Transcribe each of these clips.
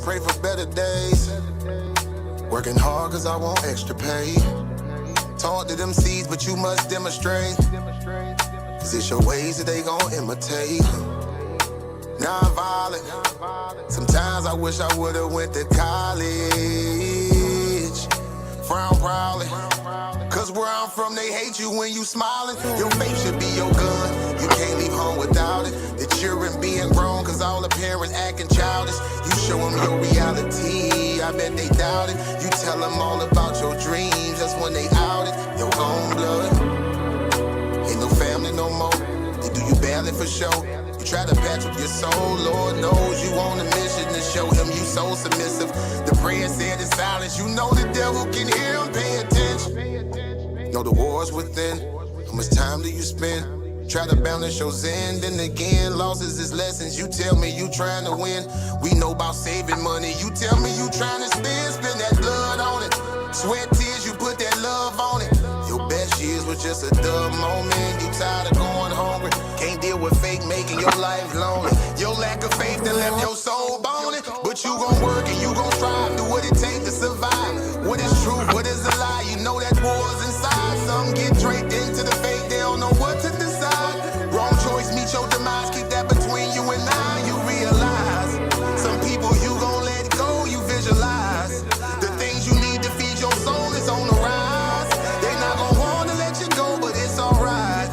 pray for better days. Working hard cause I want extra pay. Talk to them seeds, but you must demonstrate. Cause it's your ways that they gon' imitate. Non-violent. Sometimes I wish I would've went to college. Frown proudly. Cause where I'm from, they hate you when you smiling. Your faith should be your gun. You can't leave home without it. The children being grown cause all the parents acting childish. You show them your reality, I bet they doubt it. You tell them all about your dreams, that's when they out it. Your own blood. Ain't no family no more. They do you badly for show. You try to patch up your soul, Lord knows you on a mission to show him you so submissive. The prayer said in silence, you know the devil can hear him, pay attention. Know the war's within, how much time do you spend? Try to balance your zen, then again, losses is lessons. You tell me you trying to win, we know about saving money. You tell me you trying to spend that blood on it. Sweat, tears, you put that love on it. Your best years was just a dumb moment. You tired of going hungry, can't deal with fake making your life lonely. Your lack of faith that left your soul boning. But you gon' work and you gon' strive, do what it takes to survive. What is truth, what is a lie? You know that war's inside. Some get draped into the fake, they don't know what to decide. Wrong choice, meet your demise, keep that between you and I. You realize, some people you gon' let go, you visualize. The things you need to feed your soul is on the rise. They not gon' wanna let you go, but it's alright.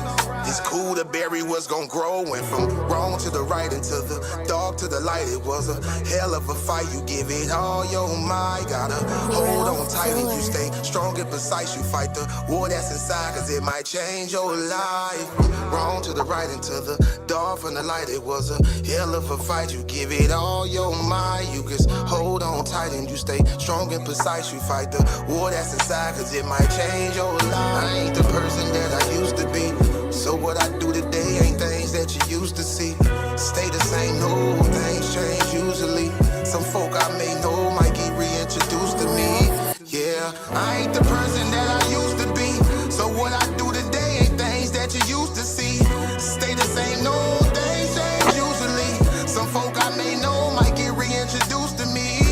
It's cool to bury what's gon' grow. Went from wrong to the right and to the dark to the light. It was a hell of a fight. You give it all your might. Gotta hold on tight and you stay strong and precise. You fight the war that's inside, cause it might change your life. Wrong to the right and to the dark from the light. It was a hell of a fight. You give it all your might. You just hold on tight and you stay strong and precise. You fight the war that's inside, cause it might change your life. I ain't the person that I used to be. So what I do today ain't things that you used to see. Stay the same, no, things change usually. Some folk I may know might get reintroduced to me. Yeah, I ain't the person that I used to be. So what I do today ain't things that you used to see. Stay the same, no, things change usually. Some folk I may know might get reintroduced to me.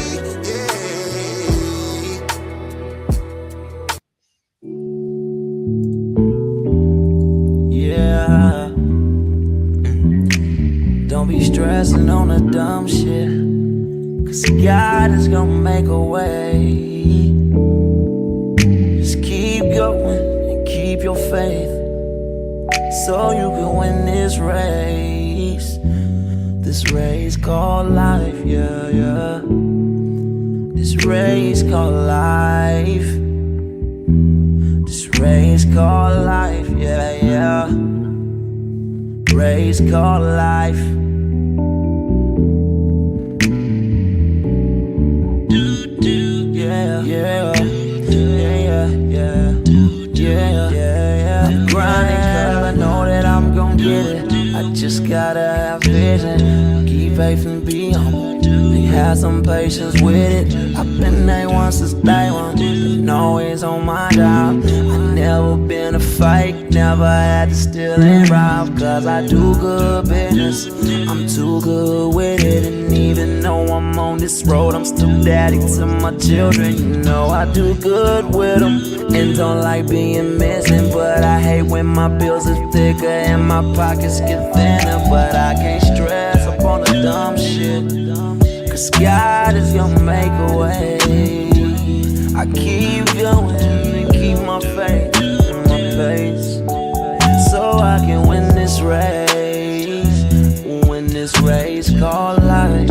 Don't be stressing on the dumb shit, cause God is gonna make a way. Just keep going and keep your faith, so you can win this race. This race called life, yeah, yeah. This race called life. This race called life, yeah, yeah. Race called life. Yeah, yeah, yeah, yeah, yeah, yeah. I'm grinding cause I know that I'm gon' get it. I just gotta have vision, keep faith and be humble. And have some patience with it. I've been A1 since day one, and always on my job. I never been a fake, never had to steal and rob. Cause I do good business, I'm too good with it. And even though I'm on this road, I'm still daddy to my children. You know I do good with them, and don't like being missing. But I hate when my bills are thicker and my pockets get thinner. But I can't stress up on the dumb shit, cause God is gonna make a way. I keep going and keep my faith in my pace, so I can win this race. Win this race called life.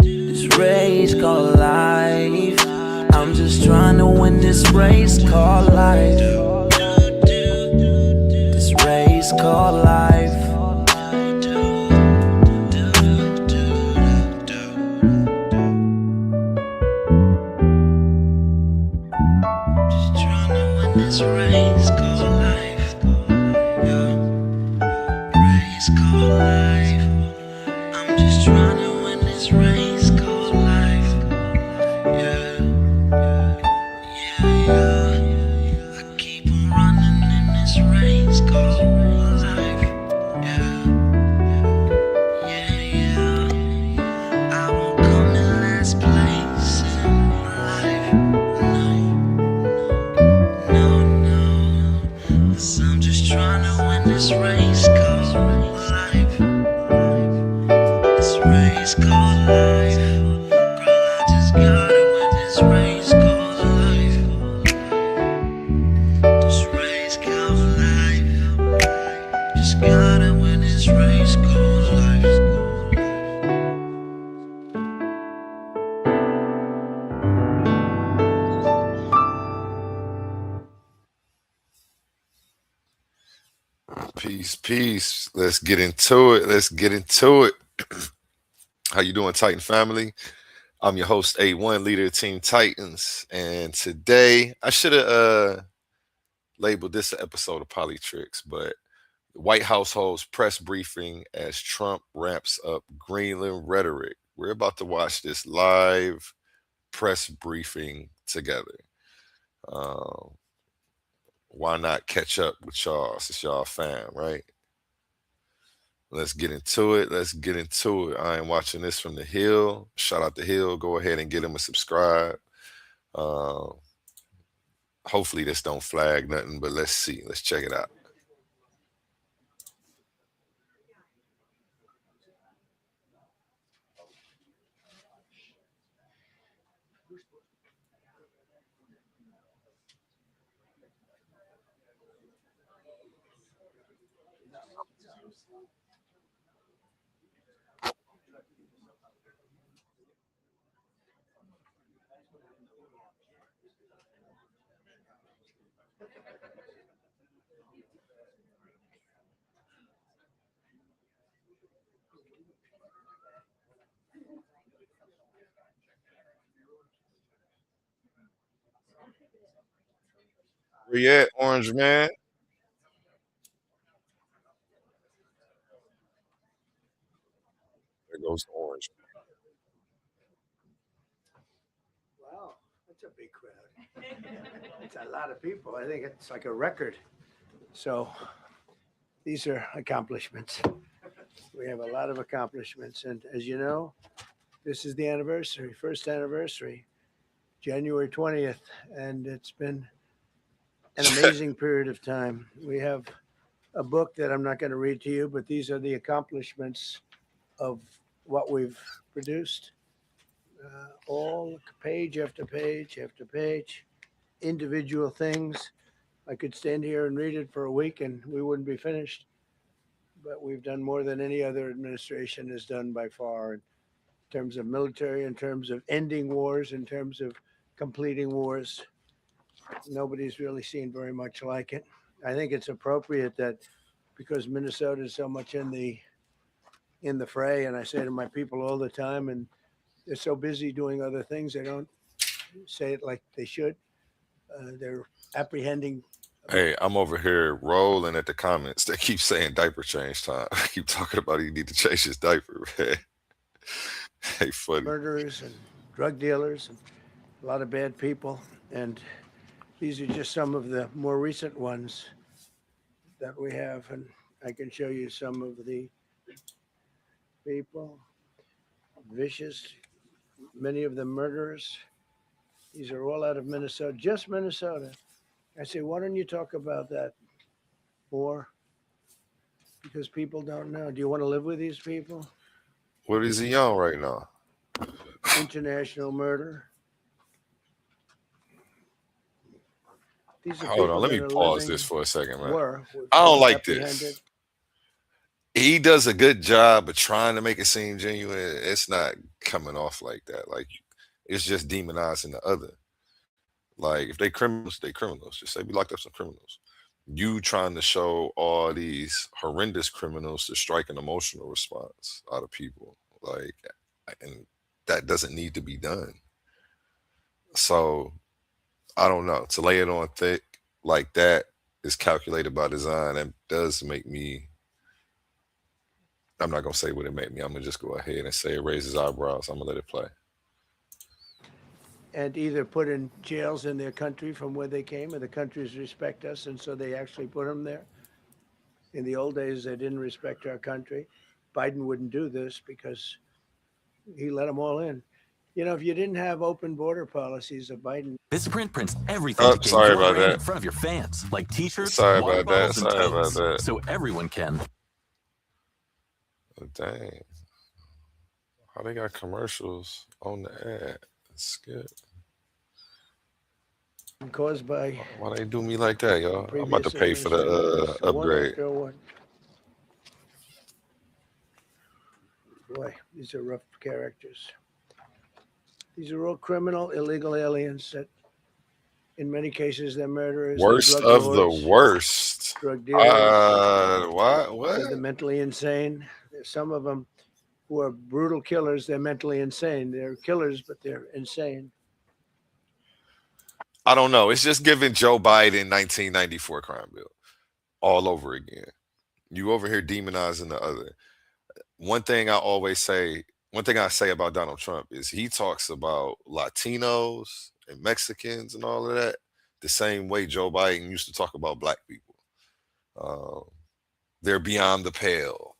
This race called life. I'm just trying to win this race called life. This race called life. This race called life, yeah. Race called life. I'm just trying to win this race called life, yeah, yeah, yeah. I keep on running in this race called life, yeah, yeah, yeah. I race called life. Girl, I just gotta win this race called life. This race called life. Just gotta win this race called life. Peace, peace. Let's get into it. Let's get into it. How you doing, Titan family? I'm your host, A1, leader of Team Titans. And today, I should have labeled this an episode of Polytricks, but the White House holds press briefing as Trump ramps up Greenland rhetoric. We're about to watch this live press briefing together. Um, why not catch up with y'all since y'all fam, right? Let's get into it. Let's get into it. I am watching this from the Hill. Shout out the Hill. Go ahead and get him a subscribe. Uh, hopefully this don't flag nothing, but let's see. Let's check it out. Where you at, Orange Man? There goes Orange. Wow, that's a big crowd. It's a lot of people. I think it's like a record. So these are accomplishments. We have a lot of accomplishments. And as you know, this is the anniversary, first anniversary, January 20th. And it's been an amazing period of time. We have a book that I'm not going to read to you, but these are the accomplishments of what we've produced. All page after page after page, individual things. I could stand here and read it for a week and we wouldn't be finished. But we've done more than any other administration has done by far in terms of military, in terms of ending wars, in terms of completing wars. Nobody's really seen very much like it. I think it's appropriate that because Minnesota is so much in the fray, and I say to my people all the time, and they're so busy doing other things, they don't say it like they should. They're apprehending. Hey, I'm over here rolling at the comments. They keep saying diaper change time. I keep talking about he need to change his diaper, man. Hey, funny. Murderers and drug dealers and a lot of bad people. And these are just some of the more recent ones that we have. And I can show you some of the people. Vicious, many of them murderers. These are all out of Minnesota, just Minnesota. I say, why don't you talk about that more? Because people don't know. Do you want to live with these people? What is he on right now? International murder. These are Hold on, let me that are pause living- this for a second, man. were I don't like apprehended. this. He does a good job of trying to make it seem genuine. It's not coming off like that. Like it's just demonizing the other. Like if they criminals, they criminals. Just say we locked up some criminals. You trying to show all these horrendous criminals to strike an emotional response out of people. Like, and that doesn't need to be done. So I don't know. To lay it on thick like that is calculated by design. That does make me. I'm not gonna say what it made me. I'm gonna just go ahead and say it raises eyebrows. I'm gonna let it play. And either put in jails in their country from where they came, or the countries respect us, and so they actually put them there. In the old days, they didn't respect our country. Biden wouldn't do this because he let them all in. You know, if you didn't have open border policies of Biden. This print prints everything Oh, to sorry your about brand that. in front of your fans, like t-shirts, Sorry water about that. bottles, and Sorry about totes, that. so everyone can. Oh, dang. Oh, they got commercials on the ad. That's good. Caused by Why they do me like that, y'all? I'm about to previous pay for administrations. the So one upgrade. after one. Boy, these are rough characters. These are all criminal, illegal aliens that, in many cases, they're murderers, they're Worst drug of the lords, worst. drug dealers. What? They're the mentally insane. There's some of them who are brutal killers. They're mentally insane. They're killers, but they're insane. I don't know. It's just giving Joe Biden 1994 crime bill all over again. You over here demonizing the other. One thing I always say, one thing I say about Donald Trump is he talks about Latinos and Mexicans and all of that the same way Joe Biden used to talk about black people. Um, they're beyond the pale.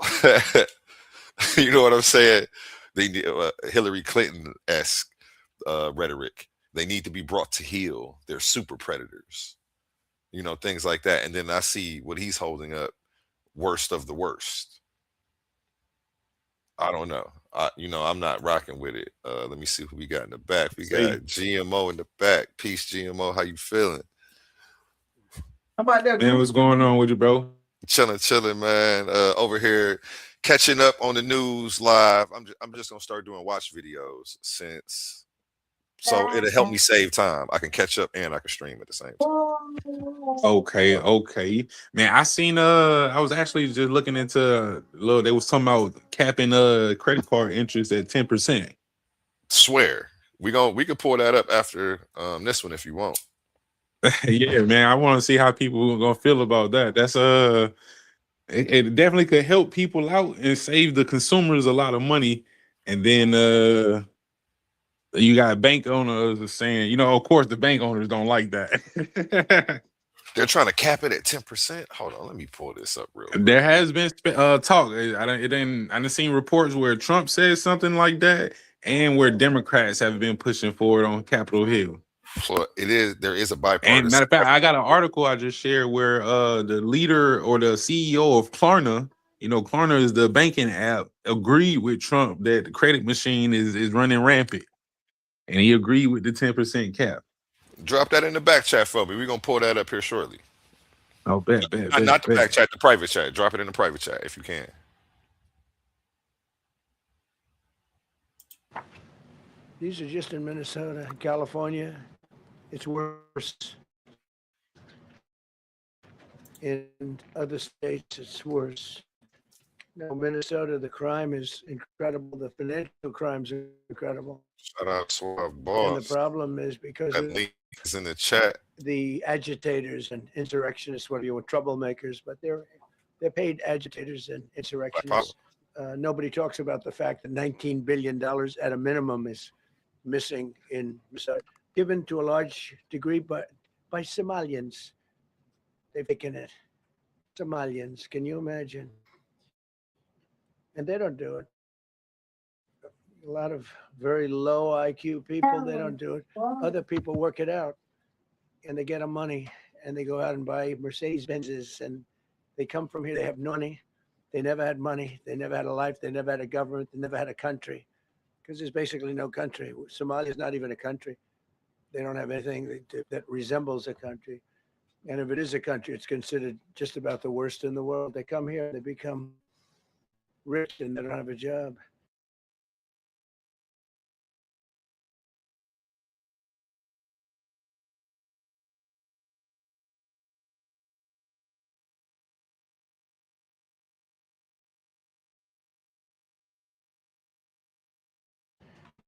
You know what I'm saying? They Hillary Clinton-esque rhetoric. They need to be brought to heel. They're super predators. You know, things like that. And then I see what he's holding up, worst of the worst. I don't know. I'm not rocking with it. Let me see who we got in the back. We got GMO in the back. Peace, GMO. How you feeling? How about that, man? What's going on with you, bro? Chilling, man. Over here, catching up on the news live. I'm just gonna start doing watch videos so it'll help me save time. I can catch up and I can stream at the same time. Okay. Man, I seen I was actually just looking into they was talking about capping credit card interest at 10%. Swear. We could pull that up after this one if you want. Yeah, man. I want to see how people are gonna feel about that. That's it definitely could help people out and save the consumers a lot of money. And then you got bank owners saying, of course the bank owners don't like that. They're trying to cap it at 10%. Hold on, let me pull this up real quick. There has been talk. I didn't seen reports where Trump says something like that, and where Democrats have been pushing for it on Capitol Hill. So there is a bipartisan. And matter of fact, I got an article I just shared where the leader or the CEO of Klarna, Klarna is the banking app, agreed with Trump that the credit machine is running rampant, and he agreed with the 10% cap. Drop that in the back chat for me. We're gonna pull that up here shortly. Oh, bet. Not the back chat, the private chat. Drop it in the private chat if you can. These are just in Minnesota, California. It's worse. In other states, it's worse. Now, Minnesota, the crime is incredible. The financial crimes are incredible. Shout out to our boss. And the problem is because that link is in the chat. The agitators and insurrectionists, whatever you want, troublemakers, but they're paid agitators and insurrectionists. Nobody talks about the fact that $19 billion at a minimum is missing in Minnesota, given to a large degree by Somalians. They've taken it. Somalians, can you imagine? And they don't do it. A lot of very low IQ people, they don't do it. Other people work it out and they get them money and they go out and buy Mercedes Benzes and they come from here. They have no money. They never had money. They never had a life. They never had a government. They never had a country because there's basically no country. Somalia is not even a country. They don't have anything that resembles a country. And if it is a country, it's considered just about the worst in the world. They come here, they become rich and they don't have a job.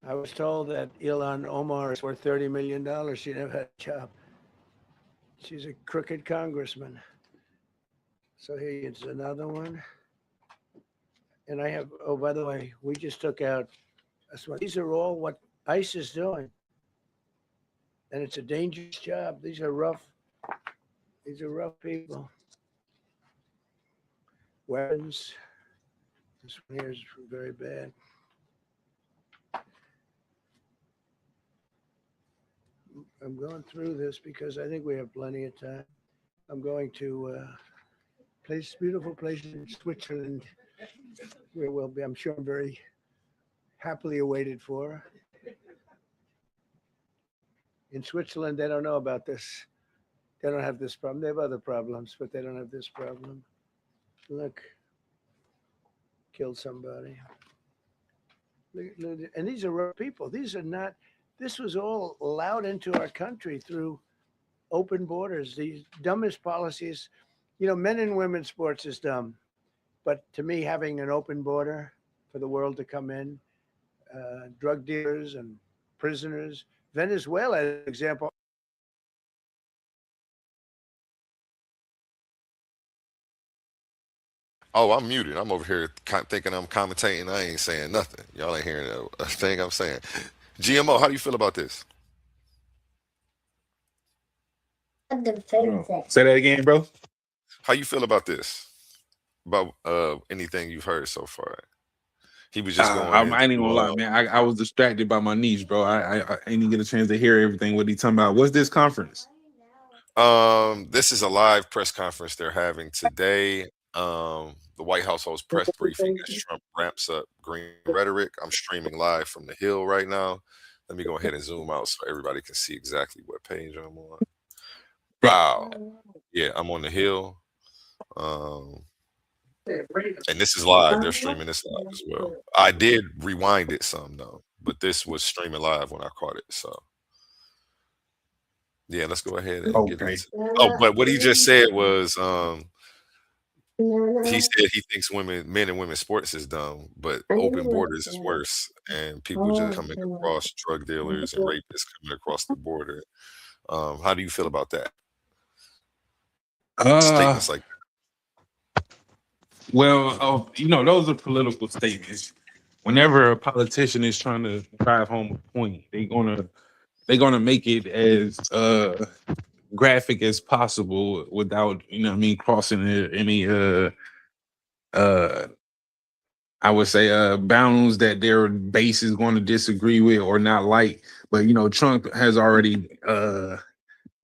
I was told that Ilhan Omar is worth $30 million. She never had a job. She's a crooked congressman. So here's another one. And I have, oh, by the way, we just took out, these are all what ICE is doing. And it's a dangerous job. These are rough people. Weapons. This one here is very bad. I'm going through this because I think we have plenty of time. I'm going to beautiful place in Switzerland where we'll be, I'm sure, very happily awaited for. In Switzerland, they don't know about this. They don't have this problem. They have other problems, but they don't have this problem. Look, killed somebody. And these are real people. These are not, this was all allowed into our country through open borders. These dumbest policies, men and women sports is dumb. But to me, having an open border for the world to come in, drug dealers and prisoners, Venezuela, as an example. Oh, I'm muted. I'm over here thinking I'm commentating. I ain't saying nothing. Y'all ain't hearing a thing I'm saying. GMO, how do you feel about this? Say that again, bro. How you feel about this? About anything you've heard so far? He was just going I ain't even gonna lie, into man. I was distracted by my niece, bro. I ain't even get a chance to hear everything what he talking about. What's this conference? this is a live press conference they're having today. The White House holds press briefing as Trump ramps up green rhetoric. I'm streaming live from the Hill right now. Let me go ahead and zoom out so everybody can see exactly what page I'm on. Wow. Yeah, I'm on the Hill. And this is live. They're streaming this live as well. I did rewind it some though, but this was streaming live when I caught it. So yeah, let's go ahead and get Okay. into it. Oh, but what he just said was he said he thinks men and women sports is dumb, but open borders is worse. And people just coming across drug dealers and rapists coming across the border. How do you feel about that? Statements like Well, those are political statements. Whenever a politician is trying to drive home a point, they're gonna make it as graphic as possible without, crossing any uh I would say bounds that their base is going to disagree with or not like. But Trump has already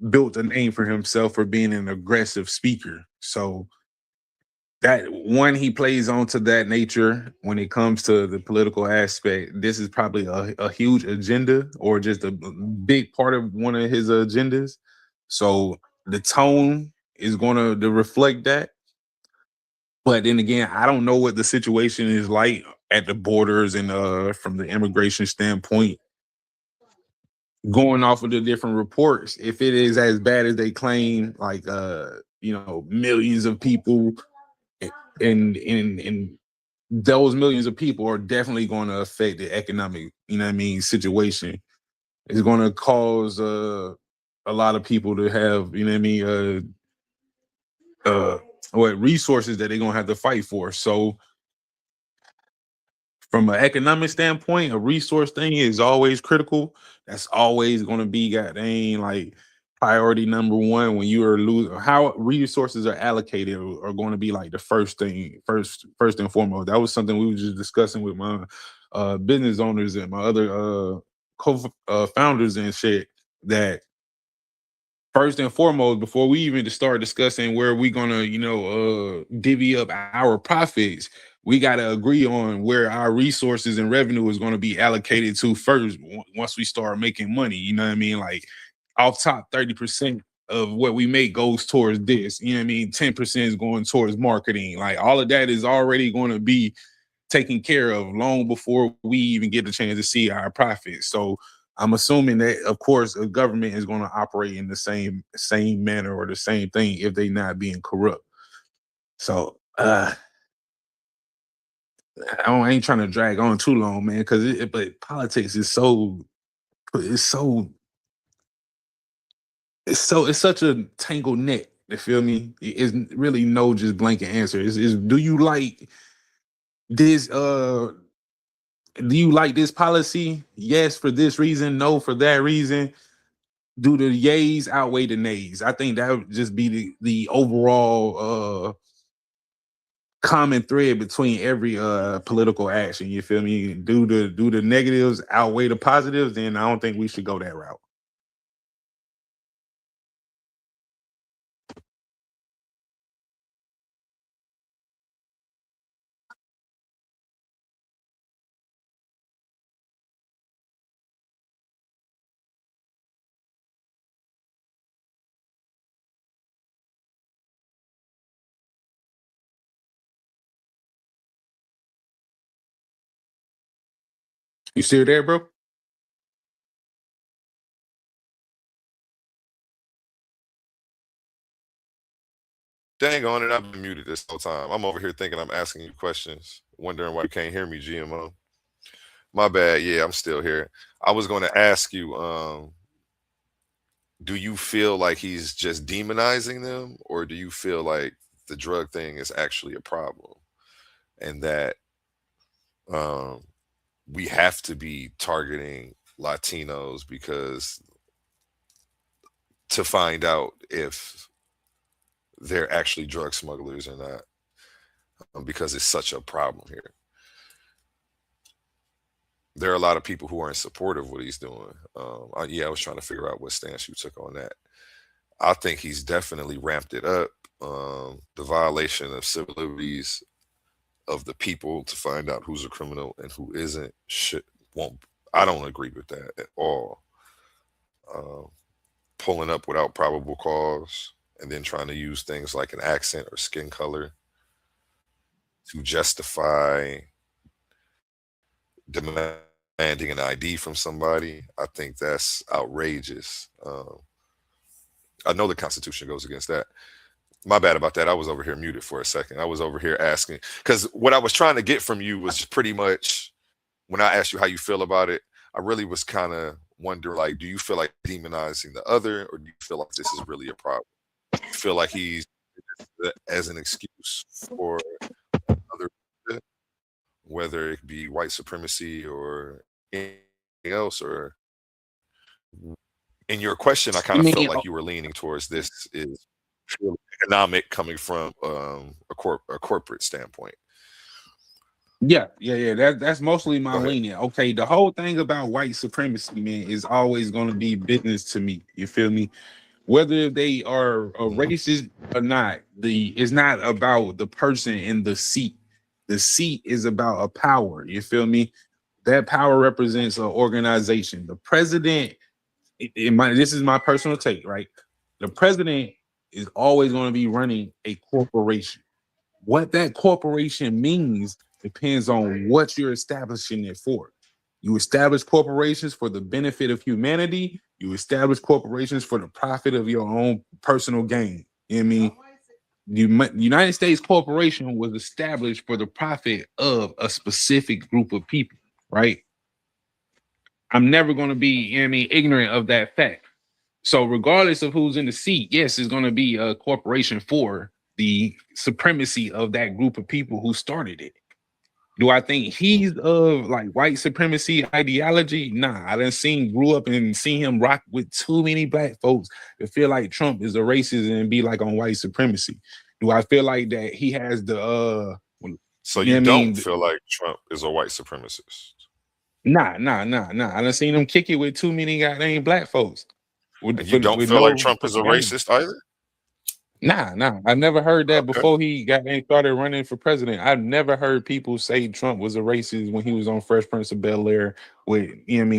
built a name for himself for being an aggressive speaker. So that one, he plays onto that nature when it comes to the political aspect. This is probably a huge agenda or just a big part of one of his agendas. So the tone is going to reflect that. But then again, I don't know what the situation is like at the borders and from the immigration standpoint. Going off of the different reports, if it is as bad as they claim, like millions of people, and those millions of people are definitely going to affect the economic, situation. It's going to cause a lot of people to have, what resources that they're going to have to fight for. So from an economic standpoint, a resource thing is always critical. That's always going to be goddamn like priority number one when you are losing. How resources are allocated are going to be like the first and foremost. That was something we were just discussing with my business owners and my other co-founders and shit. That first and foremost, before we even start discussing where we're gonna, divvy up our profits, we gotta agree on where our resources and revenue is gonna be allocated to first. Once we start making money, you know what I mean? Like off top 30% of what we make goes towards this. You know what I mean? 10% is going towards marketing. Like all of that is already going to be taken care of long before we even get the chance to see our profits. So I'm assuming that, of course, the government is going to operate in the same manner or the same thing if they not being corrupt. So I ain't trying to drag on too long, man, because but politics is it's such a tangled net. You feel me? It's really no just blanket answer. Is do you like this? Do you like this policy? Yes, for this reason. No, for that reason. Do the yays outweigh the nays? I think that would just be the overall common thread between every political action. You feel me? Do the negatives outweigh the positives? Then I don't think we should go that route. You still there, bro? Dang on it, I've been muted this whole time. I'm over here thinking I'm asking you questions, wondering why you can't hear me, GMO. My bad. Yeah, I'm still here. I was going to ask you, do you feel like he's just demonizing them, or do you feel like the drug thing is actually a problem, and that um, we have to be targeting Latinos because to find out if they're actually drug smugglers or not, because it's such a problem here. There are a lot of people who are in support of what he's doing. Yeah, I was trying to figure out what stance you took on that. I think he's definitely ramped it up. The violation of civil liberties of the people to find out who's a criminal and who isn't won't. I don't agree with that at all. Pulling up without probable cause and then trying to use things like an accent or skin color to justify demanding an ID from somebody, I think that's outrageous. I know the Constitution goes against that. My bad about that. I was over here muted for a second. I was over here asking, because what I was trying to get from you was pretty much, when I asked you how you feel about it, I really was kind of wondering, like, do you feel like demonizing the other, or do you feel like this is really a problem? Do you feel like he's as an excuse for other, whether it be white supremacy or anything else? Or in your question, I kind of felt like you were leaning towards this is purely economic, coming from a corporate standpoint. Yeah. That's mostly my leaning. Okay, the whole thing about white supremacy, man, is always going to be business to me. You feel me? Whether they are a racist or not, it's not about the person in the seat. The seat is about a power. You feel me? That power represents an organization. The president, this is my personal take, right? The president is always going to be running a corporation. What that corporation means depends on what you're establishing it for. You establish corporations for the benefit of humanity. You establish corporations for the profit of your own personal gain. You know what I mean? The United States Corporation was established for the profit of a specific group of people, right? I'm never going to be, ignorant of that fact. So regardless of who's in the seat, yes, it's going to be a corporation for the supremacy of that group of people who started it. Do I think he's of like white supremacy ideology? Nah, I grew up and seen him rock with too many black folks to feel like Trump is a racist and be like on white supremacy. Do I feel like that he has the so you don't feel like Trump is a white supremacist? Nah. I done seen him kick it with too many goddamn black folks. And you don't feel like Trump is a racist either? Nah. I never heard that before he started running for president. I've never heard people say Trump was a racist when he was on Fresh Prince of Bel-Air with,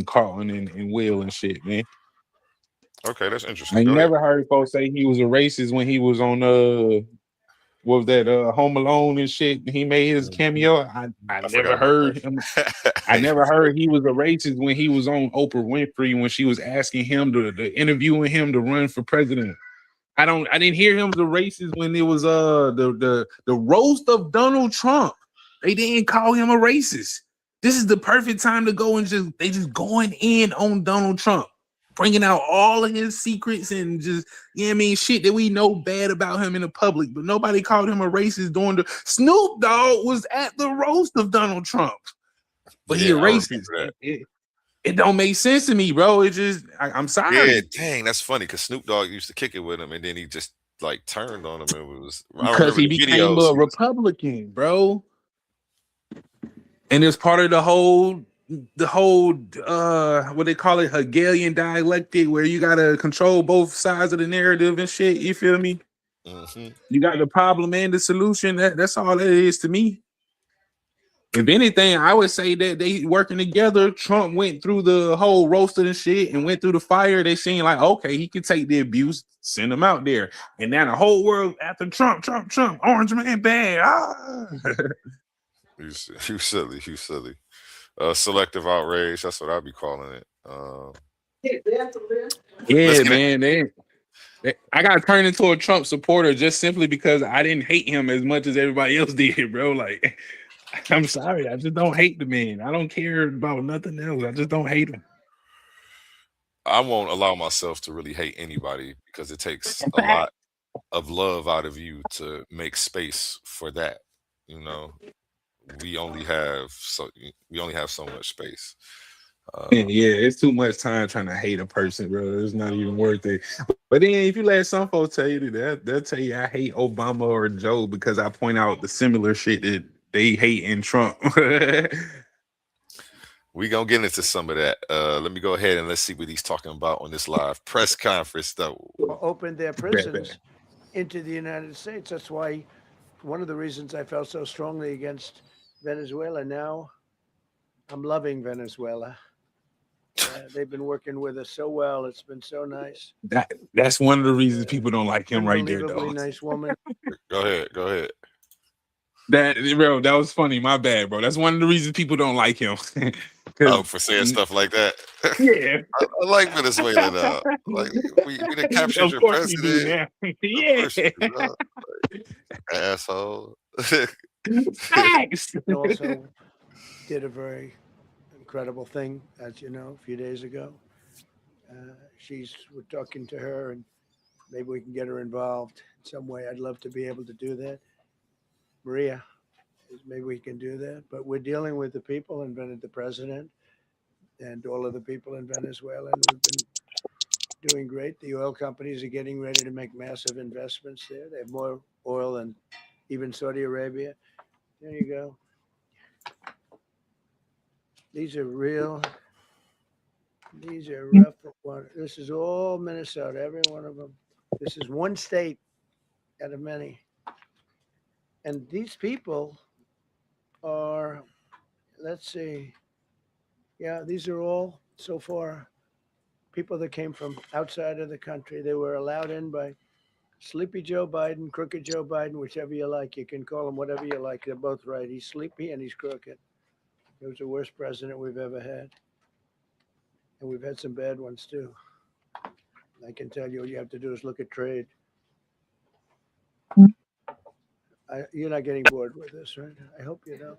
Carlton and Will and shit, man. Okay, that's interesting. I never heard folks say he was a racist when he was on what was that Home Alone and shit. He made his cameo. I never heard him. I never heard he was a racist when he was on Oprah Winfrey when she was asking him to interviewing him to run for president. I didn't hear him as a racist when it was the roast of Donald Trump. They didn't call him a racist. This is the perfect time to go and just going in on Donald Trump, bringing out all of his secrets and just, shit that we know bad about him in the public, but nobody called him a racist during the Snoop Dogg was at the roast of Donald Trump. But he a racist. It don't make sense to me, bro. It just, I'm sorry. Yeah, dang, that's funny because Snoop Dogg used to kick it with him, and then he just like turned on him. It was because he became a Republican, bro. And it's part of the whole what they call it, Hegelian dialectic, where you gotta control both sides of the narrative and shit. You feel me? Mm-hmm. You got the problem and the solution. That's all it is to me. If anything, I would say that they working together. Trump went through the whole roasted and shit and went through the fire. They seen like, okay, he can take the abuse, send him out there. And now the whole world after Trump, Orange man bad. You silly. Selective outrage. That's what I'd be calling it. Let's Yeah, get it. man. I got turned into a Trump supporter just simply because I didn't hate him as much as everybody else did, bro. Like, I'm sorry, I just don't hate the man. I don't care about nothing else. I just don't hate him. I won't allow myself to really hate anybody because it takes In a fact, lot of love out of you to make space for that. You know, we only have so much space. yeah, it's too much time trying to hate a person, bro. It's not even worth it. But then if you let some folks tell you that, they'll tell you I hate Obama or Joe because I point out the similar shit that they hate in Trump. We gonna get into some of that. Let me go ahead and let's see what he's talking about on this live press conference, though. Opened their prisons into the United States. That's why one of the reasons I felt so strongly against Venezuela. Now I'm loving Venezuela. They've been working with us so well. It's been so nice. That's one of the reasons people don't like him right there, Unbelievably though. nice woman. Go ahead. That bro, that was funny. My bad, bro. That's one of the reasons people don't like him. For saying stuff like that. Yeah, I like Venezuela now. Like we done captured of your course we do president. now. Of Yeah, course you do, dog. Asshole. thanks. He also did a very incredible thing, as you know, a few days ago. We're talking to her, and maybe we can get her involved in some way. I'd love to be able to do that. Maria, maybe we can do that. But we're dealing with the people and the president and all of the people in Venezuela, and we've been doing great. The oil companies are getting ready to make massive investments there. They have more oil than even Saudi Arabia. There you go. These are real. These are rough. This is all Minnesota, every one of them. This is one state out of many. And these people are, let's see, yeah, these are all so far people that came from outside of the country. They were allowed in by Sleepy Joe Biden, Crooked Joe Biden, whichever you like. You can call him whatever you like. They're both right. He's sleepy and he's crooked. He was the worst president we've ever had. And we've had some bad ones too. I can tell you, all you have to do is look at trade. You're not getting bored with this, right? I hope you don't.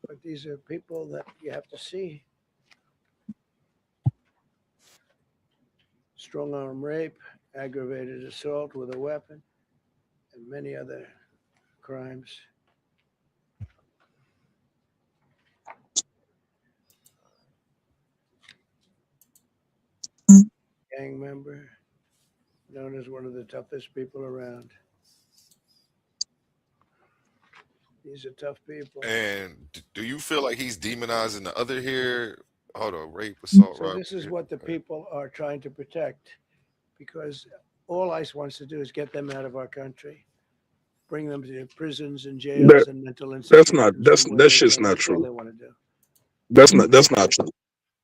But these are people that you have to see. Strong arm rape, aggravated assault with a weapon, and many other crimes. Gang member, known as one of the toughest people around. These are tough people. And do you feel like he's demonizing the other here? Hold on, rape, assault, So this is what the people are trying to protect, because all ICE wants to do is get them out of our country, bring them to prisons and jails and mental institutions. That shit's not That's all true. they want to do. That's not true.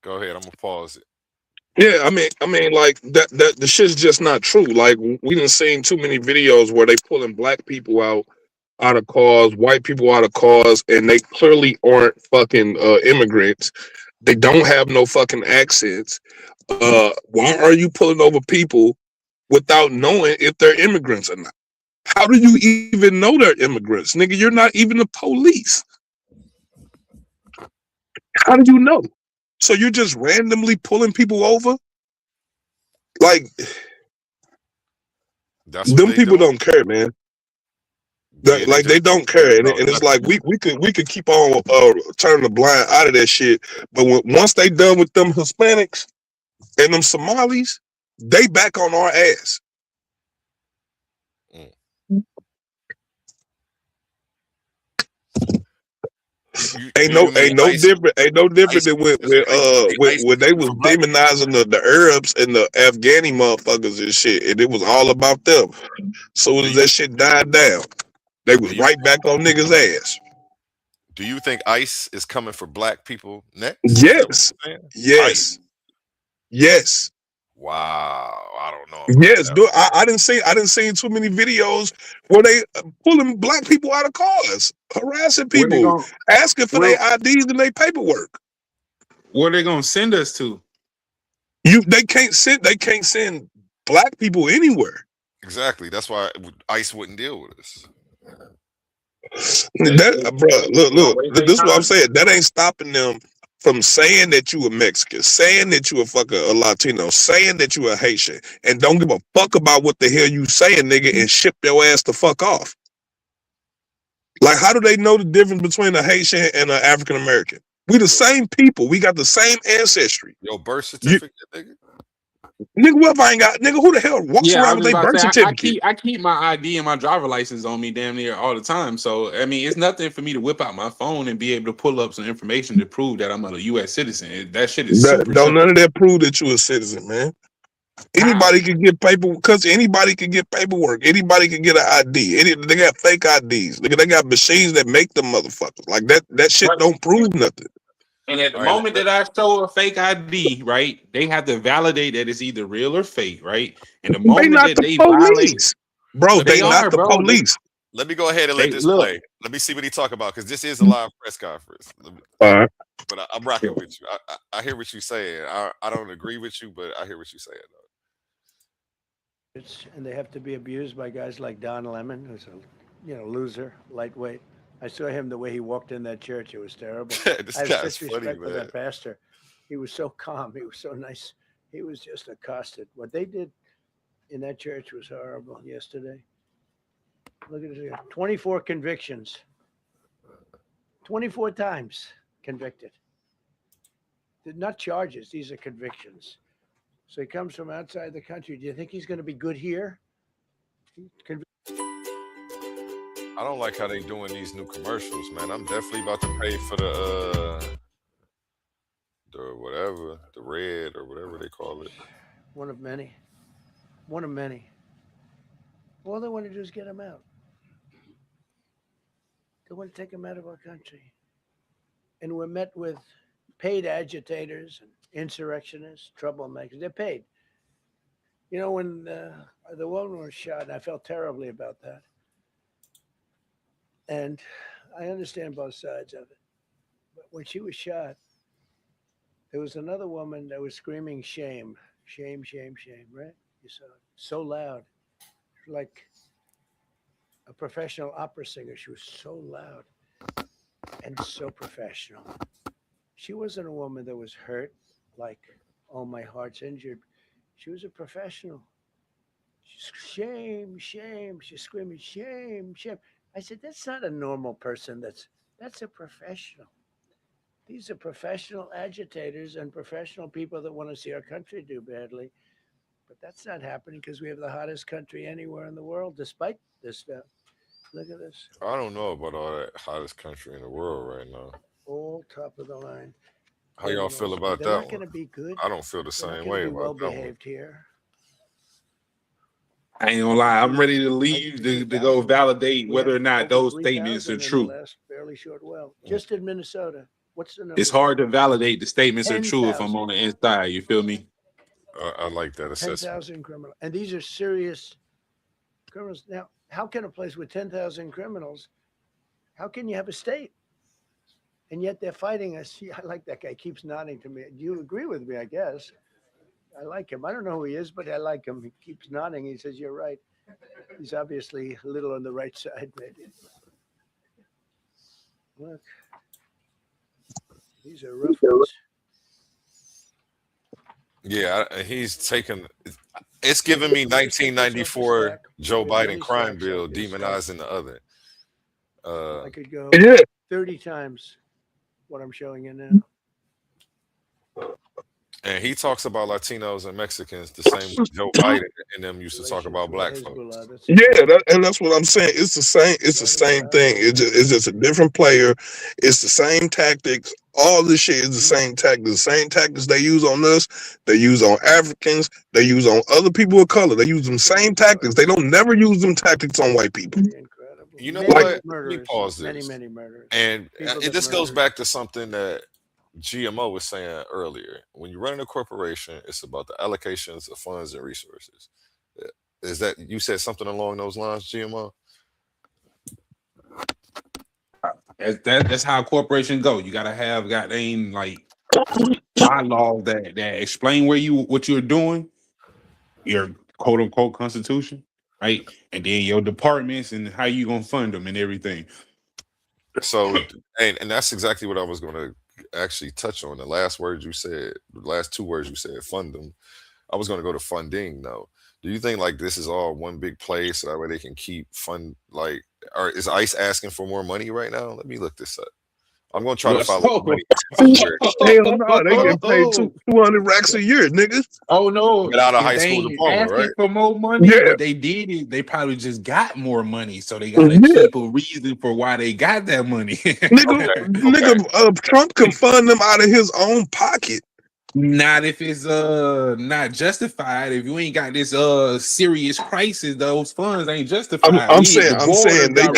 Go ahead. I'm gonna pause it. Yeah, I mean, like that the shit's just not true. Like we done seen too many videos where they pulling black people out of cars, white people out of cars, and they clearly aren't fucking immigrants. They don't have no fucking accents. Why are you pulling over people without knowing if they're immigrants or not? How do you even know they're immigrants, nigga? You're not even the police. How do you know? So you're just randomly pulling people over? Like, them people don't care, man. Yeah, Like they don't care, and it's like we could keep on turning the blind out of that shit. But once they done with them Hispanics and them Somalis, they back on our ass. Ain't no different than when they was demonizing the Arabs and the Afghani motherfuckers and shit, and it was all about them. Soon as that shit died down, they was right back on niggas' ass. Do you think ICE is coming for black people next? Yes. Yes. Yes. Wow, I don't know about Yes, that. I didn't see too many videos where they pulling black people out of cars, harassing Where they people, going? asking for Where their IDs and their paperwork. where they gonna send us to? They can't send black people anywhere. Exactly. That's why ICE wouldn't deal with us. That, bro, Gonna waste their this is what I'm time. saying. That ain't stopping them from saying that you a Mexican, saying that you a Latino, saying that you a Haitian, and don't give a fuck about what the hell you saying, nigga, and ship your ass the fuck off. Like, how do they know the difference between a Haitian and an African American? We the same people. We got the same ancestry. Your birth You, certificate, nigga. nigga, what if I ain't got, nigga, who the hell walks Yeah, I around was with just their about to birth say certificate? I keep my ID and my driver license on me damn near all the time. So I mean, it's nothing for me to whip out my phone and be able to pull up some information to prove that I'm a U.S. citizen. That shit is super Don't none simple. of that prove that you a citizen, man. How? Anybody can get paper because anybody can get paperwork. Anybody can get an ID. They got fake IDs. They got machines that make them motherfuckers. Like that shit Right. don't prove nothing. And at the All right, moment that I show a fake ID, right, they have to validate that it's either real or fake, right? And the They moment not that the they violate, police. Bro, but they they not are, the bro. police. let me go ahead and let They this look. play. Let me see what he talk about because this is a live press conference. Alright. But I'm rocking with you. I hear what you're saying. I don't agree with you, but I hear what you're saying. And they have to be abused by guys like Don Lemon, who's a loser, lightweight. I saw him the way he walked in that church. It was terrible. This I have guy's such funny, respect for man. that pastor. He was so calm. He was so nice. He was just accosted. What they did in that church was horrible yesterday. Look at it here. 24 convictions. 24 times convicted. They're not charges. These are convictions. So he comes from outside the country. Do you think he's going to be good here? I don't like how they doing these new commercials, man. I'm definitely about to pay for the whatever, the red or whatever they call it. One of many. One of many. All they want to do is get him out. They want to take him out of our country. And we're met with paid agitators and insurrectionists, troublemakers. They're paid. You know, when the woman was shot, I felt terribly about that. And I understand both sides of it. But when she was shot, there was another woman that was screaming shame, shame, shame, shame, right? You saw it. So loud. Like a professional opera singer. She was so loud and so professional. She wasn't a woman that was hurt, like, oh, my heart's injured. She was a professional. She's shame, shame. She's screaming, shame, shame. I said, that's not a normal person. That's a professional. These are professional agitators and professional people that want to see our country do badly. But that's not happening because we have the hottest country anywhere in the world, despite this stuff. Look at this. I don't know about all that hottest country in the world right now. All top of the line. How y'all feel about They're that not one? going to be good. I don't feel the They're not same going way to be well about that one. behaved here. I ain't gonna lie, I'm ready to leave to go validate whether or not those statements are true. In the last fairly short while. Just in Minnesota. What's the number? It's hard to validate the statements are true if 10,000. I'm on the inside. You feel me? I like that assessment. 10,000 criminals. And these are serious criminals. Now, how can a place with 10,000 criminals, how can you have a state? And yet they're fighting us. I like that guy. Keeps nodding to me. Do you agree with me, I guess? I like him. I don't know who he is, but I like him. He keeps nodding. He says, you're right. He's obviously a little on the right side, maybe. Look. These are rough ones. Yeah, he's taken. It's giving me 1994 Joe Biden crime bill demonizing the other. I could go 30 times what I'm showing you now. And he talks about Latinos and Mexicans the same way Joe Biden and them used to talk about black folks. Yeah, and that's what I'm saying. It's the same. It's the same thing. It's just a different player. It's the same tactics. All this shit is the same tactics. The same tactics they use on us. They use on Africans. They use on other people of color. They use them same tactics. They don't never use them tactics on white people. You know what? Let me Murderers, pause this. many murderers. And this goes back to something that GMO was saying earlier, when you're running a corporation, it's about the allocations of funds and resources. Is that you said something along those lines, GMO? That's how a corporation go. You gotta have goddamn like bylaws that explain what you're doing, your quote unquote constitution, right? And then your departments and how you gonna fund them and everything. So, and that's exactly what I was going to actually touch on. The last words you said, the last two words you said, fund them. I was going to go to funding though. Do you think like this is all one big place so that way they can keep fund like, or is ICE asking for more money right now? Let me look this up. I'm going to try to follow the money. Hell no, they get paid 200 racks a year, nigga. Oh no! Get out of high They school ain't diploma, asking right? for more money. Yeah. What they did is they probably just got more money, so they gotta keep a reason for why they got that money. Nigga, Trump can fund them out of his own pocket. Not if it's not justified. If you ain't got this serious crisis, those funds ain't justified. I'm saying they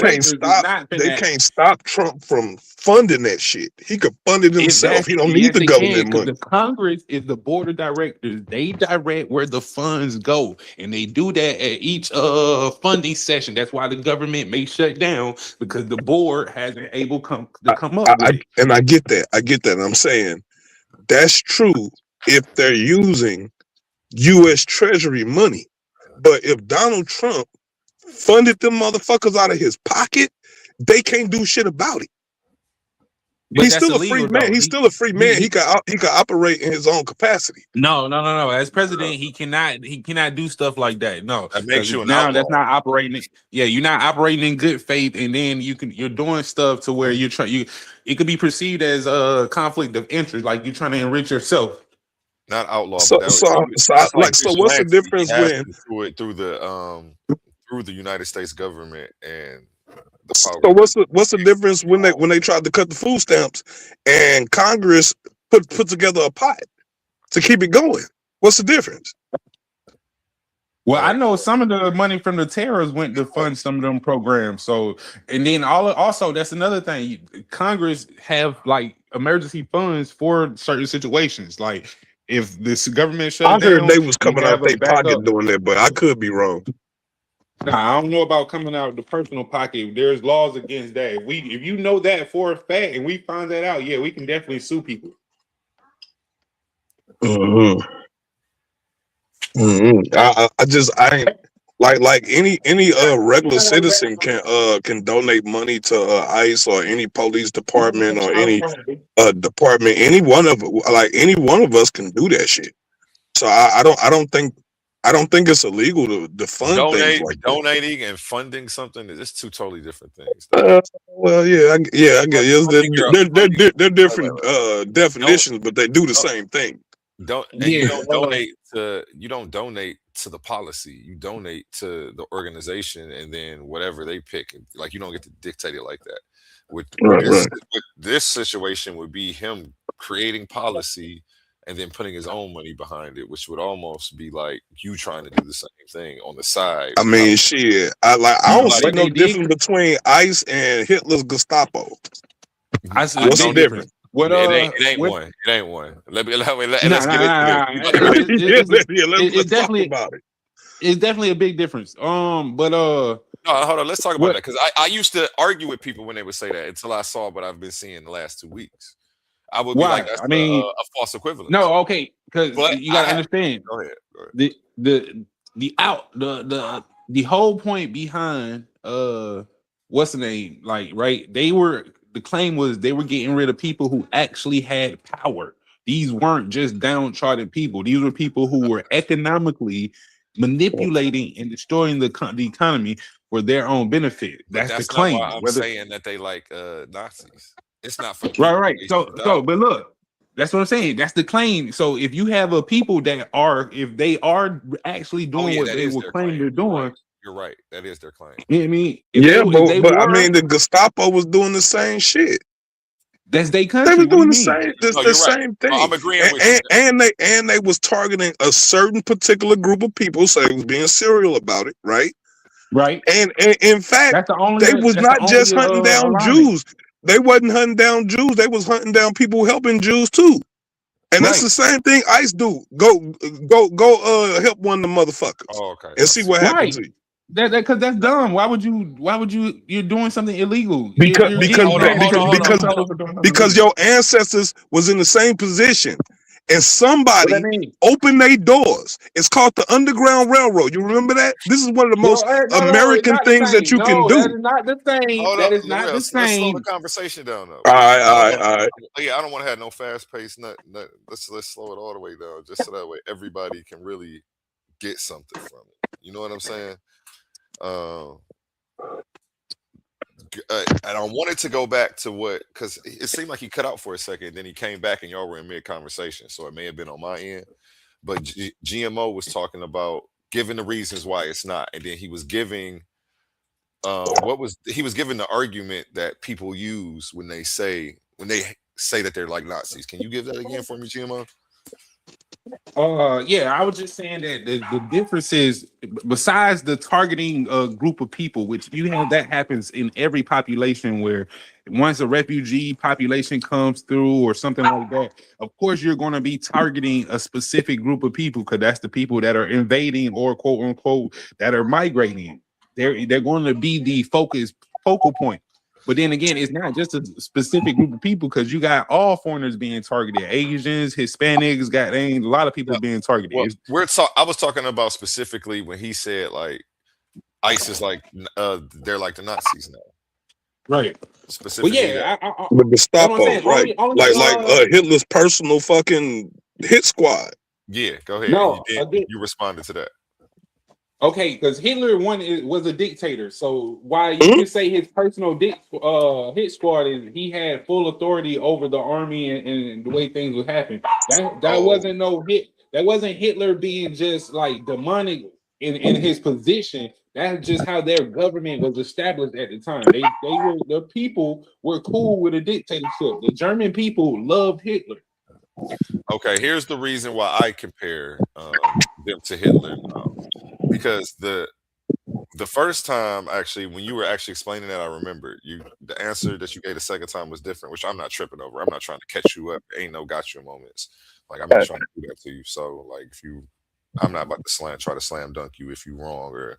can't stop Trump from funding that shit. He could fund it himself. He don't need the government money. The Congress is the board of directors. They direct where the funds go, and they do that at each funding session. That's why the government may shut down, because the board hasn't able to come up with it. And I get that. And I'm saying that's true if they're using U.S. Treasury money. But if Donald Trump funded them motherfuckers out of his pocket, they can't do shit about it. But he's still a free man. He's still a free man. He can operate in his own capacity. No. As president, he cannot do stuff like that. No, that makes you now that's not operating. Yeah, you're not operating in good faith, and then you're doing stuff to where it could be perceived as a conflict of interest, like you're trying to enrich yourself. Not outlaw. So what's the difference when through the United States government and the power? So what's the difference when they tried to cut the food stamps and Congress put together a pot to keep it going? What's the difference? Well, I know some of the money from the tariffs went to fund some of them programs. So, and then also that's another thing. Congress have like emergency funds for certain situations. Like if this government shut down, I heard they was coming out their pocket doing that, but I could be wrong. Nah, I don't know about coming out of the personal pocket. There's laws against that. If you know that for a fact, and we find that out, yeah, we can definitely sue people. I ain't like any regular citizen can donate money to ICE or any police department or any department. Any one of us can do that shit. So I don't think it's illegal to fund things like donating and funding something. It's two totally different things. Well, I guess they're different definitions, but they do the same thing. You don't donate to the policy. You donate to the organization, and then whatever they pick. Like you don't get to dictate it like that. With this situation would be him creating policy and then putting his own money behind it, which would almost be like you trying to do the same thing on the side. I mean, shit. I don't see no difference between ICE and Hitler's Gestapo. What's the difference? It ain't one. It ain't one. Let's get into it. Let's talk about it. It's definitely a big difference. No, hold on. Let's talk about that, because I used to argue with people when they would say that until I saw what I've been seeing the last 2 weeks. I would be like, that's a false equivalence. No, okay, because you gotta understand. Go ahead. The whole point behind what's the name? Like, right? The claim was they were getting rid of people who actually had power. These weren't just downtrodden people. These were people who were economically manipulating and destroying the economy for their own benefit. That's the claim. Not why I'm saying that they like Nazis. It's not for right. So, but look, that's what I'm saying. That's the claim. So, if you have a people that if they are actually doing what they will claim they're doing, you're right. That is their claim. You know what I mean? I mean, the Gestapo was doing the same shit. That's their country. They were doing the same thing. I'm agreeing with you. And they was targeting a certain particular group of people, so they was being serial about it, right? Right. And in fact, they was not just hunting down Jews. they wasn't hunting down Jews. They was hunting down people helping Jews too. And that's the same thing ICE do. Go help one of the motherfuckers. Oh, okay. And see what happens to you. Because that's dumb. Why would you? You're doing something illegal. Because Because your ancestors was in the same position, and somebody opened their doors. It's called the Underground Railroad. You remember that? This is one of the most American things that you can do. That is not the same. That is not the Let's slow same. the conversation down though. All right. Yeah, I don't want to have no fast paced. Let's slow it all the way down, just so that way everybody can really get something from it. You know what I'm saying? And I wanted to go back to what, because it seemed like he cut out for a second, then he came back and y'all were in mid conversation, so it may have been on my end. But GMO was talking about giving the reasons why it's not, and then he was giving giving the argument that people use when they say that they're like Nazis. Can you give that again for me, GMO? Yeah, I was just saying that the difference is, besides the targeting group of people, which you have, that happens in every population, where once a refugee population comes through or something like that, of course you're going to be targeting a specific group of people, because that's the people that are invading or quote unquote that are migrating. They're going to be the focal point. But then again, it's not just a specific group of people, because you got all foreigners being targeted. Asians, Hispanics, a lot of people being targeted. Well, I was talking about specifically when he said like ICE is like they're like the Nazis now. Right. Specifically. Well, yeah, the Gestapo, right? Like Hitler's personal fucking hit squad. Yeah, go ahead. No, you responded to that. Okay, because Hitler was a dictator, so why you can say his personal hit squad is he had full authority over the army and the way things would happen. That wasn't no hit. That wasn't Hitler being just like demonic in his position. That's just how their government was established at the time. The people were cool with a dictatorship. The German people loved Hitler. Okay, here's the reason why I compare them to Hitler. Because the first time, actually, when you were actually explaining that, I remember the answer that you gave the second time was different, which I'm not tripping over. I'm not trying to catch you up. Ain't no gotcha moments. Like, I'm not trying to do that to you. So, like, I'm not about to try to slam dunk you if you're wrong or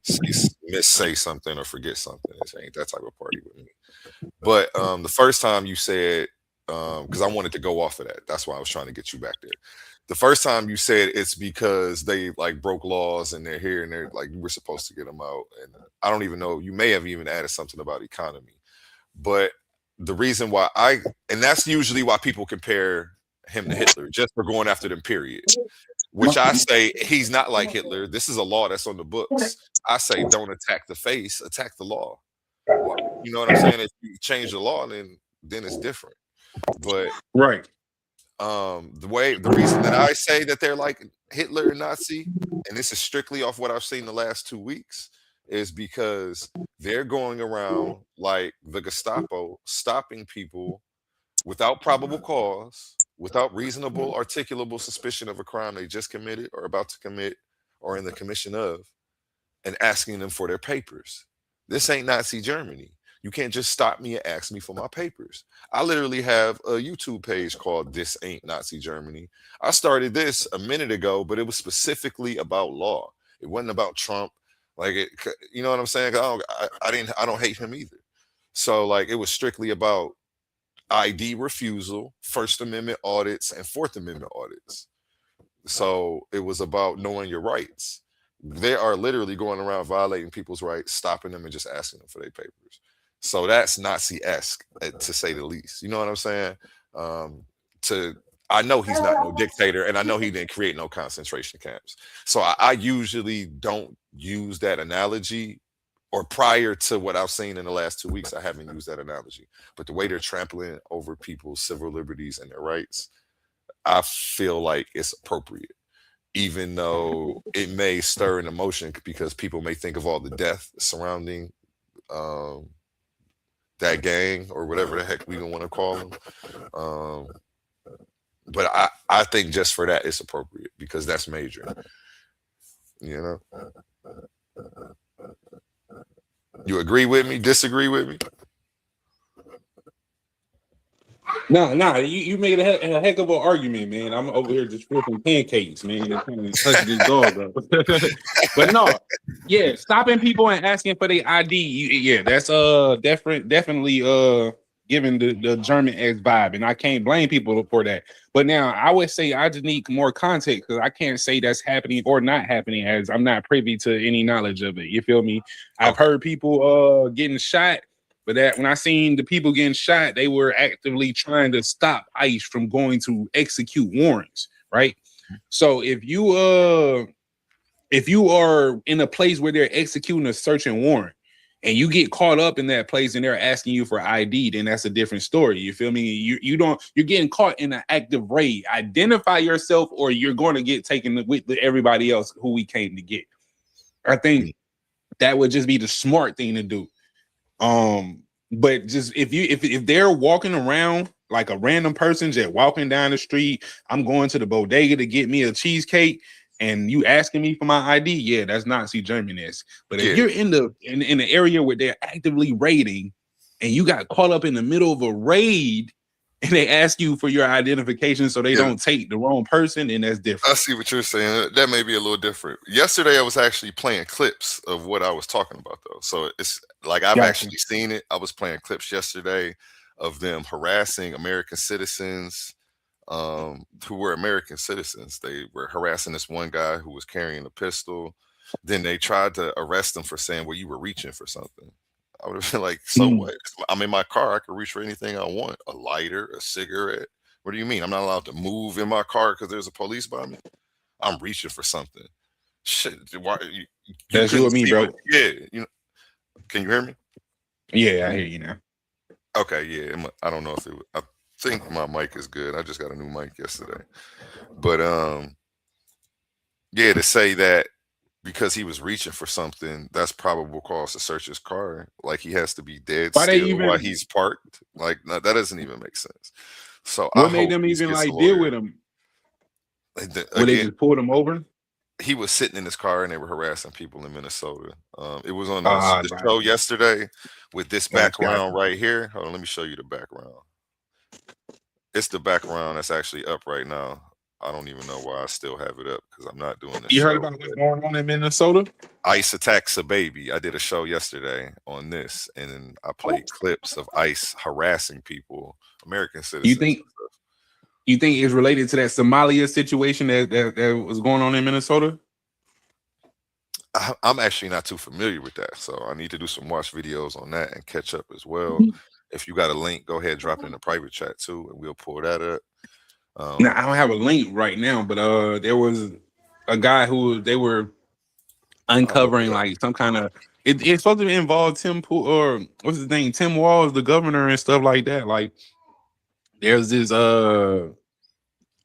say something or forget something. It ain't that type of party with me. But the first time you said, because I wanted to go off of that. That's why I was trying to get you back there. The first time you said it's because they like broke laws and they're here and they're like, you were supposed to get them out. And I don't even know, you may have even added something about economy. But the reason why and that's usually why people compare him to Hitler, just for going after them, period. Which I say he's not like Hitler. This is a law that's on the books. I say don't attack the face, attack the law. You know what I'm saying? If you change the law, then it's different. But right. The reason that I say that they're like Hitler and Nazi, and this is strictly off what I've seen the last 2 weeks, is because they're going around like the Gestapo, stopping people without probable cause, without reasonable, articulable suspicion of a crime they just committed or about to commit or in the commission of, and asking them for their papers. This ain't Nazi Germany. You can't just stop me and ask me for my papers. I literally have a YouTube page called This Ain't Nazi Germany. I started this a minute ago, but it was specifically about law. It wasn't about Trump. Like, you know what I'm saying? I don't hate him either. So like, it was strictly about ID refusal, First Amendment audits, and Fourth Amendment audits. So it was about knowing your rights. They are literally going around violating people's rights, stopping them and just asking them for their papers. So that's Nazi-esque, to say the least. You know what I'm saying? I know he's not no dictator, and I know he didn't create no concentration camps. So I usually don't use that analogy, or prior to what I've seen in the last 2 weeks, I haven't used that analogy. But the way they're trampling over people's civil liberties and their rights, I feel like it's appropriate, even though it may stir an emotion because people may think of all the death surrounding that gang or whatever the heck we don't want to call them. But I think just for that, it's appropriate because that's major. You know? You agree with me? Disagree with me? Nah, you made a heck of an argument, man. I'm over here just flipping pancakes, man, and trying to touch this dog up. But no, yeah, stopping people and asking for their ID, yeah, that's definitely giving the German X vibe, and I can't blame people for that. But now I would say I just need more context because I can't say that's happening or not happening as I'm not privy to any knowledge of it. You feel me? I've heard people getting shot. But that when I seen the people getting shot, they were actively trying to stop ICE from going to execute warrants, right? So if you are in a place where they're executing a search and warrant and you get caught up in that place and they're asking you for ID, then that's a different story. You feel me? You're getting caught in an active raid. Identify yourself or you're going to get taken with everybody else who we came to get. I think that would just be the smart thing to do. But just if they're walking around like a random person just walking down the street, I'm going to the bodega to get me a cheesecake, and you asking me for my ID, yeah, that's Nazi German-esque. But if you're in the area where they're actively raiding, and you got caught up in the middle of a raid, and they ask you for your identification so they don't take the wrong person, and that's different. I see what you're saying. That may be a little different. Yesterday, I was actually playing clips of what I was talking about, though. So it's like I've actually seen it. I was playing clips yesterday of them harassing American citizens who were American citizens. They were harassing this one guy who was carrying a pistol. Then they tried to arrest him for saying, well, you were reaching for something. I would have been like, so what? I'm in my car. I can reach for anything I want. A lighter, a cigarette. What do you mean? I'm not allowed to move in my car because there's a police by me? I'm reaching for something. Shit. Why, you that's you and me, bro. Yeah. You know, can you hear me? Yeah, I hear you now. Okay. Yeah. I don't know if it. I think my mic is good. I just got a new mic yesterday. But yeah, to say that because he was reaching for something, that's probable cause to search his car. Like he has to be dead still while he's parked. Like no, that doesn't even make sense. So what made them even like deal with him? When they just pulled him over? He was sitting in his car and they were harassing people in Minnesota. It was on the show yesterday with this background right here. Hold on, let me show you the background. It's the background that's actually up right now. I don't even know why I still have it up because I'm not doing this. You heard about what's going on in Minnesota? ICE attacks a baby. I did a show yesterday on this, and then I played clips of ICE harassing people, American citizens. You think it's related to that Somalia situation that was going on in Minnesota? I'm actually not too familiar with that, so I need to do some watch videos on that and catch up as well. If you got a link, go ahead, drop it in the private chat too, and we'll pull that up. Now I don't have a link right now, but there was a guy who they were uncovering like some kind of it's supposed to involve Tim Pool or what's his name, Tim Walz, the governor, and stuff like that. Like there's this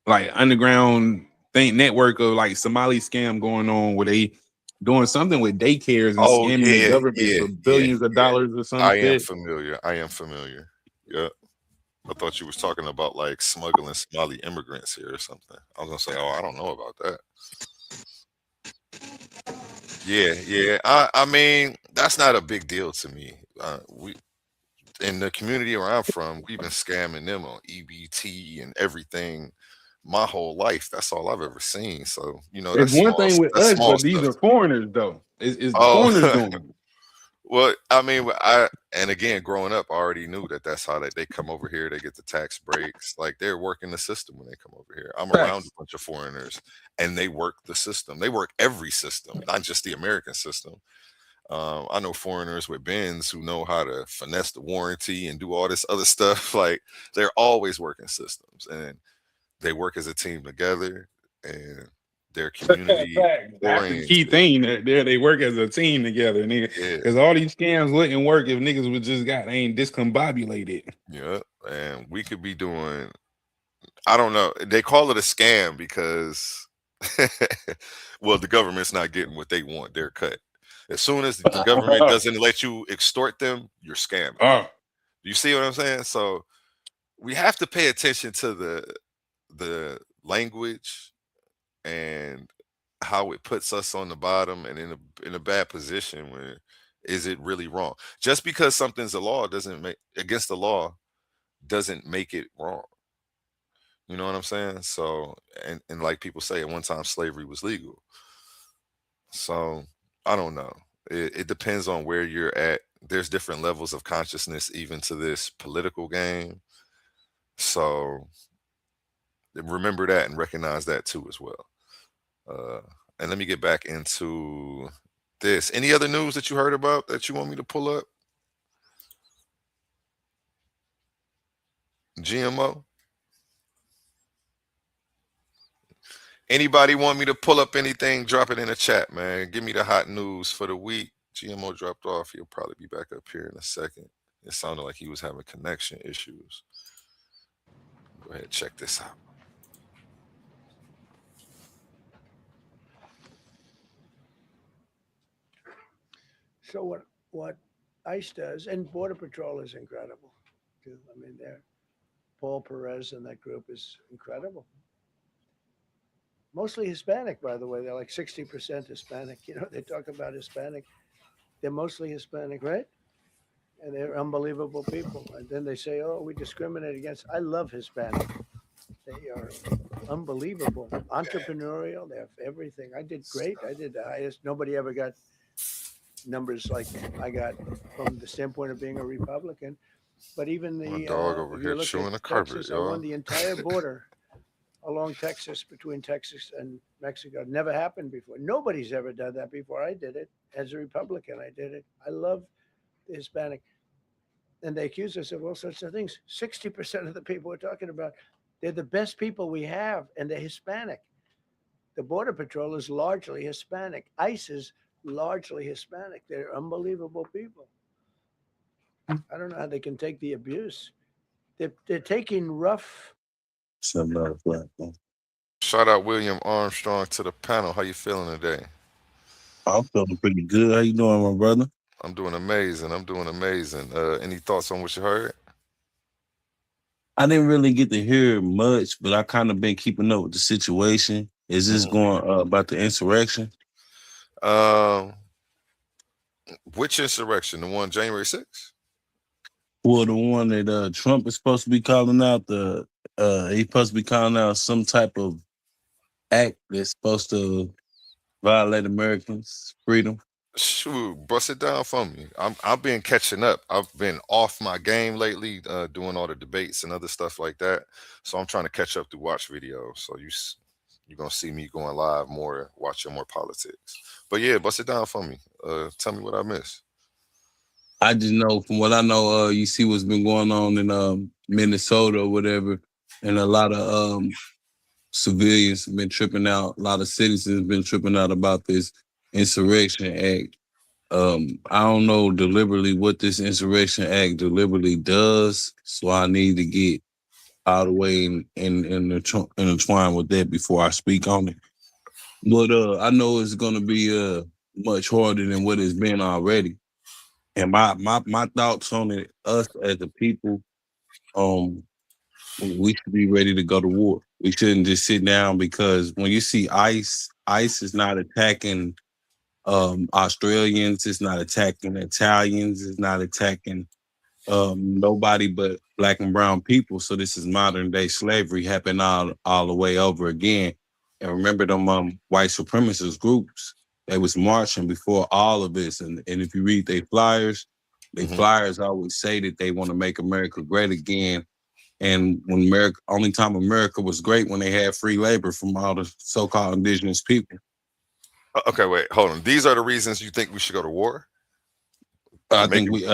like underground network of like Somali scam going on where they doing something with daycares and scamming the government for billions of dollars or something. I am familiar. Yeah. I thought you was talking about like smuggling Somali immigrants here or something. I was gonna say, oh, I don't know about that. Yeah. I mean, that's not a big deal to me. We in the community where I'm from, we've been scamming them on EBT and everything my whole life. That's all I've ever seen. So that's one thing with us, but these are foreigners though. Is foreigners doing it? Well, I mean, and again, growing up, I already knew that's how they come over here. They get the tax breaks. Like they're working the system when they come over here. I'm around a bunch of foreigners, and they work the system. They work every system, not just the American system. I know foreigners with Benz who know how to finesse the warranty and do all this other stuff. Like they're always working systems, and they work as a team together, and their community. That's the key thing. They work as a team together, because all these scams wouldn't work if niggas would just ain't discombobulated. Yeah, and we could be doing. I don't know. They call it a scam because, well, the government's not getting what they want. They're cut. As soon as the government doesn't let you extort them, you're scamming. You see what I'm saying? So we have to pay attention to the language and how it puts us on the bottom and in a bad position. When is it really wrong? Just because something's a law doesn't make against the law doesn't make it wrong. You know what I'm saying? So, and like people say, at one time slavery was legal. So I don't know. It depends on where you're at. There's different levels of consciousness, even to this political game. So remember that and recognize that too as well. Uh, and let me get back into this. Any other news that you heard about that you want me to pull up? GMO? Anybody want me to pull up anything? Drop it in the chat, man. Give me the hot news for the week. GMO dropped off. He'll probably be back up here in a second. It sounded like he was having connection issues. Go ahead, check this out. So what ICE does, and Border Patrol is incredible too. I mean, Paul Perez and that group is incredible. Mostly Hispanic, by the way. They're like 60% Hispanic. You know, they talk about Hispanic. They're mostly Hispanic, right? And they're unbelievable people. And then they say, oh, we discriminate against. I love Hispanic. They are unbelievable, entrepreneurial. They have everything. I did great. I did the highest. Nobody ever got numbers like I got from the standpoint of being a Republican. But even My dog over here chewing the carpet, Texas, I y'all. won the entire border along Texas, between Texas and Mexico. Never happened before. Nobody's ever done that before. I did it as a Republican. I did it. I love the Hispanic. And they accuse us of all sorts of things. 60% of the people we're talking about, they're the best people we have, and they're Hispanic. The Border Patrol is largely Hispanic. ICE is largely Hispanic. They're unbelievable people. I don't know how they can take the abuse. They're taking rough. Shout out William Armstrong to the panel. How you feeling today? I'm feeling pretty good. How you doing, my brother? I'm doing amazing. Any thoughts on what you heard? I didn't really get to hear much, but I kind of been keeping up with the situation. Is this going about the insurrection? Which insurrection? The one January 6th? Well, the one that Trump is supposed to be calling out. He's supposed to be calling out some type of act that's supposed to violate Americans' freedom. Shoot, bust it down for me. I've been catching up. I've been off my game lately, doing all the debates and other stuff like that. So I'm trying to catch up through watch videos. So you're gonna see me going live more, watching more politics. But yeah, bust it down for me. Tell me what I missed. I just know, from what I know, you see what's been going on in Minnesota or whatever, and a lot of civilians have been tripping out. A lot of citizens have been tripping out about this Insurrection Act. I don't know deliberately what this Insurrection Act deliberately does, so I need to get all the way intertwined with that before I speak on it. But I know it's going to be much harder than what it's been already. And my thoughts on it, us as a people, we should be ready to go to war. We shouldn't just sit down, because when you see ICE is not attacking Australians, it's not attacking Italians, it's not attacking nobody but Black and brown people. So this is modern day slavery happening all the way over again. And remember them white supremacist groups, they was marching before all of this. And if you read their flyers, flyers always say that they want to make America great again. And when only time America was great when they had free labor from all the so-called indigenous people. Okay, wait, hold on. These are the reasons you think we should go to war? I think we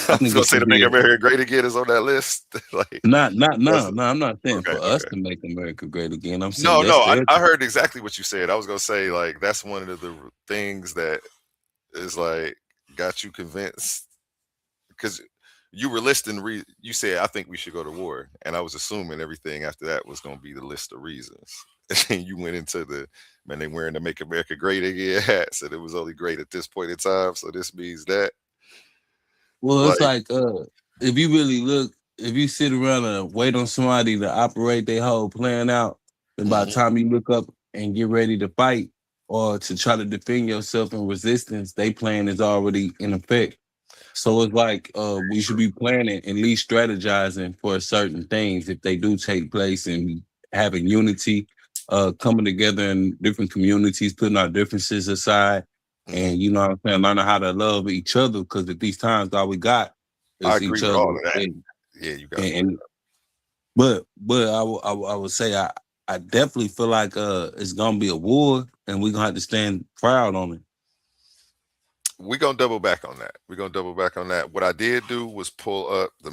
I was gonna say to make America great again is on that list. Like, no, I'm not saying for us to make America great again. I'm saying I heard exactly what you said. I was gonna say, like, that's one of the things that is like got you convinced, because you were listing you said, I think we should go to war, and I was assuming everything after that was gonna be the list of reasons. And then you went into they wearing the Make America Great Again hat, said it was only great at this point in time, so this means that. Well, it's like if you really look, if you sit around and wait on somebody to operate their whole plan out, and by the time you look up and get ready to fight or to try to defend yourself in resistance, their plan is already in effect. So it's like we should be planning, at least strategizing for certain things if they do take place, and having unity, coming together in different communities, putting our differences aside, and you know what I'm saying, learning how to love each other, because at these times all we got I is agree each with other. all of that. Yeah, you got And but I would say I definitely feel like it's gonna be a war, and we're gonna have to stand proud on it. we're gonna double back on that. We're gonna double back on that. What I did do was pull up the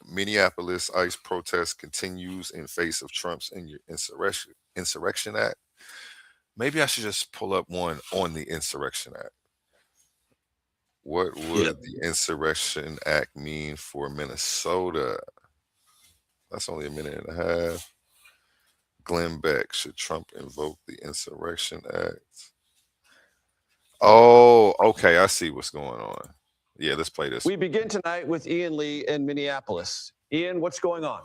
Minneapolis ICE protest continues in face of Trump's Insurrection Act. Maybe I should just pull up one on the Insurrection Act. What Yeah. would the Insurrection Act mean for Minnesota? That's only a minute and a half. Glenn Beck, should Trump invoke the Insurrection Act? Oh, okay. I see what's going on. Yeah, let's play this. We begin tonight with Ian Lee in Minneapolis. Ian, what's going on?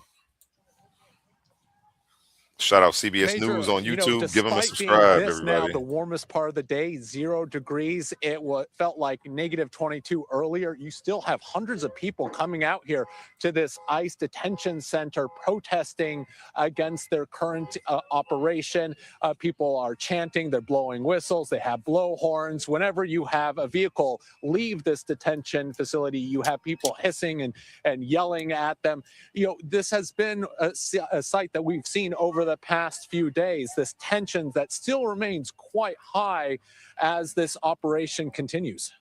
Shout out CBS Major, News on you know, YouTube. Give them a despite subscribe, being this now everybody. the warmest part of the day, 0 degrees, it felt like negative 22 earlier. You still have hundreds of people coming out here to this ICE detention center protesting against their current operation. People are chanting, they're blowing whistles, they have blow horns. Whenever you have a vehicle leave this detention facility, you have people hissing and yelling at them. You know, this has been a sight that we've seen over the past few days, this tension that still remains quite high as this operation continues.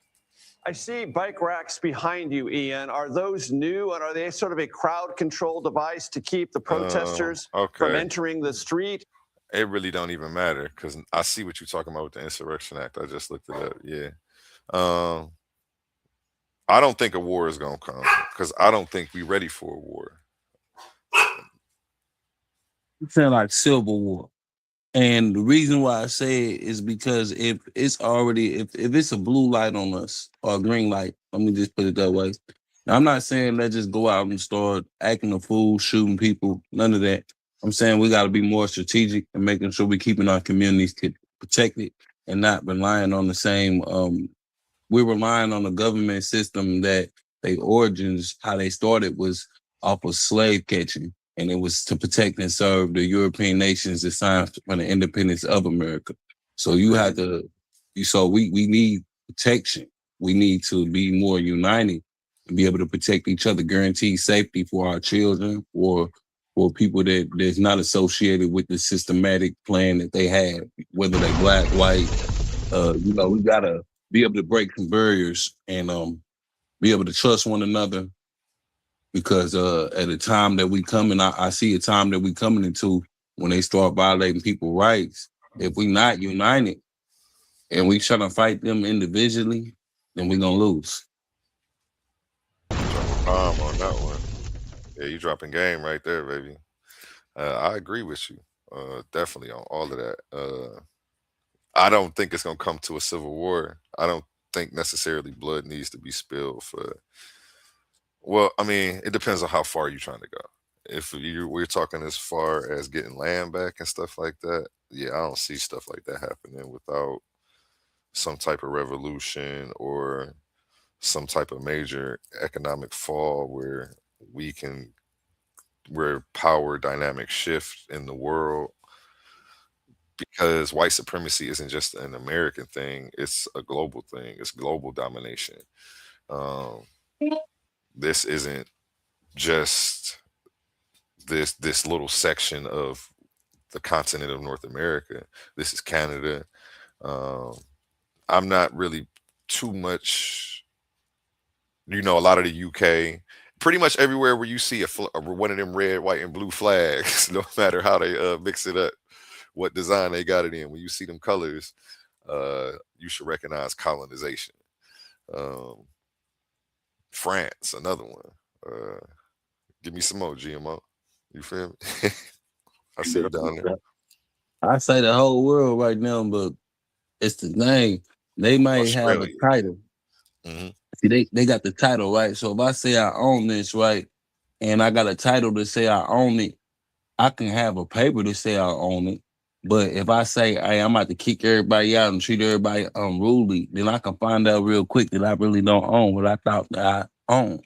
I see bike racks behind you, Ian. Are those new, and are they sort of a crowd control device to keep the protesters from entering the street? It really don't even matter, because I see what you're talking about with the Insurrection Act. I just looked it up. Yeah. I don't think a war is going to come, because I don't think we're ready for a war. It sounds like Civil War. And the reason why I say it is because if it's already, if it's a blue light on us or a green light, let me just put it that way. Now, I'm not saying let's just go out and start acting a fool, shooting people, none of that. I'm saying we got to be more strategic and making sure we're keeping our communities protected and not relying on the same, we're relying on the government system that their origins, how they started was off of slave catching. And it was to protect and serve the European nations that signed for the independence of America. So you have to, we need protection. We need to be more united and be able to protect each other, guarantee safety for our children, or for people that's not associated with the systematic plan that they have, whether they black, white. We gotta be able to break some barriers and be able to trust one another. Because at a time that we come in, I see a time that we coming into when they start violating people's rights. If we not united and we trying to fight them individually, then we're going to lose. Bomb on that one. Yeah, you dropping game right there, baby. I agree with you. Definitely on all of that. I don't think it's going to come to a civil war. I don't think necessarily blood needs to be spilled for... Well, I mean, it depends on how far you're trying to go. If we're talking as far as getting land back and stuff like that, yeah, I don't see stuff like that happening without some type of revolution or some type of major economic fall where power dynamics shift in the world. Because white supremacy isn't just an American thing, it's a global thing. It's global domination. This isn't just this little section of the continent of North America. This is Canada. I'm not really too much, a lot of the UK, pretty much everywhere where you see one of them red, white, and blue flags, no matter how they mix it up, what design they got it in, when you see them colors, you should recognize colonization. France, another one. Give me some more GMO. You feel me? I see you down there. I say the whole world right now, but it's the name. They might Australia. have a title. Mm-hmm. See, they got the title, right? So if I say I own this, right, and I got a title to say I own it, I can have a paper to say I own it, But if I say, hey, I'm about to kick everybody out and treat everybody unruly, then I can find out real quick that I really don't own what I thought that I own.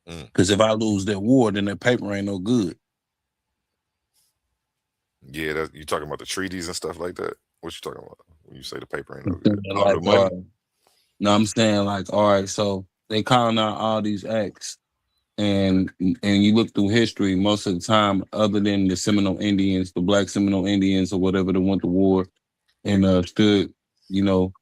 Because if I lose that war, then that paper ain't no good. Yeah, you talking about the treaties and stuff like that? What you talking about when you say the paper ain't no good? The money? No, I'm saying like, all right, so they calling out all these acts, and you look through history, most of the time, other than the Seminole Indians, the Black Seminole Indians or whatever that went to war and stood, you know,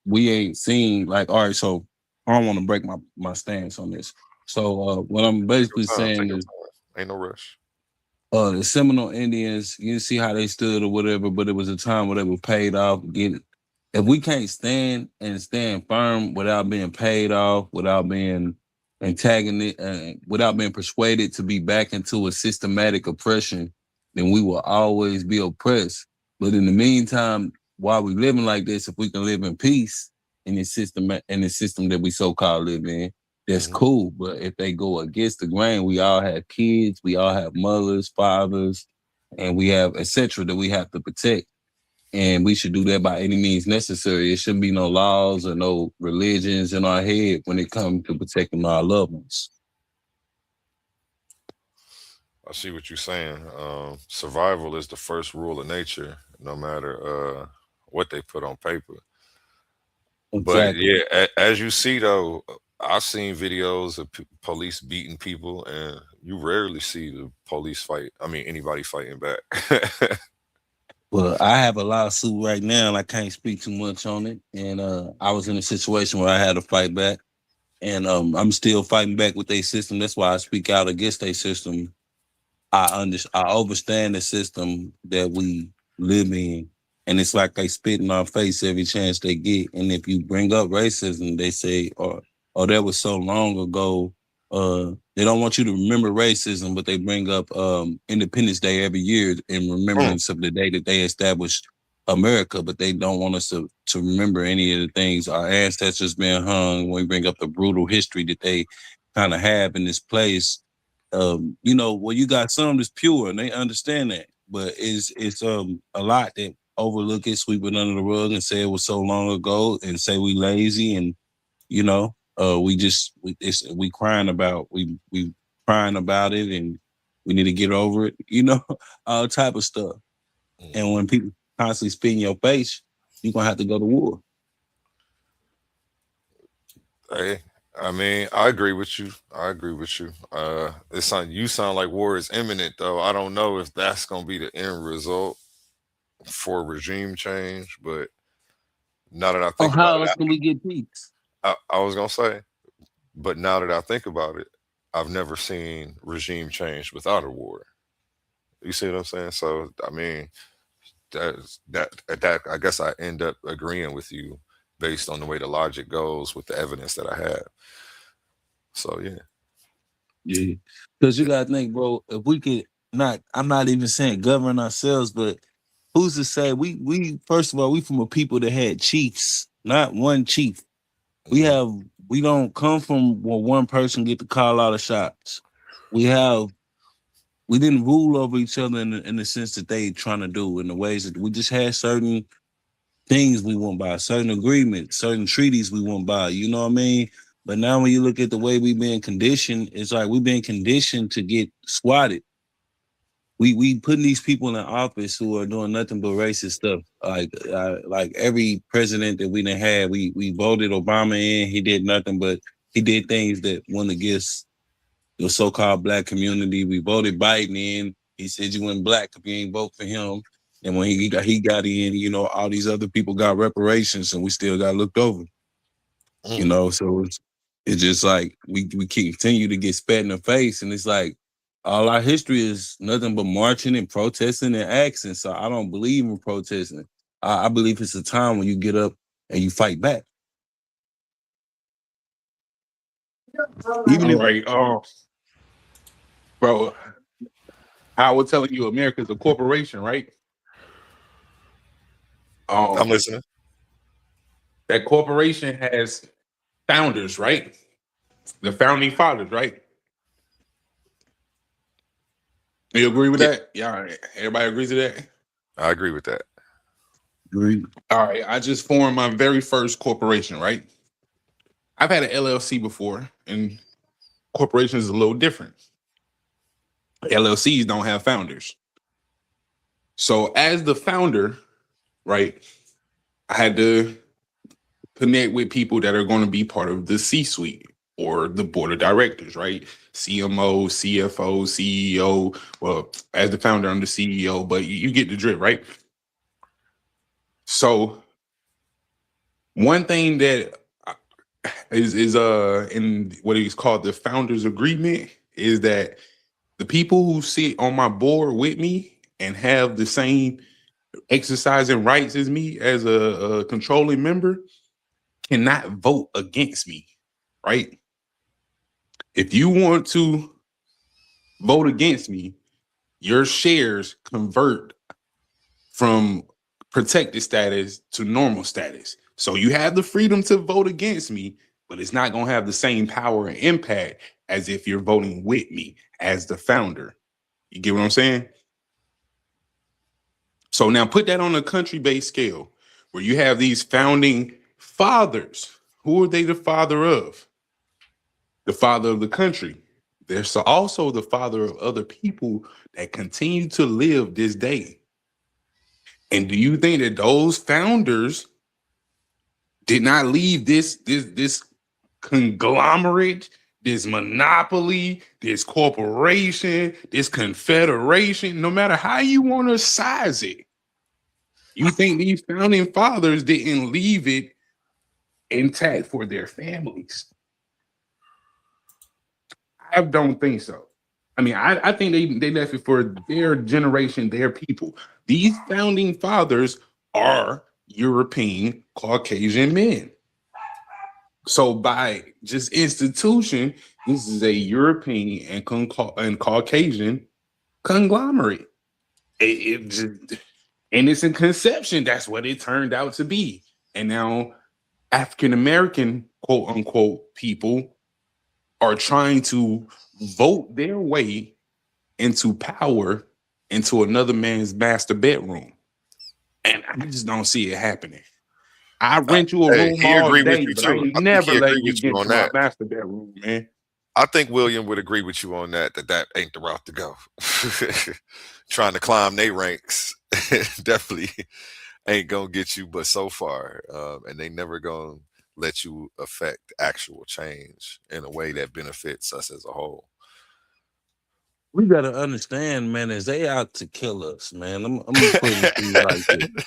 we ain't seen like, all right, so I don't want to break my stance on this. So what I'm basically saying is, ain't no rush. The Seminole Indians, you see how they stood or whatever, but it was a time where they were paid off. If we can't stand firm without being paid off, without being antagonist, without being persuaded to be back into a systematic oppression, then we will always be oppressed. But in the meantime, while we living like this, if we can live in peace in the system that we so-called live in, that's cool. But if they go against the grain, we all have kids, we all have mothers, fathers, and we have etc. that we have to protect. And we should do that by any means necessary. It shouldn't be no laws or no religions in our head when it comes to protecting our loved ones. I see what you're saying. Survival is the first rule of nature, no matter what they put on paper. Exactly. But yeah, as you see though, I've seen videos of police beating people, and you rarely see the police fight. I mean, anybody fighting back. Well, I have a lawsuit right now, and I can't speak too much on it. And I was in a situation where I had to fight back, and I'm still fighting back with their system. That's why I speak out against their system. I understand the system that we live in, and it's like they spit in our face every chance they get. And if you bring up racism, they say, "Oh, that was so long ago." They don't want you to remember racism, but they bring up Independence Day every year in remembrance of the day that they established America. But they don't want us to remember any of the things our ancestors been hung. When we bring up the brutal history that they kind of have in this place. You know, well, you got some that's pure and they understand that, but it's a lot that overlook it, sweep it under the rug and say it was so long ago and say we lazy and you know, we crying about it and we need to get over it, you know, all type of stuff. And when people constantly spit in your face, you're gonna have to go to war. Hey, I mean, I agree with you. You sound like war is imminent, though. I don't know if that's gonna be the end result for regime change, but now that I think how about else it, can we get peace? I was gonna say, but now that I think about it, I've never seen regime change without a war. You see what I'm saying? So I mean, that I guess I end up agreeing with you based on the way the logic goes with the evidence that I have. So yeah, because you gotta think, bro. If we could I'm not even saying govern ourselves, but who's to say we first of all we from a people that had chiefs, not one chief. We don't come from where one person get to call all the shots. We didn't rule over each other in the sense that they trying to do in the ways that we just had certain things we went by, certain agreements, certain treaties we went by. You know what I mean? But now when you look at the way we've been conditioned, it's like we've been conditioned to get squatted. We putting these people in office who are doing nothing but racist stuff. Like every president that we done had, we voted Obama in. He did nothing but he did things that went against the so-called black community. We voted Biden in. He said you went black if you ain't vote for him. And when he got in, you know, all these other people got reparations, and we still got looked over. You know, so it's just like we continue to get spat in the face, and it's like all our history is nothing but marching and protesting and acting. So I don't believe in protesting. I believe it's a time when you get up and you fight back. Even if, bro, I was telling you, America's a corporation, right? I'm listening. That corporation has founders, right? The founding fathers, right? You agree with that? Yeah, all right. Everybody agrees with that? I agree with that. Agree. All right. I just formed my very first corporation, right? I've had an LLC before, and corporations is a little different. LLCs don't have founders. So as the founder, right, I had to connect with people that are going to be part of the C-suite or the board of directors, right? CMO, CFO, CEO. Well, as the founder, I'm the CEO, but you get the drift, right? So one thing that is in what is called the founders agreement is that the people who sit on my board with me and have the same exercising rights as me as a controlling member cannot vote against me, right? If you want to vote against me, your shares convert from protected status to normal status. So you have the freedom to vote against me, but it's not going to have the same power and impact as if you're voting with me as the founder. You get what I'm saying? So now put that on a country-based scale where you have these founding fathers. Who are they the father of? The father of the country. There's also the father of other people that continue to live this day. And do you think that those founders did not leave this conglomerate, this monopoly, this corporation, this confederation, no matter how you want to size it? You think these founding fathers didn't leave it intact for their families? I don't think so. I mean, I think they left it for their generation, their people. These founding fathers are European Caucasian men. So by just institution, this is a European and Caucasian conglomerate. It just, and it's in conception, that's what it turned out to be. And now African American, quote unquote, people are trying to vote their way into power into another man's master bedroom. And I just don't see it happening. I rent you a room all day, but I ain't never letting you get to my master bedroom, man. I think William would agree with you on that ain't the route to go. Trying to climb their ranks definitely ain't gonna get you but so far. And they never gonna let you affect actual change in a way that benefits us as a whole. We gotta understand, man, is they out to kill us, man. I'm gonna put it to you like this.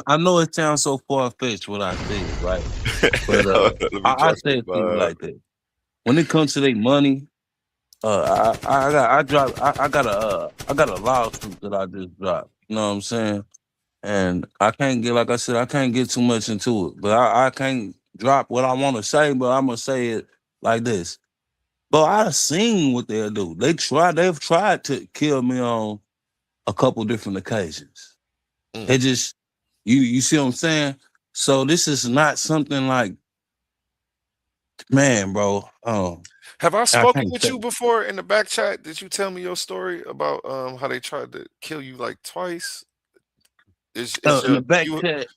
I know it sounds so far-fetched what I think, right? But I say it to you like that. When it comes to their money, I got a lawsuit that I just dropped. You know what I'm saying? And I can't get, like I said, I can't get too much into it. But I can't drop what I want to say, but I'm gonna say it like this. But I've seen what they'll do. They've tried to kill me on a couple different occasions. They just, you see what I'm saying? So this is not something like, man, bro. Have I spoken with you before in the back chat? Did you tell me your story about how they tried to kill you like twice? In the back chat.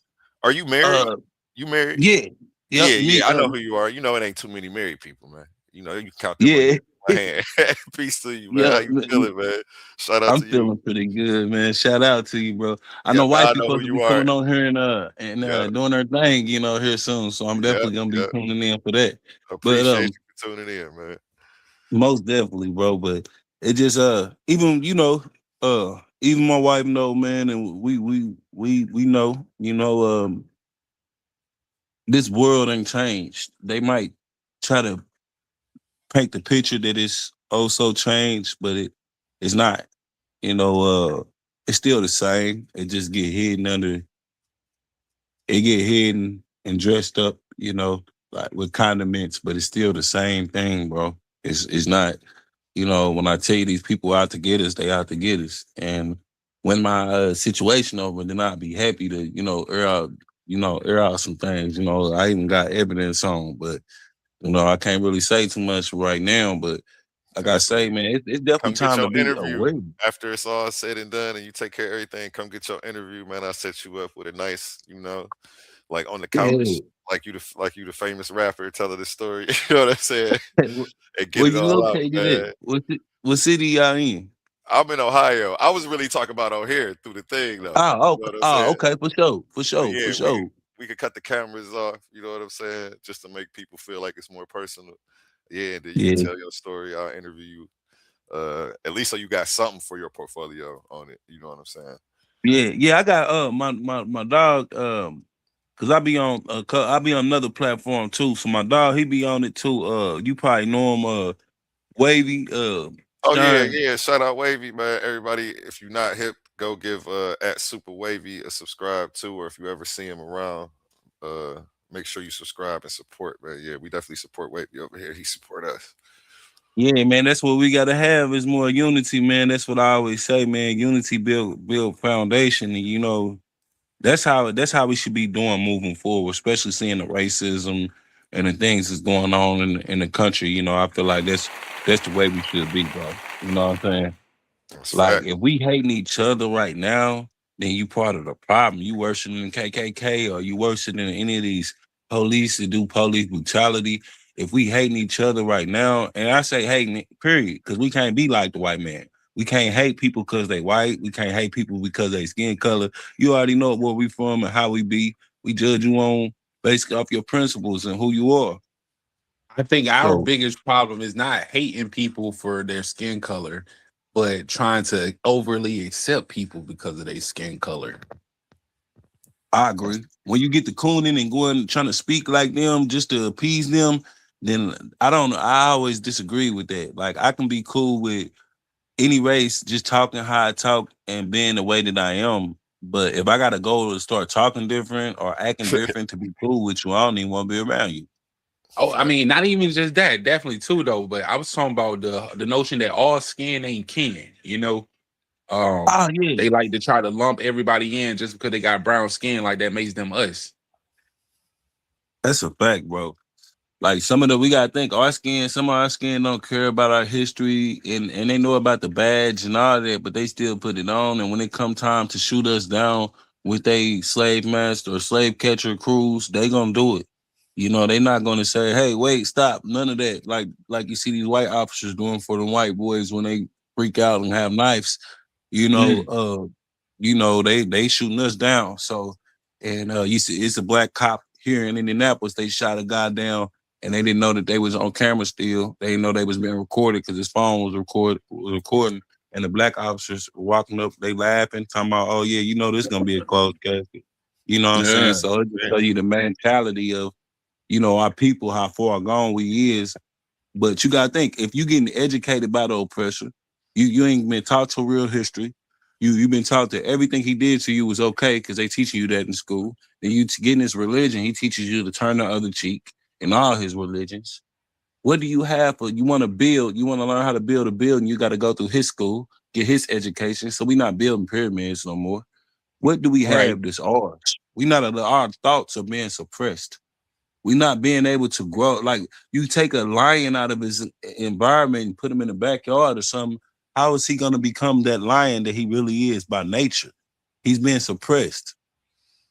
Are you married? You married? Yeah. Yep, Yeah, I know who you are. You know it ain't too many married people, man. You know, you count them on my hand. Peace to you, man. Yeah, how you feeling, man? Shout out to you. I'm feeling pretty good, man. Shout out to you, bro. I know white people supposed to be coming on here and doing their thing, you know, here soon. So I'm definitely gonna be tuning in for that. Appreciate you tuning in, man. Most definitely, bro. But it just even, you know, even my wife know, man, and we know, you know, this world ain't changed. They might try to paint the picture that it's so changed, but it's not. You know, it's still the same. It just get hidden and dressed up, you know, like with condiments, but it's still the same thing, bro. It's not, you know, when I tell you these people out to get us, they out to get us. And when my situation over, then I'll be happy to, you know, air out some things. You know, I even got evidence on, but you know, I can't really say too much right now, but like I say, man, it's definitely Come get time to your be interview aware. after it's all said and done, and you take care of everything. Come get your interview, man. I set you up with a nice, like on the couch, Yeah. like you the famous rapper telling this story. You know what I'm saying? And get Where it you all out, located at? man. What city y'all in? I'm in Ohio. I was really talking about on here through the thing though. Oh, You know okay. what I'm Oh, saying? okay, for sure, for But sure, for yeah, sure. we could cut the cameras off. You know what I'm saying? Just to make people feel like it's more personal. Yeah, and then you can Yeah, tell your story. I'll interview you. At least so you got something for your portfolio on it. You know what I'm saying? yeah. I got my dog. Cause I be on another platform too. So my dog, he be on it too. You probably know him. Wavy. Oh yeah, Shine. yeah. Shout out Wavy, man. Everybody, if you're not hip, go give at Super Wavy a subscribe too, or if you ever see him around, uh make sure you subscribe and support, man. Yeah, we definitely support Wavy over here. He support us. Yeah, man, that's what we gotta have is more unity, man. That's what I always say, man. Unity build foundation, and that's how we should be doing moving forward, especially seeing the racism and the things that's going on in the country. I feel like that's the way we should be, bro. You know what I'm saying? That's Like fact. if we hating each other right now, then you part of the problem. You worse than KKK or you worse than any of these police that do police brutality. If we hating each other right now, and I say hating, period, because we can't be like the white man. We can't hate people because they white. We can't hate people because they skin color. You already know where we from and how we be. We judge you on basically off your principles and who you are. I think our So biggest problem is not hating people for their skin color, but trying to overly accept people because of their skin color. I agree. When you get the cooning and going trying to speak like them just to appease them, then I don't know. I always disagree with that. Like I can be cool with any race, just talking how I talk and being the way that I am. But if I gotta go to start talking different or acting different to be cool with you, I don't even want to be around you. Oh, I mean, not even just that, definitely too, though. But I was talking about the notion that all skin ain't kin. Oh yeah, They like to try to lump everybody in just because they got brown skin, like that makes them us. that's a fact, bro. Like we gotta think some of our skin don't care about our history and they know about the badge and all that, but they still put it on. And when it come time to shoot us down with a slave master or slave catcher crews, they gonna do it. They not gonna say, hey, wait, stop, none of that. Like you see these white officers doing for the white boys when they freak out and have knives, you know, Mm. uh, they shooting us down. So and you see it's a black cop here in Indianapolis, they shot a guy down and they didn't know that they was on camera still. They didn't know they was being recorded because his phone was recording. And the black officers walking up, they laughing, talking about, oh yeah, this is gonna be a closed casket. You know what I'm saying? Yeah. So it just show you the mentality of, our people, how far gone we is. But you gotta think, if you getting educated by the oppressor, you ain't been taught to real history. You've been taught that everything he did to you was okay because they teaching you that in school. Then you getting this religion, he teaches you to turn the other cheek in all his religions. What do you have for you want to build? You want to learn how to build a building, you got to go through his school, get his education. So we not building pyramids no more. What do we Right. have that's ours? We not our thoughts are being suppressed. We not being able to grow. Like you take a lion out of his environment and put him in the backyard or something. How is he going to become that lion that he really is by nature? He's being suppressed.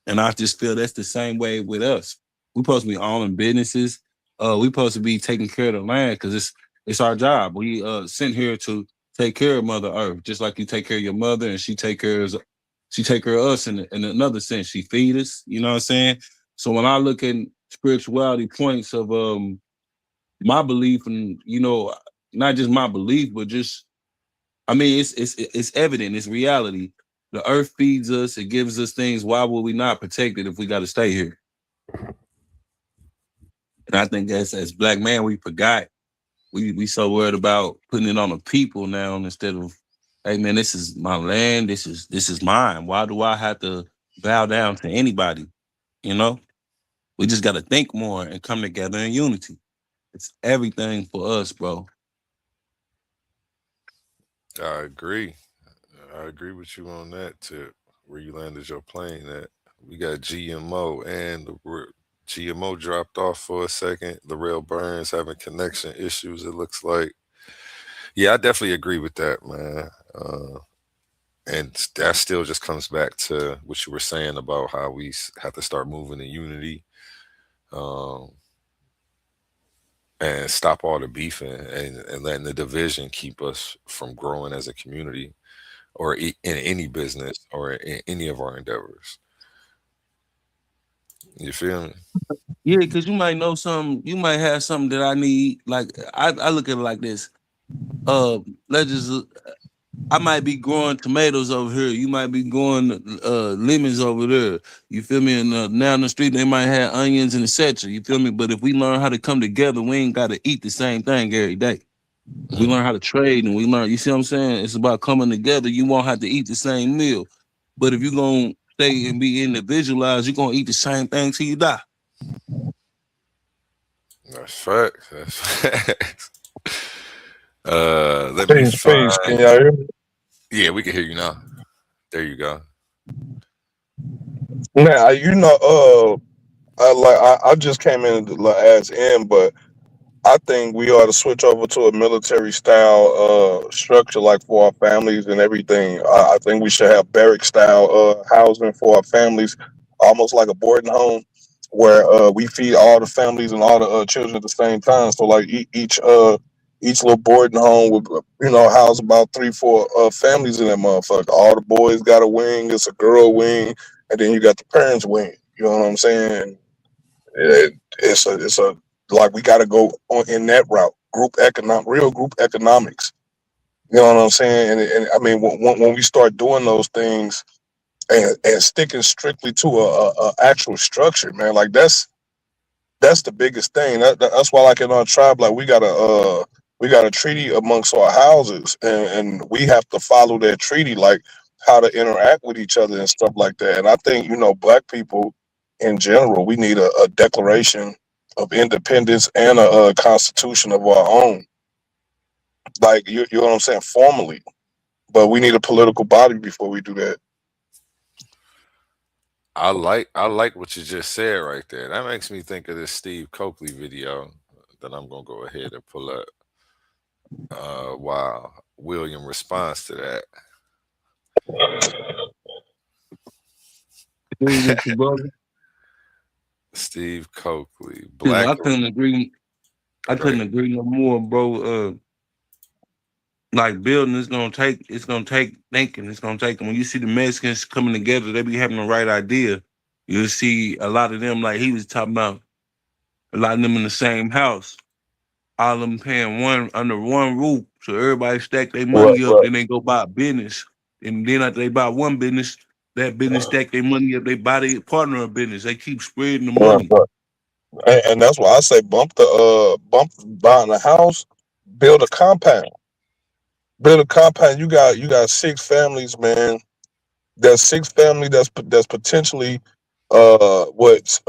And I just feel that's the same way with us. We're supposed to be owning businesses. We're supposed to be taking care of the land because it's our job. We sent here to take care of Mother Earth, just like you take care of your mother, and she take care of us in another sense. She feed us. You know what I'm saying? So when I look at spirituality points of my belief, and not just my belief, but just it's evident. It's reality. The earth feeds us. It gives us things. Why would we not protect it if we got to stay here? And I think that's as black man, we forgot. We so worried about putting it on the people now instead of, hey man, this is my land. This is mine. Why do I have to bow down to anybody? We just got to think more and come together in unity. It's everything for us, bro. I agree. I agree with you on that tip. Where you landed your plane at. We got GMO and GMO dropped off for a second. The rail Burns having connection issues, it looks like. Yeah, I definitely agree with that, man. And that still just comes back to what you were saying about how we have to start moving in unity, um, and stop all the beefing and letting the division keep us from growing as a community or in any business or in any of our endeavors. You feel me? Yeah, because you might know something, you might have something that I need. Like I look at it like this. Let's just I might be growing tomatoes over here. You might be growing lemons over there. You feel me? And down the street they might have onions and etc. You feel me? But if we learn how to come together, we ain't got to eat the same thing every day. We learn how to trade and we learn. You see what I'm saying? It's about coming together. You won't have to eat the same meal. But if you're gonna stay and be individualized, you're gonna eat the same thing till you die. That's facts. That's facts. Let me Peace, peace. find. Can y'all hear me? Yeah, we can hear you now. There you go. Now, I just came in to ask in, but I think we ought to switch over to a military style structure, like for our families and everything. I think we should have barrack style housing for our families, almost like a boarding home, where we feed all the families and all the children at the same time. So like each little boarding home would house about 3 4 families in that motherfucker. All the boys got a wing. It's a girl wing, and then you got the parents wing. You know what I'm saying? It's a like we got to go on in that route. Real group economics. You know what I'm saying? And I mean, when we start doing those things and sticking strictly to a actual structure, man, like that's the biggest thing. That's why, like in our tribe, like we got a treaty amongst our houses, and we have to follow that treaty, like how to interact with each other and stuff like that. And I think black people in general, we need a declaration of independence and a constitution of our own. Like you know what I'm saying, formally. But we need a political body before we do that. I like what you just said right there. That makes me think of this Steve Coakley video that I'm gonna go ahead and pull up. While William responds to that. Agree with you, brother. Steve Coakley, I black. couldn't agree. I couldn't agree no more, bro. Like building it's gonna take thinking. It's gonna take when you see the Mexicans coming together, they be having the right idea. You'll see a lot of them, like he was talking about, a lot of them in the same house. All of them paying one under one roof. So everybody stack their Right, money up, right, then they go buy a business. And then after they buy one business, that business stack their money up, they buy their partner a business. They keep spreading the right, money. right. And that's why I say bump buying a house, build a compound. Build a compound. You got 6 families, man. That's 6 family. That's potentially what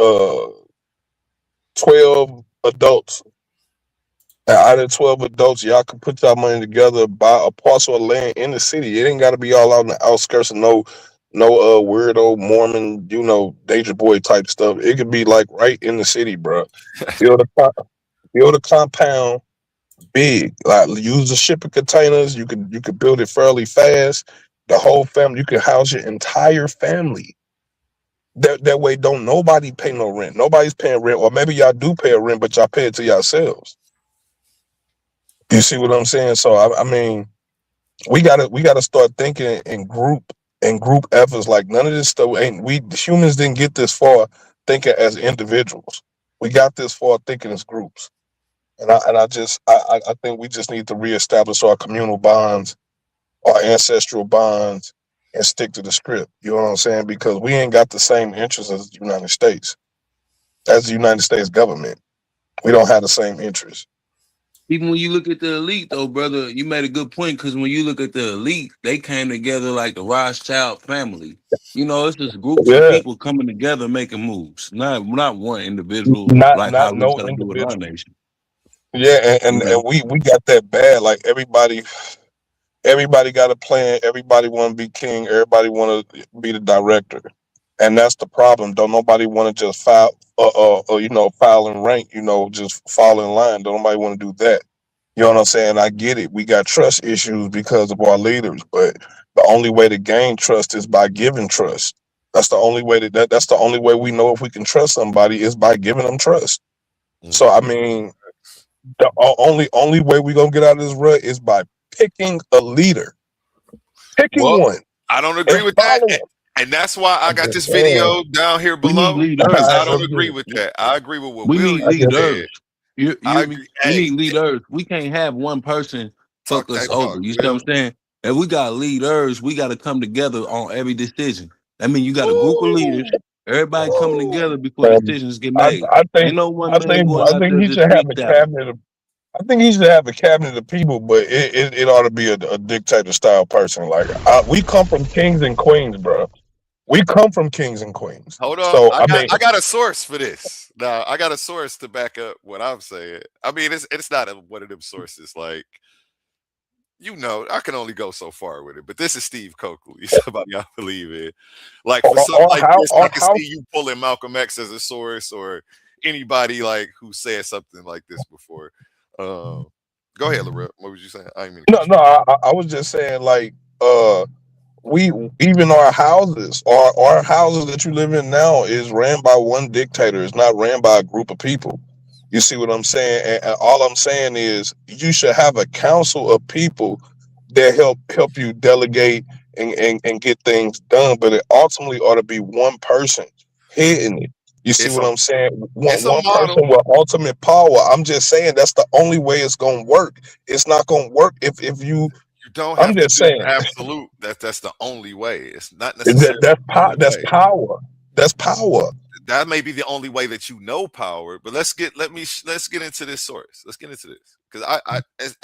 12 adults. And out of 12 adults, y'all can put y'all money together, buy a parcel of land in the city. It ain't got to be all out in the outskirts of no weirdo Mormon, danger boy type stuff. It could be like right in the city, bro. Build a build a compound big. Like use the shipping containers. You could build it fairly fast. The whole family. You can house your entire family. That way, don't nobody pay no rent. Nobody's paying rent, or maybe y'all do pay a rent, but y'all pay it to yourselves. You see what I'm saying? So I mean, we gotta start thinking in group efforts. Like none of this stuff ain't we humans didn't get this far thinking as individuals. We got this far thinking as groups. And I think we just need to reestablish our communal bonds, our ancestral bonds, and stick to the script. You know what I'm saying? Because we ain't got the same interests as the United States. As the United States government, we don't have the same interests. Even when you look at the elite, though, brother, you made a good point because when you look at the elite, they came together like the Rothschild family. It's just groups of Yeah, people coming together making moves, not one individual not like how not we no try to do with our individual. nation. Yeah, and, You and, know, and we got that bad. Like everybody got a plan. Everybody want to be king. Everybody want to be the director, and that's the problem. Don't nobody want to just file, file in rank. Just fall in line. Don't nobody want to do that. You know what I'm saying? I get it. We got trust issues because of our leaders, but the only way to gain trust is by giving trust. That's the only way that's the only way we know if we can trust somebody is by giving them trust. So I mean, the only way we gonna get out of this rut is by picking a leader, picking Well, one, I don't agree and with that. following. And that's why I I'm got just this saying. video down here We need below, because leaders. I don't I'm agree just, with that. I agree with what We need I Willie guess, leaders. said. You I hear me? agree. We Hey, need leaders. We can't have one person fuck talk us that over. talk, You see what Will. I'm saying? If we got leaders, we got to come together on every decision. I mean, you got a group of leaders, Ooh, everybody coming ooh. together before decisions get made. I Ain't no one man going I out think there he just should have a freestyling. cabinet of. I think he should have a cabinet of people, but it ought to be a dictator style person. Like we come from kings and queens, bro. We come from kings and queens. Hold on. So I mean, I got a source for this. Now I got a source to back up what I'm saying. I mean, it's not one of them sources like, I can only go so far with it, but this is Steve Coakley, somebody I believe in. Like for something like this, I can see you pulling Malcolm X as a source or anybody like who said something like this before. Go ahead, Lorette. What was you saying? I didn't mean to cut you. I was just saying like we even our houses that you live in now is ran by one dictator. It's not ran by a group of people. You see what I'm saying? And all I'm saying is you should have a council of people that help you delegate and get things done. But it ultimately ought to be one person hitting it. You see It's what a I'm saying? it's a One model. person with ultimate power. I'm just saying that's the only way it's gonna work. It's not gonna work if you. You don't I'm have to just do saying absolute. That's the only way. It's not necessarily the only that's way. power. That's power. That may be the only way that you know power, but let's get into this source. Let's get into this because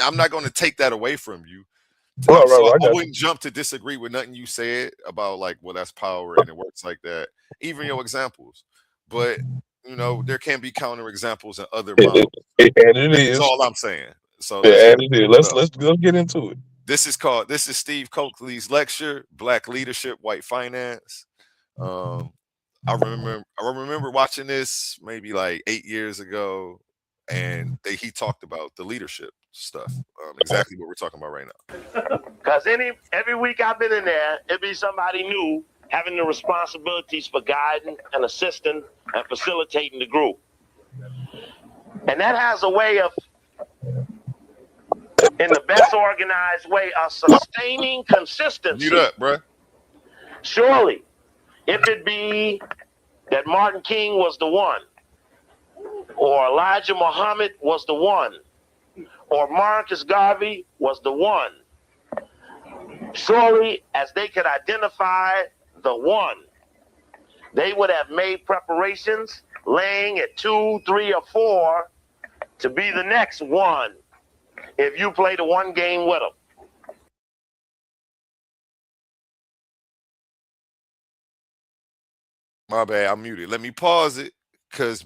I'm not going to take that away from you. So I I got you. wouldn't jump to disagree with nothing you said about like, well, that's power and it works like that. Even your examples, but there can be counter examples and other models. And it Is is. all I'm saying. So let's And just it is. pull it up. Let's get into it. This is Steve Coakley's lecture, Black Leadership, White Finance. I remember watching this maybe like 8 years ago, and he talked about the leadership stuff, exactly what we're talking about right now. Because every week I've been in there, it'd be somebody new having the responsibilities for guiding and assisting and facilitating the group. And that has a way of, in the best organized way, of sustaining consistency. Mute up, bruh. Surely, if it be that Martin King was the one, or Elijah Muhammad was the one, or Marcus Garvey was the one, surely as they could identify the one, they would have made preparations laying at 2, 3, or 4 to be the next one if you play the one game with them. My bad, I'm muted. Let me pause it because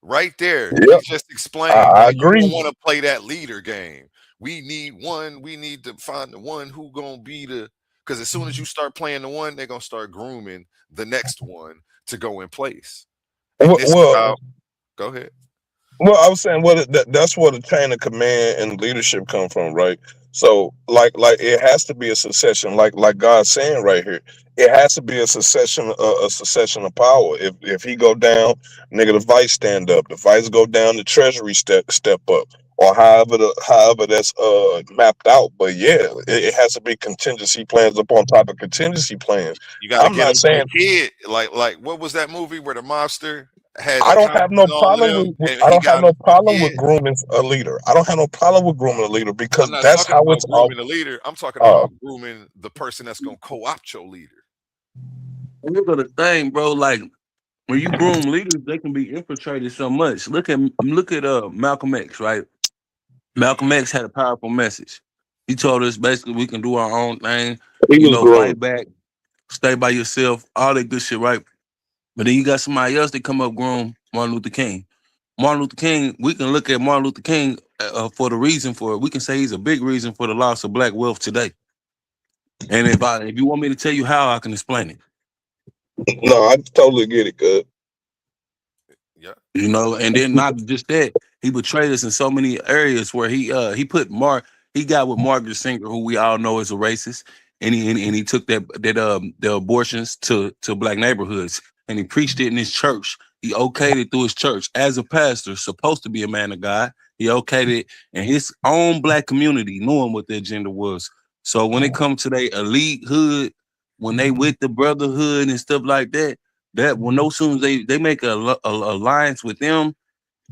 right there, Yep, he just explained I why you don't agree. want to play that leader game. We need one. We need to find the one who gonna be the. Because as soon as you start playing the one, they're gonna start grooming the next one to go in place. And this is Well, how. Go ahead. Well, I was saying, that's where the chain of command and leadership come from, right? So, like it has to be a succession, like God's saying right here. It has to be a succession of power. If he go down, nigga, the vice stand up. The vice go down, the treasury step up, or however that's mapped out. But yeah, it has to be contingency plans upon top of contingency plans. You got to I'm get not him to the saying kid. Like what was that movie where the mobster had I don't accounts have no and all of problem them, with and I he don't have got no him the problem kid? with grooming a leader. I don't have no problem with grooming a leader I'm because not that's talking how about it's all. grooming a leader. I'm talking Oh, about grooming the person that's gonna co-opt your leader. Look at the thing, bro. Like when you groom leaders, they can be infiltrated so much. Look at Malcolm X, right? Malcolm X had a powerful message. He told us basically we can do our own thing, he was fight groomed. back, stay by yourself, all that good shit, right? But then you got somebody else that come up groom Martin Luther King. Martin Luther King, we can look at Martin Luther King for the reason for it. We can say he's a big reason for the loss of black wealth today. And if you want me to tell you how, I can explain it. No, I totally get it, good. Yeah. You know, and then not just that, he betrayed us in so many areas where he got with Margaret Sanger, who we all know is a racist, and he took the abortions to black neighborhoods, and he preached it in his church. He okayed it through his church as a pastor, supposed to be a man of God. He okayed it in his own black community, knowing what their agenda was. So when it comes to their elite hood, when they with the brotherhood and stuff like that, that when no soon as they make a alliance with them,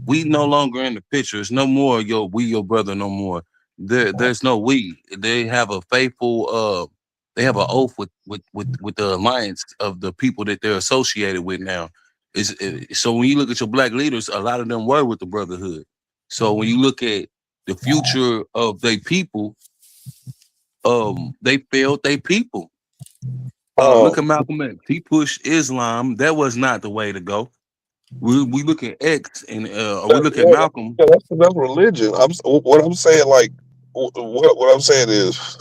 we no longer in the picture. It's no more your brother no more. There's no we. They have a faithful they have an oath with the alliance of the people that they're associated with now. So when you look at your black leaders, a lot of them were with the brotherhood. So when you look at the future of their people, they failed their people. Look at Malcolm X. He pushed Islam. That was not the way to go. We look at X and we look at Malcolm. Yeah, that's religion. What I'm saying, like what I'm saying is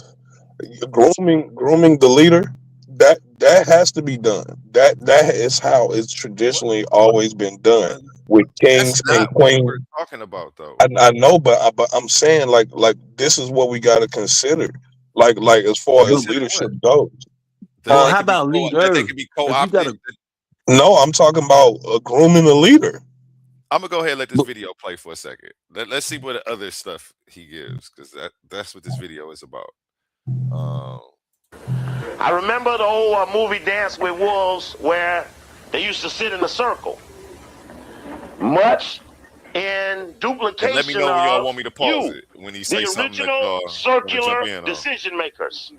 grooming the leader. That has to be done. That is how it's traditionally always been done with That's kings and not what queens. we're talking about, though. I know, but I'm saying like this is what we got to consider. Like as far as Consider leadership what? goes. Well, how about That they leader? could be If you co-opted. got a No, I'm talking about grooming a leader. I'm gonna go ahead and let this video play for a second. Let's see what other stuff he gives, because that's what this video is about. I remember the old movie Dance with Wolves where they used to sit in a circle. Much in duplication And let me know when y'all want me to pause you, it when he say the something that original y'all circular jump in on. decision makers.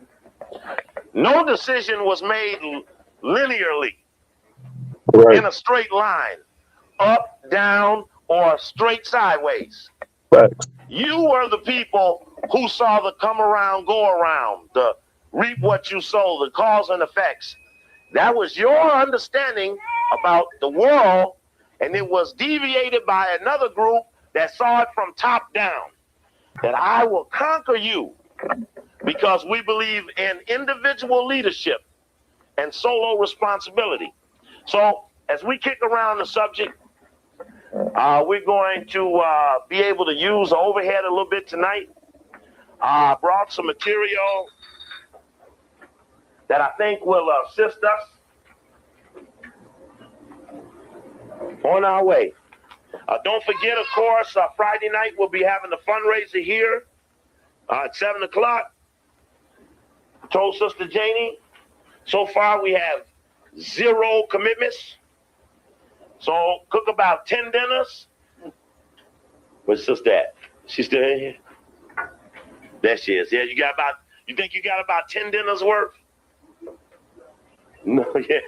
No decision was made linearly in a straight line, up, down, or straight sideways. You were the people who saw the come around, go around, the reap what you sow, the cause and effects. That was your understanding about the world, and it was deviated by another group that saw it from top down. That I will conquer you because we believe in individual leadership and solo responsibility. So as we kick around the subject, we're going to be able to use the overhead a little bit tonight. Brought some material that I think will assist us on our way. Don't forget, of course, Friday night we'll be having the fundraiser here at 7 o'clock. Told Sister Janie, so far we have 0 commitments. So cook about 10 dinners. Where's Sister at? She's still in here? There she is. Yeah, you think you got about 10 dinners worth? No, yeah.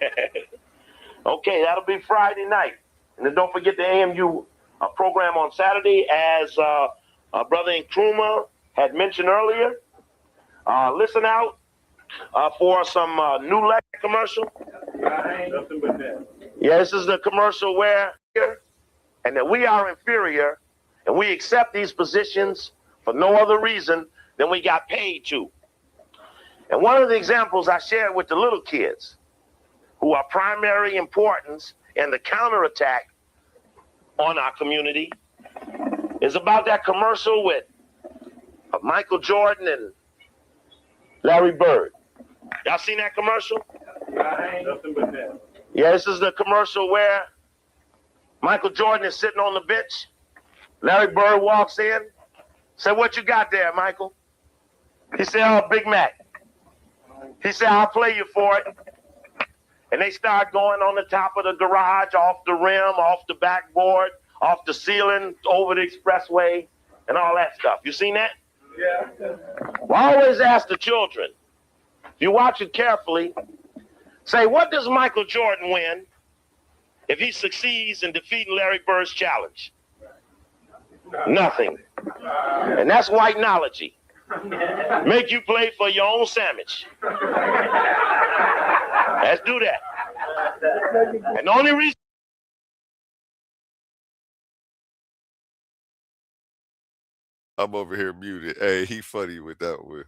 Okay, that'll be Friday night. And then don't forget the AMU program on Saturday, as Brother Nkrumah had mentioned earlier. Listen out for some new lecture commercial. Nothing but that. Yeah, this is the commercial where, and that we are inferior, and we accept these positions for no other reason than we got paid to. And one of the examples I shared with the little kids, who are primary importance in the counterattack on our community, is about that commercial with Michael Jordan and Larry Bird. Y'all seen that commercial? Nothing but that. Yeah, this is the commercial where Michael Jordan is sitting on the bench. Larry Bird walks in, said, "What you got there, Michael?" He said, "Oh, Big Mac." He said, "I'll play you for it." And they start going on the top of the garage, off the rim, off the backboard, off the ceiling, over the expressway, and all that stuff. You seen that? Yeah. Well, I always ask the children, if you watch it carefully, say, what does Michael Jordan win if he succeeds in defeating Larry Bird's challenge? Nothing. And that's white knowledge. Make you play for your own sandwich. Let's do that. And the only reason I'm over here muted. Hey, he funny with that one.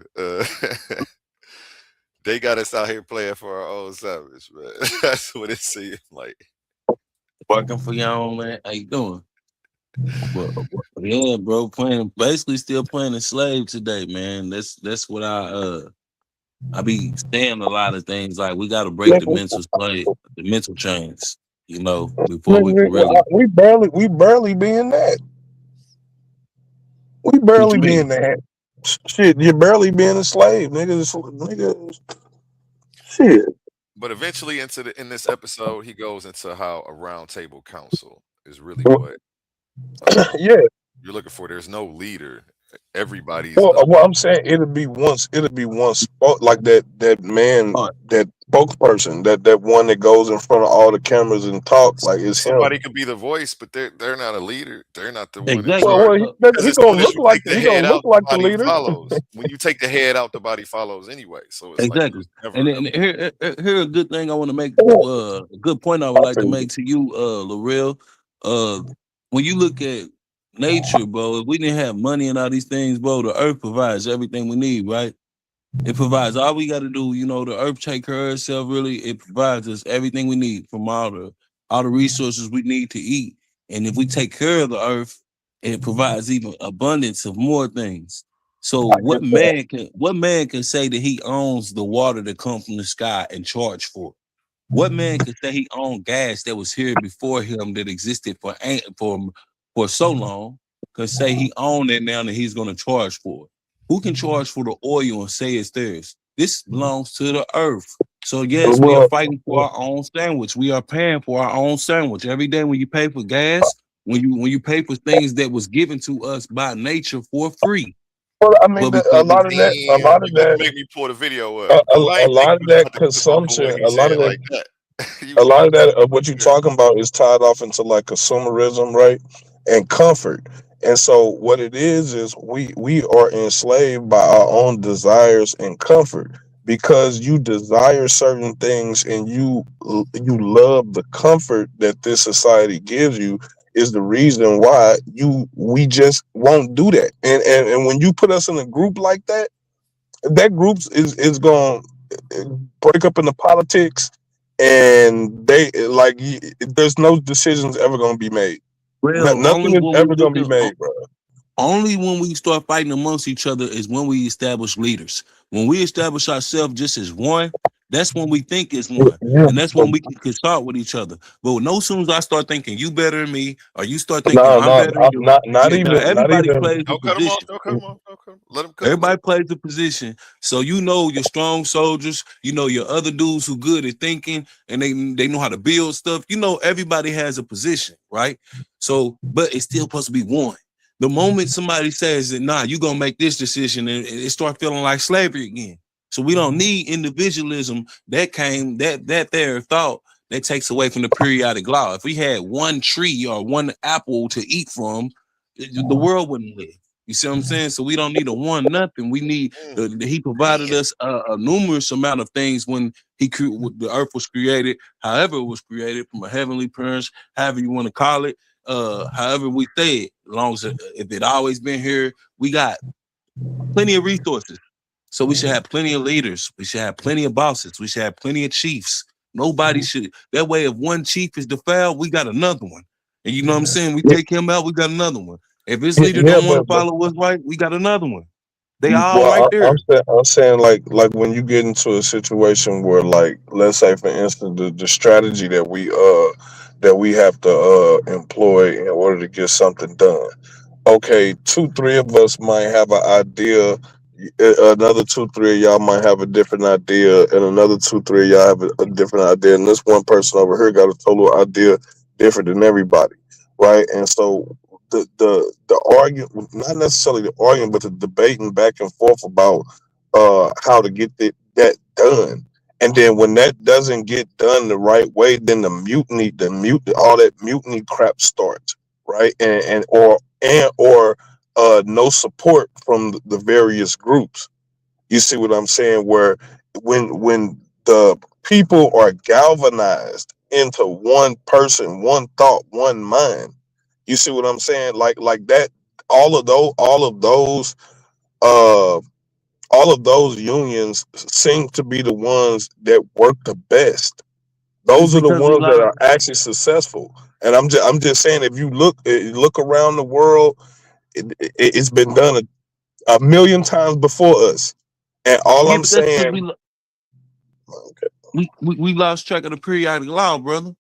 They got us out here playing for our own sandwich, man. That's what it seemed like. Working for y'all, man. How you doing? But yeah, bro, basically still playing a slave today, man. That's what I be saying a lot of things like we gotta break the mental slave, the mental chains, before we can really. We barely being that. We What you barely being mean? that. Shit, you're barely being a slave, nigga. Shit. But eventually, in this episode, he goes into how a round table council is really what Yeah. you're looking for. There's no leader. Everybody's Well, what I'm saying, it'll be one spot like that man, All right. that spokesperson, that one that goes in front of all the cameras and talk, like it's him. somebody could be the voice, but they're not a leader. They're not the one in Exactly. charge. Well, Because he as soon gonna as look you like take the head out, the the body leader. follows. When you take the head out, the body follows anyway. So it's like Exactly. there's never And then here a good thing I want to make, a good point I would like to make to you, Laurel. Uh, when you look at nature, bro, if we didn't have money and all these things, bro, the earth provides everything we need, right? It provides all we got to do. The earth take care of itself. Really, it provides us everything we need from all the resources we need to eat. And if we take care of the earth, it provides even abundance of more things. So I get that. what man can say that he owns the water that comes from the sky and charge for it? What man could say he owned gas that was here before him that existed for so long? Could say he owned it now and he's going to charge for it? Who can charge for the oil and say it's theirs? This belongs to the earth. So yes, we are Well, fighting for our own sandwich. We are paying for our own sandwich every day. When you pay for gas, when you pay for things that was given to us by nature for free, I mean, but a because lot of that, a damn. lot You of about to that, make me pull the video up. I a ain't think lot you of was that about to clip my boy consumption, when he a lot said of it that, like that. You a was lot about of to that of what you're talking about is tied off into like consumerism, right? And comfort. And so what it is we are enslaved by our own desires and comfort because you desire certain things and you love the comfort that this society gives you is the reason why we just won't do that. And when you put us in a group like that, that group is going to break up into politics, and there's no decisions ever going to be made. well, Nothing is ever going to be made, bro. only when we start fighting amongst each other is when we establish leaders. When we establish ourselves just as one, that's when we think it's one. Yeah, And that's but when we can consult with each other. But no sooner as I start thinking you better than me, or you start thinking no, I'm no, better than you, not yeah, now even, not everybody even. plays a don't cut him off. position. Don't cut him off. Don't cut him. Let him cook. Everybody plays a position. So your strong soldiers, your other dudes who good at thinking and they know how to build stuff. Everybody has a position, right? So, but it's still supposed to be one. The moment somebody says that, nah, you're gonna make this decision, and it start feeling like slavery again. So we don't need individualism that there thought that takes away from the periodic law. If we had one tree or one apple to eat from, the world wouldn't live. You see what I'm saying? So we don't need a one nothing. We need he provided us a numerous amount of things when the earth was created, however it was created from a heavenly parents, however you want to call it, however we say it, as long as if it always been here, we got plenty of resources. So we should have plenty of leaders. We should have plenty of bosses. We should have plenty of chiefs. Nobody should. That way, if one chief is defiled, we got another one. And you know what I'm saying? We take him out, we got another one. If his leader Yeah, don't want to follow what's right, we got another one. They all well, right there. I'm saying like when you get into a situation where, like, let's say for instance the strategy that we have to employ in order to get something done. Okay, two, three of us might have an idea. Another two, three of y'all might have a different idea, and another two, three of y'all have a different idea. And this one person over here got a total idea different than everybody, right? And so the argument, not necessarily the argument, but the debating back and forth about how to get that done. And then when that doesn't get done the right way, then all that mutiny crap starts, right? And no support from the various groups. You see what I'm saying? Where when the people are galvanized into one person, one thought, one mind. You see what I'm saying? Like that. All of those, uh, all of those unions seem to be the ones that work the best. Those are the ones that are actually successful. And I'm just saying, if you look around the world, it's been done a million times before us. And all I'm but that's because saying, we lost track of the periodic law, brother.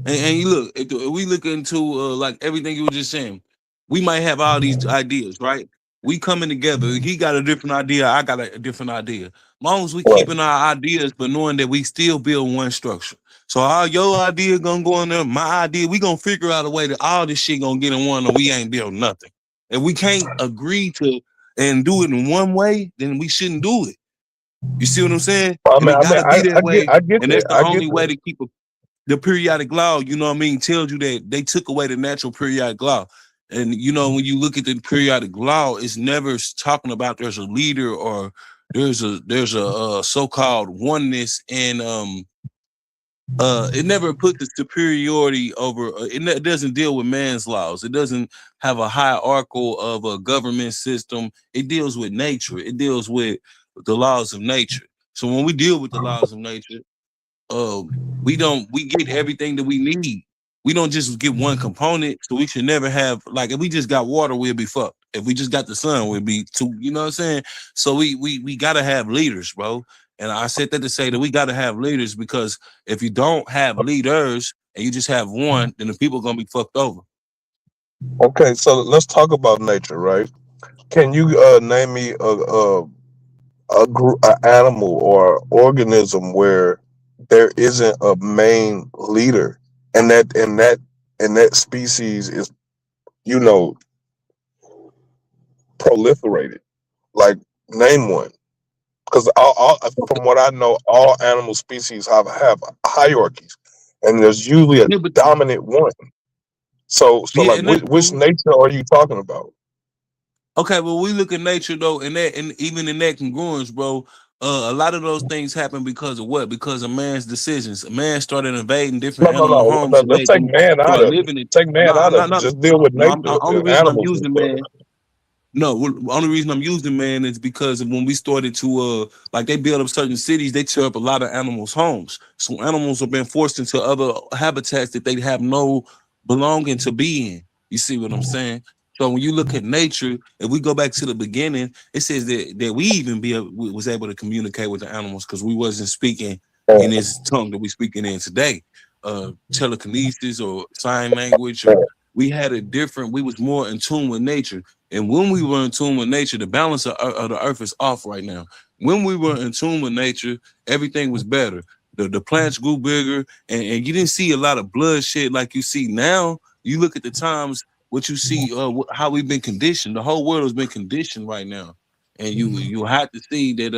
And you look, if we look into like everything you were just saying, we might have all these ideas, right? We coming together. He got a different idea. I got a different idea. As long as we keeping our ideas, but knowing that we still build one structure. So all your idea gonna go in there, my idea, we gonna figure out a way that all this shit gonna get in one, or we ain't build nothing. If we can't agree to and do it in one way, then we shouldn't do it. You see what I'm saying? And it gotta be that way. And that's the only way to keep the periodic law, you know what I mean, tells you that they took away the natural periodic law. And, you know, when you look at the periodic law, it's never talking about there's a leader or there's a so-called oneness, and it never put the superiority over, it doesn't deal with man's laws. It doesn't have a hierarchical of a government system. It deals with nature. It deals with the laws of nature. So when we deal with the laws of nature, we get everything that we need. We don't just get one component, so we should never have, like, if we just got water, we'll be fucked. If we just got the sun, we'll be too, you know what I'm saying? So we gotta have leaders, bro. And I said that to say that we gotta have leaders, because if you don't have leaders and you just have one, then the people are gonna be fucked over. Okay, so let's talk about nature, right? Can you name me an animal or organism where there isn't a main leader, and that species is, you know, proliferated? Like, name one. Because from what I know, all animal species have hierarchies, and there's usually a dominant one. So like, which nature are you talking about? Okay, well, we look at nature though, and even in that congruence, bro. A lot of those things happen because of what? Because of man's decisions. Man started invading different animal homes and Let's made take them man out start of it. living it. Take man out of it. Just deal with nature. Only reason I'm Animals and using stuff. man. No, the only reason I'm using man is because of when we started to like, they build up certain cities, they tear up a lot of animals' homes. So animals have been forced into other habitats that they have no belonging to be in. You see what I'm saying? So when you look at nature, if we go back to the beginning, it says that we even was able to communicate with the animals, because we wasn't speaking in this tongue that we speaking in today. Telekinesis or sign language, or we was more in tune with nature. And when we were in tune with nature, the balance of the earth is off right now. When we were in tune with nature, everything was better. The plants grew bigger, and you didn't see a lot of bloodshed like you see now. You look at the times, what you see, how we've been conditioned. The whole world has been conditioned right now. And you have to see that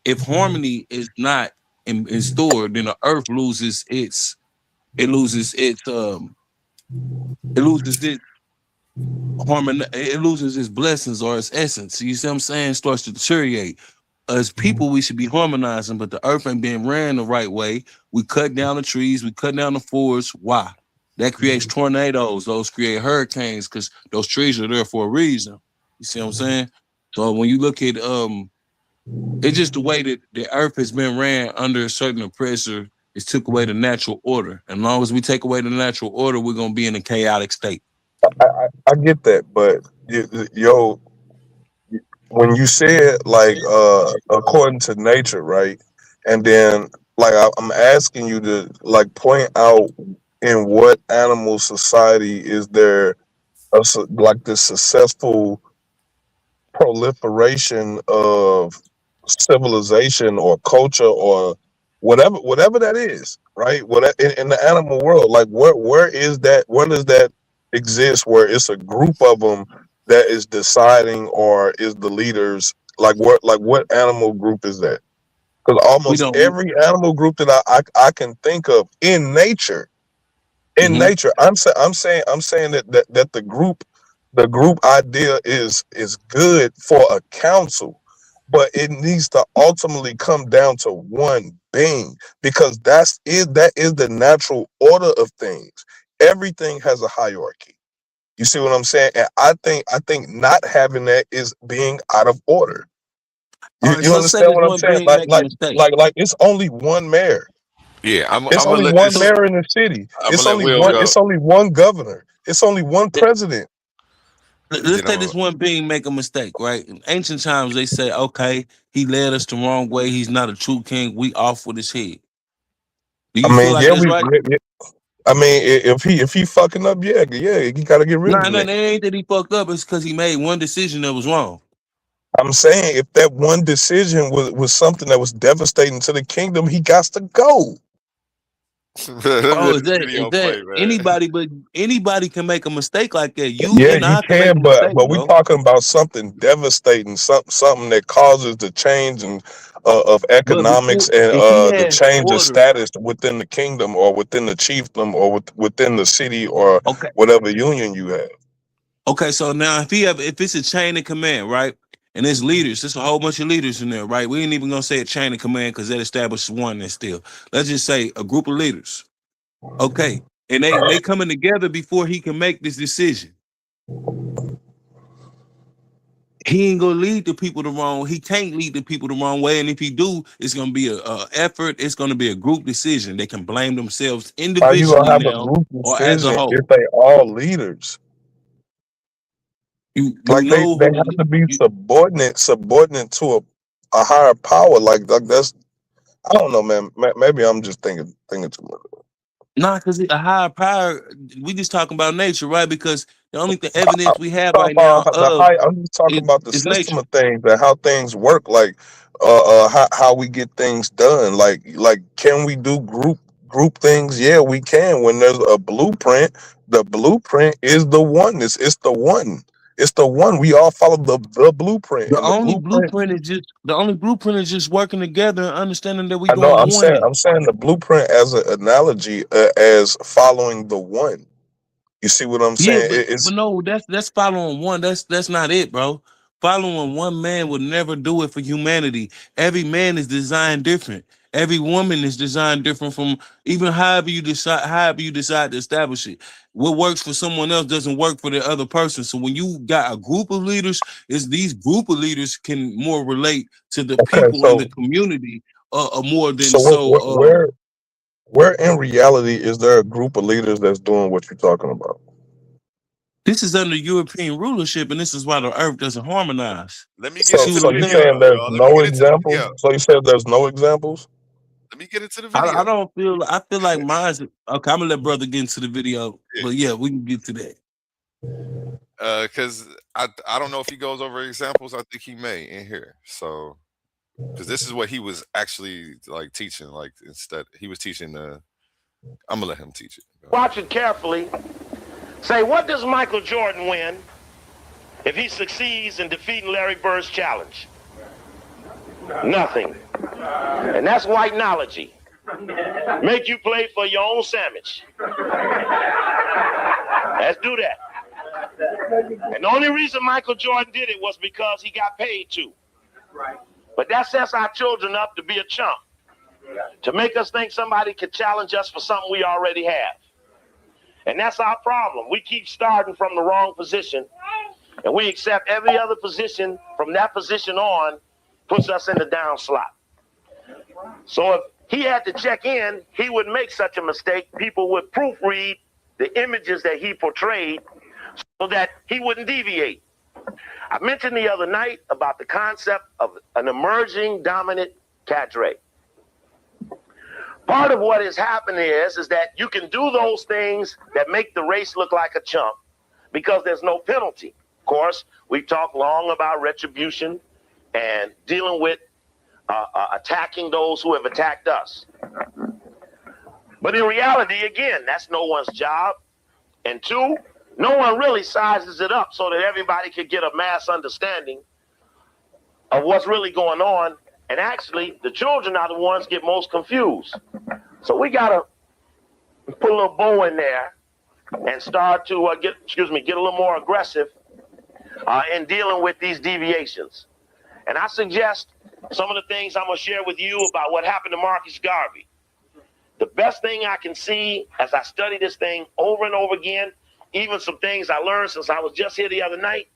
if harmony is not in store, then the earth loses its harmony, it loses its blessings or its essence. You see what I'm saying? It starts to deteriorate. As people, we should be harmonizing, but the earth ain't being ran the right way. We cut down the trees, we cut down the forests. Why? That creates tornadoes. Those create hurricanes, because those trees are there for a reason. You see what I'm saying? So when you look at it's just the way that the earth has been ran under a certain oppressor. It took away the natural order. And as long as we take away the natural order, we're gonna be in a chaotic state. I get that, but when you said, like, according to nature, right? And then, like, I'm asking you to, like, point out in what animal society is there like this successful proliferation of civilization or culture or whatever that is, right? In the animal world, like, where is that? Where does that exist? Where it's a group of them that is deciding or is the leaders? Like, what animal group is that? Because almost every animal group that I can think of in nature, I'm saying that the group idea is good for a council, but it needs to ultimately come down to one being, because that is the natural order of things. Everything has a hierarchy. You see what I'm saying? And I think not having that is being out of order. You understand what I'm saying? Like it's only one mayor. Yeah, I'm It's gonna only let one this. mayor in the city. I'm gonna let Will go. It's only one governor. It's only one president. Let's say this one being make a mistake, right? In ancient times, they say, okay, he led us the wrong way. He's not a true king. We off with his head. Do I you feel mean, like that's right? I mean, if he fucking up, yeah, he got to get rid of No, the no, nigga. it ain't that he fucked up. It's because he made one decision that was wrong. I'm saying if that one decision was something that was devastating to the kingdom, he got to go. Oh, Let is this that video play, man. anybody can make a mistake like that. You Yeah, and you I can make a can, mistake, but we bro. talking about something devastating, something that causes the change of But economics before, and if he the has change of order, status within the kingdom or within the chiefdom or within the city or okay. whatever union you have. Okay, so now if it's a chain of command, right? And it's leaders, there's a whole bunch of leaders in there, right? We ain't even gonna say a chain of command because that establishes one and still. Let's just say a group of leaders. Okay. And they coming together before he can make this decision. He ain't gonna lead the people the wrong. He can't lead the people the wrong way. And if he do, it's gonna be a effort. It's gonna be a group decision. They can blame themselves How you gonna individually have a now group or as a decision if whole. they all leaders? You Like they know who have to be subordinate to a higher power. Like that's I don't know, man. Maybe I'm just thinking too much. Nah, because a higher power, we just talking about nature, right? Because the only I'm evidence we have talking right now about the of high. I'm just talking about the is system nature. of things and how things work. Like, how we get things done. Like, can we do group things? Yeah, we can. When there's a blueprint, the blueprint is the oneness. It's the one. It's the one. We all follow the blueprint, The and the only blueprint. blueprint is just working together and understanding that we I know. going one. I'm saying the blueprint as an analogy as following the one. You see what I'm Yeah, saying? but no, that's following one. That's not it, bro. Following one man would never do it for humanity. Every man is designed different. Every woman is designed different from even however you decide to establish it. What works for someone else doesn't work for the other person. So when you got a group of leaders, is these group of leaders can more relate to the Okay, people in the community more than so where in reality is there a group of leaders that's doing what you're talking about? this is under European rulership, and this is why the earth doesn't harmonize. Let me You get So see into what the so I'm you video, saying? saying though, there's y'all. Let me no get into the examples? video. So you said there's no examples? Let me get into the I video. don't feel. I feel like mine's okay. I'm gonna let brother get into the video, but yeah, we can get to that. Because I don't know if he goes over examples. I think he may in here. So because this is what he was actually like teaching. Like instead, he was teaching the. I'm gonna let him teach it. Watch it carefully. Say, what does Michael Jordan win if he succeeds in defeating Larry Bird's challenge? Nothing. And that's white-knowledge. Make you play for your own sandwich. Let's do that. And the only reason Michael Jordan did it was because he got paid to. But that sets our children up to be a chump, to make us think somebody could challenge us for something we already have. And that's our problem. We keep starting from the wrong position, and we accept every other position from that position on puts us in the down slot. So if he had to check in, he would make such a mistake. People would proofread the images that he portrayed so that he wouldn't deviate. I mentioned the other night about the concept of an emerging dominant cadre. Part of what is happening is that you can do those things that make the race look like a chump because there's no penalty. Of course, we've talked long about retribution and dealing with attacking those who have attacked us. But in reality, again, that's no one's job. And two, no one really sizes it up so that everybody could get a mass understanding of what's really going on. And actually, the children are the ones get most confused. So we got to put a little bow in there and start to get a little more aggressive in dealing with these deviations. And I suggest some of the things I'm going to share with you about what happened to Marcus Garvey. The best thing I can see as I study this thing over and over again, even some things I learned since I was just here the other night,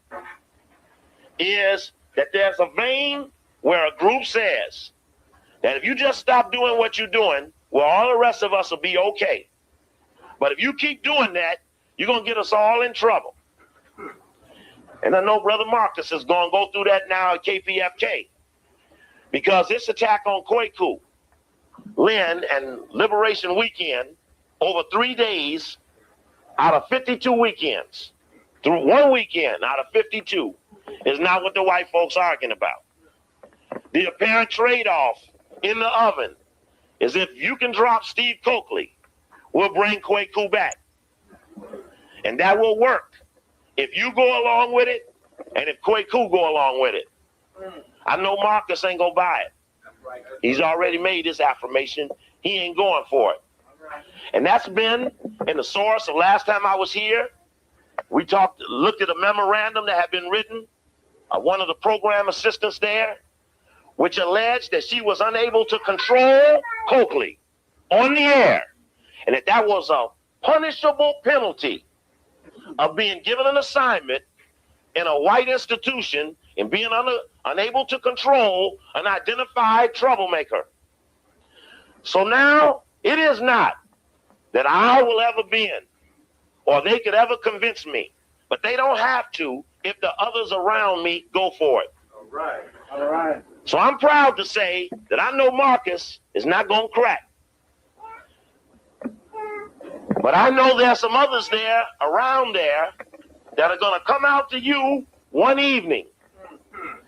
is that there's a vein where a group says that if you just stop doing what you're doing, where all the rest of us will be okay. But if you keep doing that, you're going to get us all in trouble. And I know Brother Marcus is going to go through that now at KPFK. Because this attack on Kwaku, Lynn, and Liberation Weekend, over 3 days out of 52 weekends, through one weekend out of 52, is not what the white folks are arguing about. The apparent trade-off in the oven is if you can drop Steve Coakley, we'll bring Kwaku back. And that will work if you go along with it and if Kwaku go along with it. I know Marcus ain't gonna buy it. He's already made this affirmation. He ain't going for it. And that's been in the source of last time I was here. We looked at a memorandum that had been written, one of the program assistants there, which alleged that she was unable to control Coakley on the air, and that was a punishable penalty of being given an assignment in a white institution and being unable to control an identified troublemaker. So now it is not that I will ever be in, or they could ever convince me, but they don't have to if the others around me go for it. All right. All right. So I'm proud to say that I know Marcus is not going to crack. But I know there's some others there, around there, that are going to come out to you one evening.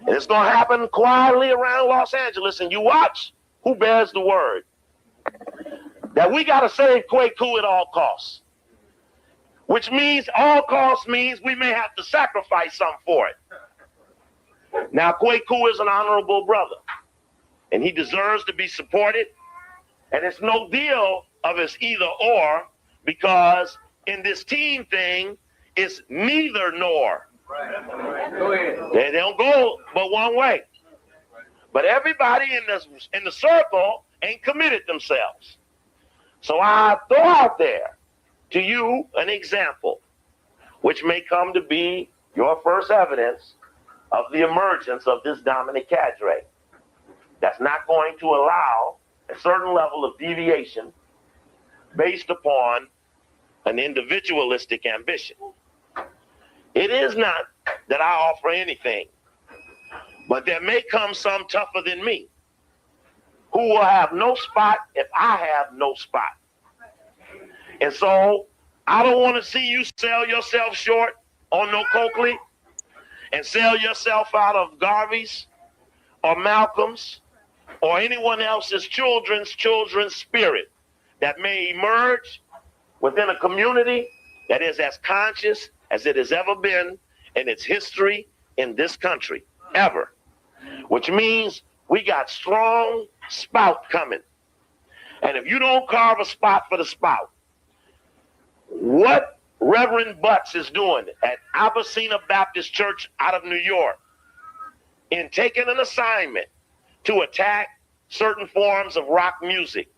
And it's going to happen quietly around Los Angeles. And you watch who bears the word. That we got to save Kwaku at all costs. Which means all costs means we may have to sacrifice something for it. Now, Kwaku is an honorable brother. And he deserves to be supported. And it's no deal of it's either or, because in this team thing, it's neither nor. Go ahead. They don't go but one way. But everybody in the circle ain't committed themselves. So I throw out there to you an example, which may come to be your first evidence of the emergence of this dominant cadre that's not going to allow a certain level of deviation based upon an individualistic ambition. It is not that I offer anything, but there may come some tougher than me who will have no spot if I have no spot. And so I don't want to see you sell yourself short on no Coakley and sell yourself out of Garvey's or Malcolm's or anyone else's children's spirit that may emerge within a community that is as conscious as it has ever been in its history in this country, ever. Which means we got strong spout coming. And if you don't carve a spot for the spout, what Reverend Butts is doing at Abyssina Baptist Church out of New York in taking an assignment to attack certain forms of rap music,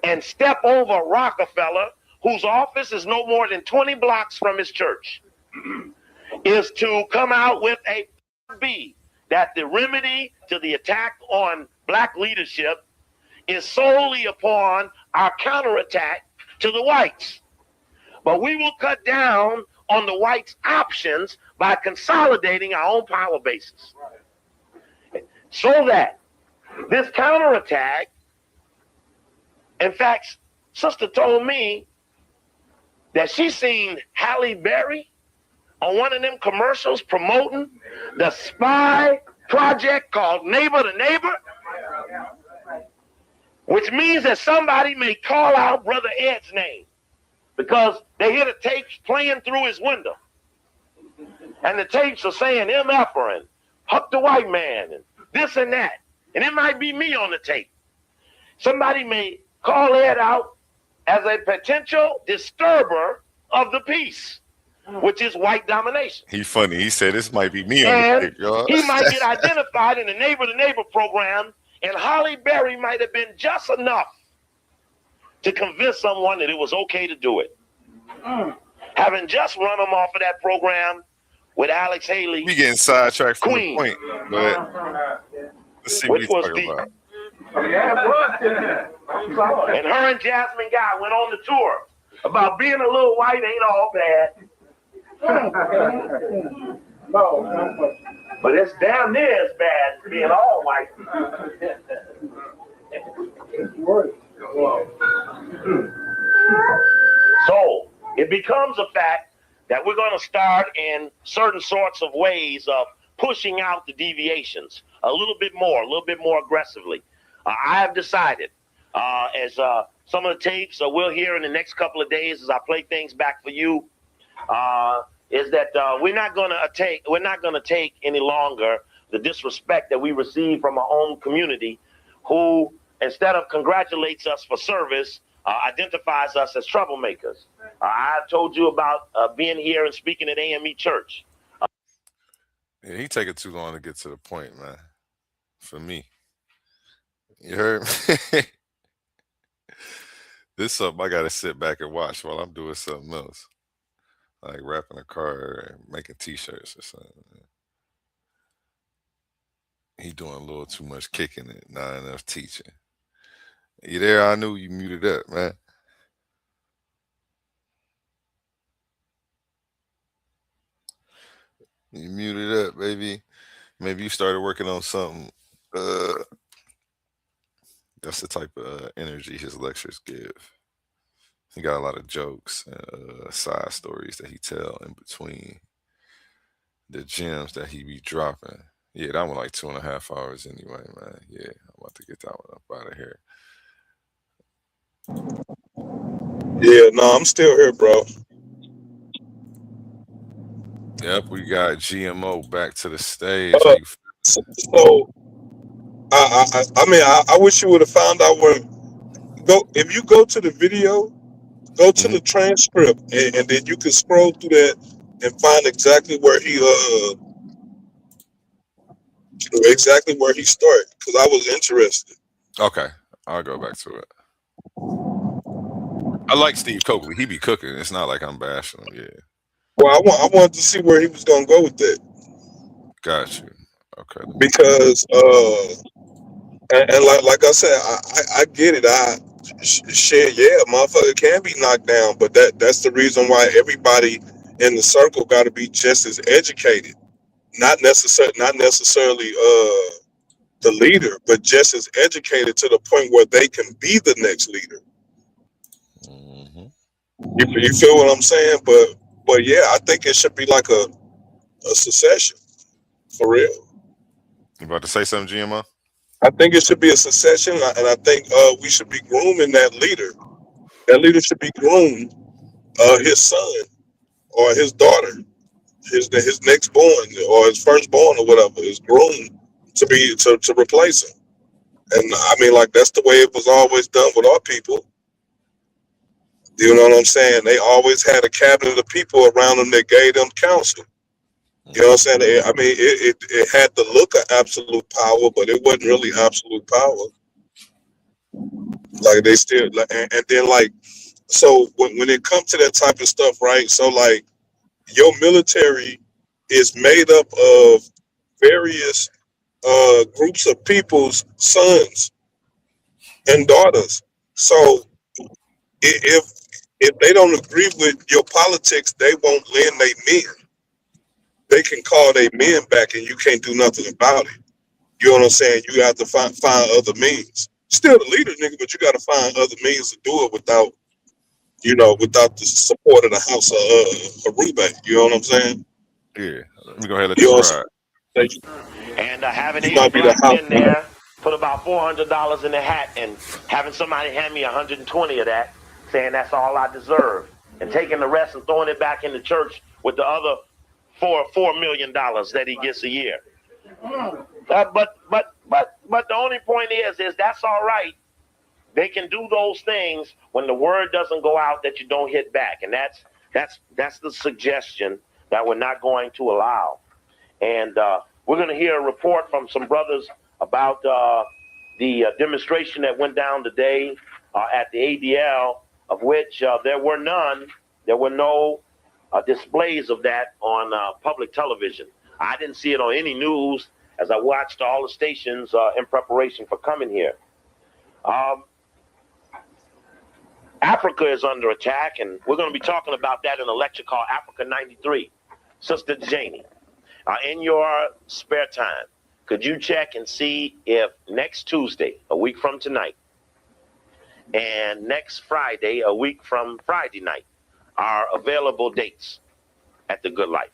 and step over Rockefeller, whose office is no more than 20 blocks from his church, is to come out with a B that the remedy to the attack on black leadership is solely upon our counterattack to the whites. But we will cut down on the whites' options by consolidating our own power bases. So that this counterattack, in fact, sister told me that she seen Halle Berry on one of them commercials promoting the spy project called Neighbor to Neighbor, which means that somebody may call out Brother Ed's name because they hear the tapes playing through his window. And the tapes are saying MFer and Huck the White Man and this and that. And it might be me on the tape. Somebody may call Ed out as a potential disturber of the peace, which is white domination. He funny. He said this might be me on the tape, y'all. He might get identified in the Neighbor to Neighbor program, and Halle Berry might have been just enough to convince someone that it was okay to do it. Having just run him off of that program with Alex Haley. We getting sidetracked from Queen, the point, but let's see what which he's was talking the about. And her and Jasmine Guy went on the tour about being a little white ain't all bad. But it's damn near as bad as being all white. So it becomes a fact that we're going to start in certain sorts of ways of pushing out the deviations a little bit more aggressively. I have decided, as some of the tapes we'll hear in the next couple of days as I play things back for you, is that we're not going to take any longer the disrespect that we receive from our own community, who instead of congratulates us for service, identifies us as troublemakers. I've told you about being here and speaking at AME Church. Yeah, he taking too long to get to the point, man. For me, you heard me. This something I gotta sit back and watch while I'm doing something else, like wrapping a car or making T-shirts or something. He doing a little too much kicking it, not enough teaching. You there? I knew you muted up, man. You muted up, baby. Maybe you started working on something. That's the type of energy his lectures give. He got a lot of jokes and side stories that he tell in between the gems that he be dropping. Yeah, that one like 2.5 hours anyway, man. Yeah, I'm about to get that one up out of here. Yeah, no, I'm still here, bro. Yep, we got GMO back to the stage. So I wish you would have found out where. If you go to the video, go to the transcript, and then you can scroll through that and find exactly where he started, because I was interested. Okay, I'll go back to it. I like Steve Coakley. He be cooking. It's not like I'm bashing him. Yeah. Well, I wanted to see where he was gonna go with that. Got you. Okay. Because and like I said, I get it. Shit, yeah, motherfucker can be knocked down, but that's the reason why everybody in the circle got to be just as educated. Not necessarily the leader, but just as educated to the point where they can be the next leader. You feel what I'm saying? But yeah, I think it should be like a succession, for real. You about to say something, GMO? I think it should be a succession, and I think we should be grooming that leader. That leader should be groomed. His son or his daughter, his next born or his firstborn or whatever, is groomed to replace him. And I mean, like, that's the way it was always done with our people. You know what I'm saying? They always had a cabinet of people around them that gave them counsel. You know what I'm saying? I mean, it had the look of absolute power, but it wasn't really absolute power. Like, they still, and then, like, so when it comes to that type of stuff, right? So, like, your military is made up of various groups of people's sons and daughters. So if they don't agree with your politics, they won't lend their men. They can call their men back, and you can't do nothing about it. You know what I'm saying? You have to find other means. Still the leader, nigga, but you got to find other means to do it without the support of the House of Rebate. You know what I'm saying? Yeah. Let me go ahead and let this ride. And having 8 black men there, put about $400 in the hat, and having somebody hand me 120 of that, saying that's all I deserve, and taking the rest and throwing it back in the church with the other $4 million that he gets a year. But the only point is that's all right. They can do those things when the word doesn't go out that you don't hit back, and that's the suggestion that we're not going to allow. And we're going to hear a report from some brothers about the demonstration that went down today at the ADL, of which there were none. There were no displays of that on public television. I didn't see it on any news as I watched all the stations in preparation for coming here. Africa is under attack, and we're going to be talking about that in a lecture called Africa 93. Sister Janie, in your spare time, could you check and see if next Tuesday, a week from tonight, and next Friday, a week from Friday night, are available dates at the Good Life,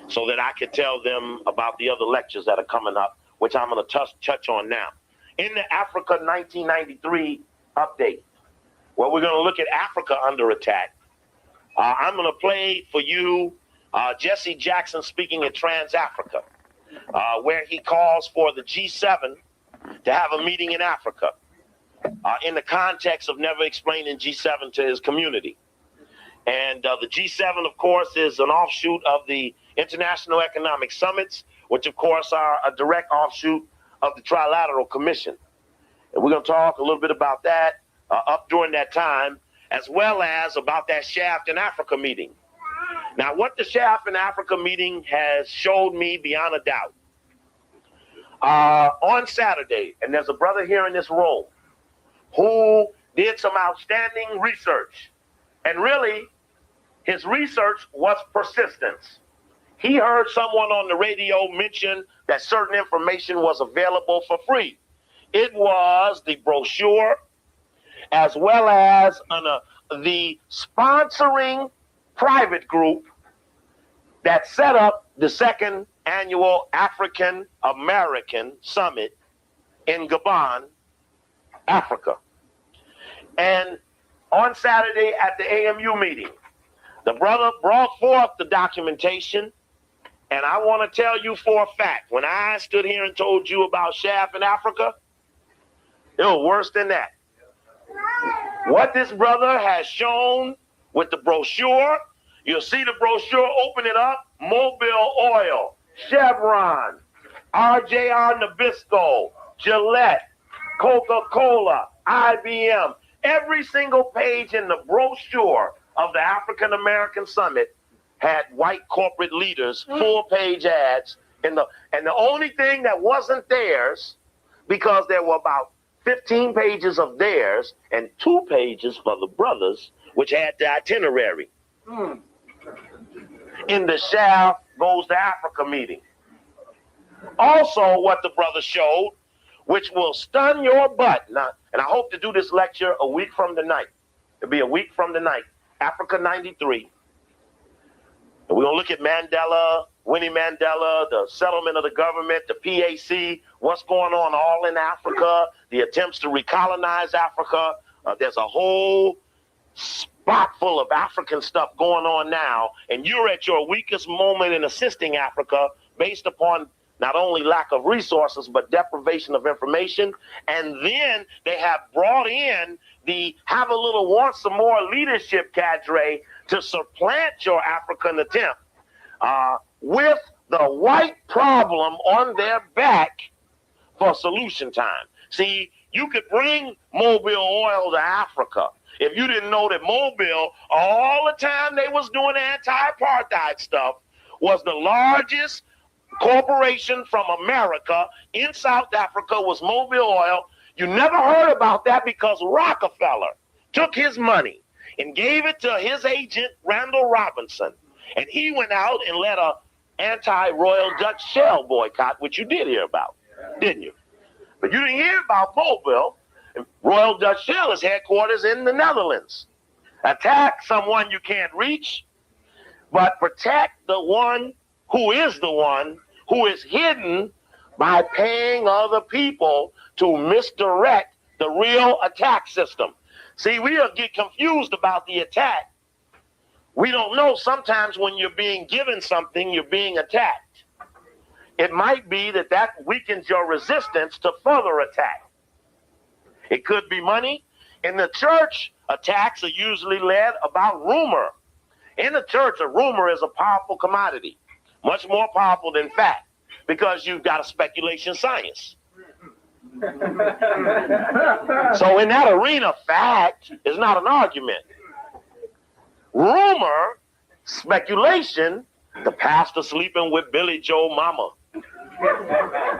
so that I could tell them about the other lectures that are coming up, which I'm going to touch on now. In the Africa 1993 update, well, we're going to look at Africa under attack. I'm going to play for you Jesse Jackson speaking at Trans Africa, where he calls for the G7 to have a meeting in Africa in the context of never explaining G7 to his community. And the G7, of course, is an offshoot of the International Economic Summits, which, of course, are a direct offshoot of the Trilateral Commission. And we're going to talk a little bit about that up during that time, as well as about that Shaft in Africa meeting. Now, what the Shaft in Africa meeting has showed me beyond a doubt, on Saturday, and there's a brother here in this room who did some outstanding research, and really, his research was persistence. He heard someone on the radio mention that certain information was available for free. It was the brochure, as well as the sponsoring private group that set up the second annual African American Summit in Gabon, Africa. And on Saturday at the AMU meeting, the brother brought forth the documentation, and I want to tell you for a fact, when I stood here and told you about Shaft in Africa, it was worse than that. What this brother has shown with the brochure, you'll see the brochure, open it up, Mobile Oil, Chevron, RJR Nabisco, Gillette, Coca-Cola, IBM. Every single page in the brochure of the African American Summit had white corporate leaders, full page ads, and the only thing that wasn't theirs, because there were about 15 pages of theirs and 2 pages for the brothers, which had the itinerary. In the Shaft Goes to Africa meeting. Also, what the brother showed, which will stun your butt. Now, and I hope to do this lecture a week from tonight. It'll be a week from tonight, Africa 93. And we're going to look at Mandela, Winnie Mandela, the settlement of the government, the PAC, what's going on all in Africa, the attempts to recolonize Africa. There's a whole spot full of African stuff going on now, and you're at your weakest moment in assisting Africa based upon not only lack of resources, but deprivation of information. And then they have brought in the have a little want some more leadership cadre to supplant your African attempt with the white problem on their back for solution time. See, you could bring Mobile Oil to Africa if you didn't know that Mobile, all the time they was doing anti-apartheid stuff, was the largest corporation from America in South Africa was Mobile Oil. You never heard about that because Rockefeller took his money and gave it to his agent, Randall Robinson. And he went out and led a anti-Royal Dutch Shell boycott, which you did hear about, didn't you? But you didn't hear about Mobile. Royal Dutch Shell is headquarters in the Netherlands. Attack someone you can't reach, but protect the one who is hidden by paying other people to misdirect the real attack system. See, we get confused about the attack. We don't know sometimes when you're being given something, you're being attacked. It might be that weakens your resistance to further attack. It could be money. In the church, attacks are usually led about rumor. In the church, a rumor is a powerful commodity, much more powerful than fact, because you've got a speculation science. So in that arena, fact is not an argument. Rumor, speculation, the pastor sleeping with Billy Joe mama,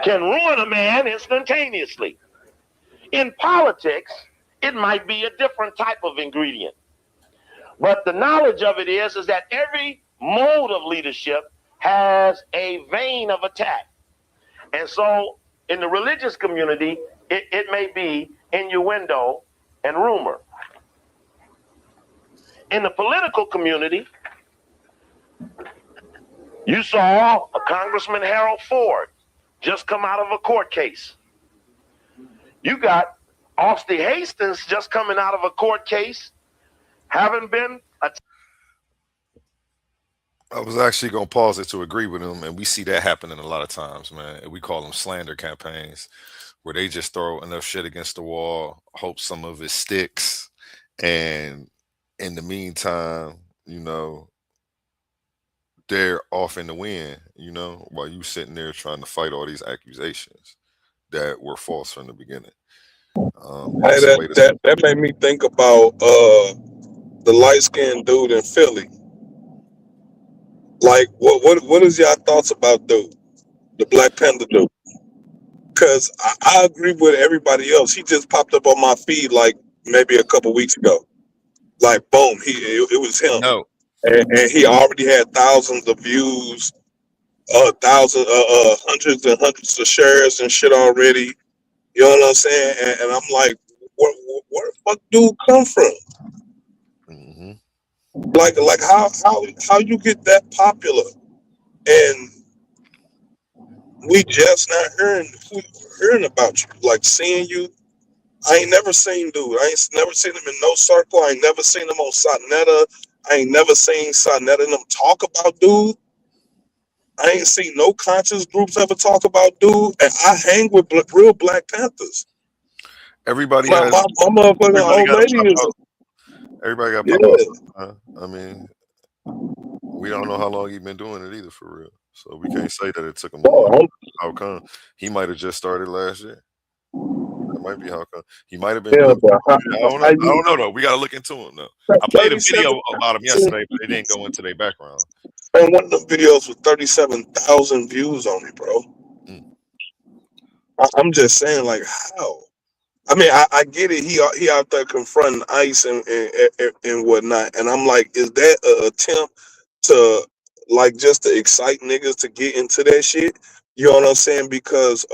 can ruin a man instantaneously. In politics, it might be a different type of ingredient. But the knowledge of it is that every mode of leadership has a vein of attack. And so in the religious community, it may be innuendo and rumor. In the political community, you saw a Congressman Harold Ford just come out of a court case. You got Austin Hastings just coming out of a court case, having been I was actually going to pause it to agree with him, and we see that happening a lot of times, man. We call them slander campaigns, where they just throw enough shit against the wall, hope some of it sticks, and in the meantime, you know, they're off in the wind, you know, while you sitting there trying to fight all these accusations that were false from the beginning. Hey, that made me think about the light-skinned dude in Philly. Like, what is y'all thoughts about dude, the Black Panther dude? Because I agree with everybody else. He just popped up on my feed like maybe a couple weeks ago. Like, boom, it was him. No. And he already had thousands of views, hundreds and hundreds of shares and shit already. You know what I'm saying? And I'm like, where the fuck dude come from? Mm-hmm. Like how you get that popular, and we just not hearing about you, like seeing you. I ain't never seen dude. I ain't never seen him in no circle. I ain't never seen him on Sonetta. I ain't never seen Sonetta and them talk about dude. I ain't seen no conscious groups ever talk about dude. And I hang with real Black Panthers. Everybody my motherfucking old lady is. Everybody got pop up. I mean, we don't know how long he's been doing it either, for real. So we can't say that it took him long. How come? He might have just started last year. That might be how come. He might have been doing it. I don't know though. We gotta look into him though. I played a video about him yesterday, but it didn't go into their background. And one of them videos with 37,000 views on it, bro. I'm just saying, like, how? I mean, I get it. He out there confronting ICE and whatnot, and I'm like, is that an attempt to like just to excite niggas to get into that shit? You know what I'm saying? Because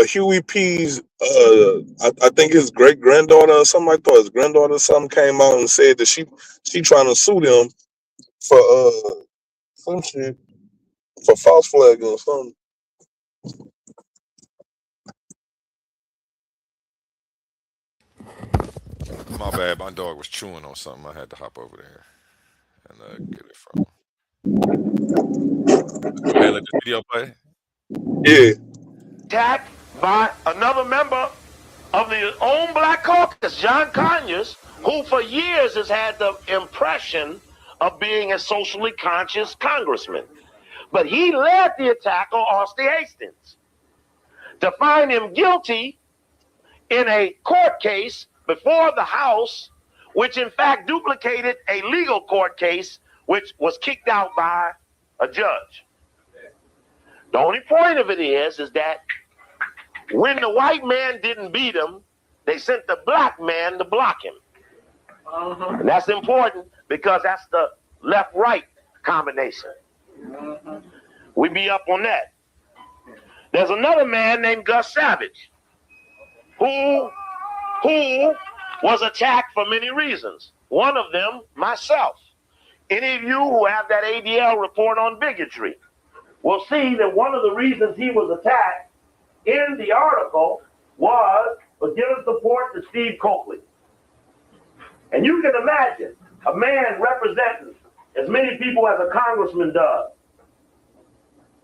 Huey P's I think his great granddaughter or something like that, his granddaughter or something came out and said that she trying to sue them for some shit, for false flagging or something. My bad. My dog was chewing on something. I had to hop over there and get it from him. Hey, let this video play. Yeah. Attacked by another member of the own Black Caucus, John Conyers, who for years has had the impression of being a socially conscious congressman. But he led the attack on Austin Hastings to find him guilty in a court case before the House, which in fact duplicated a legal court case, which was kicked out by a judge. The only point of it is that when the white man didn't beat him, they sent the black man to block him. And that's important because that's the left-right combination. We be up on that. There's another man named Gus Savage who was attacked for many reasons. One of them, myself. Any of you who have that ADL report on bigotry will see that one of the reasons he was attacked in the article was for giving support to Steve Coakley. And you can imagine a man representing as many people as a congressman does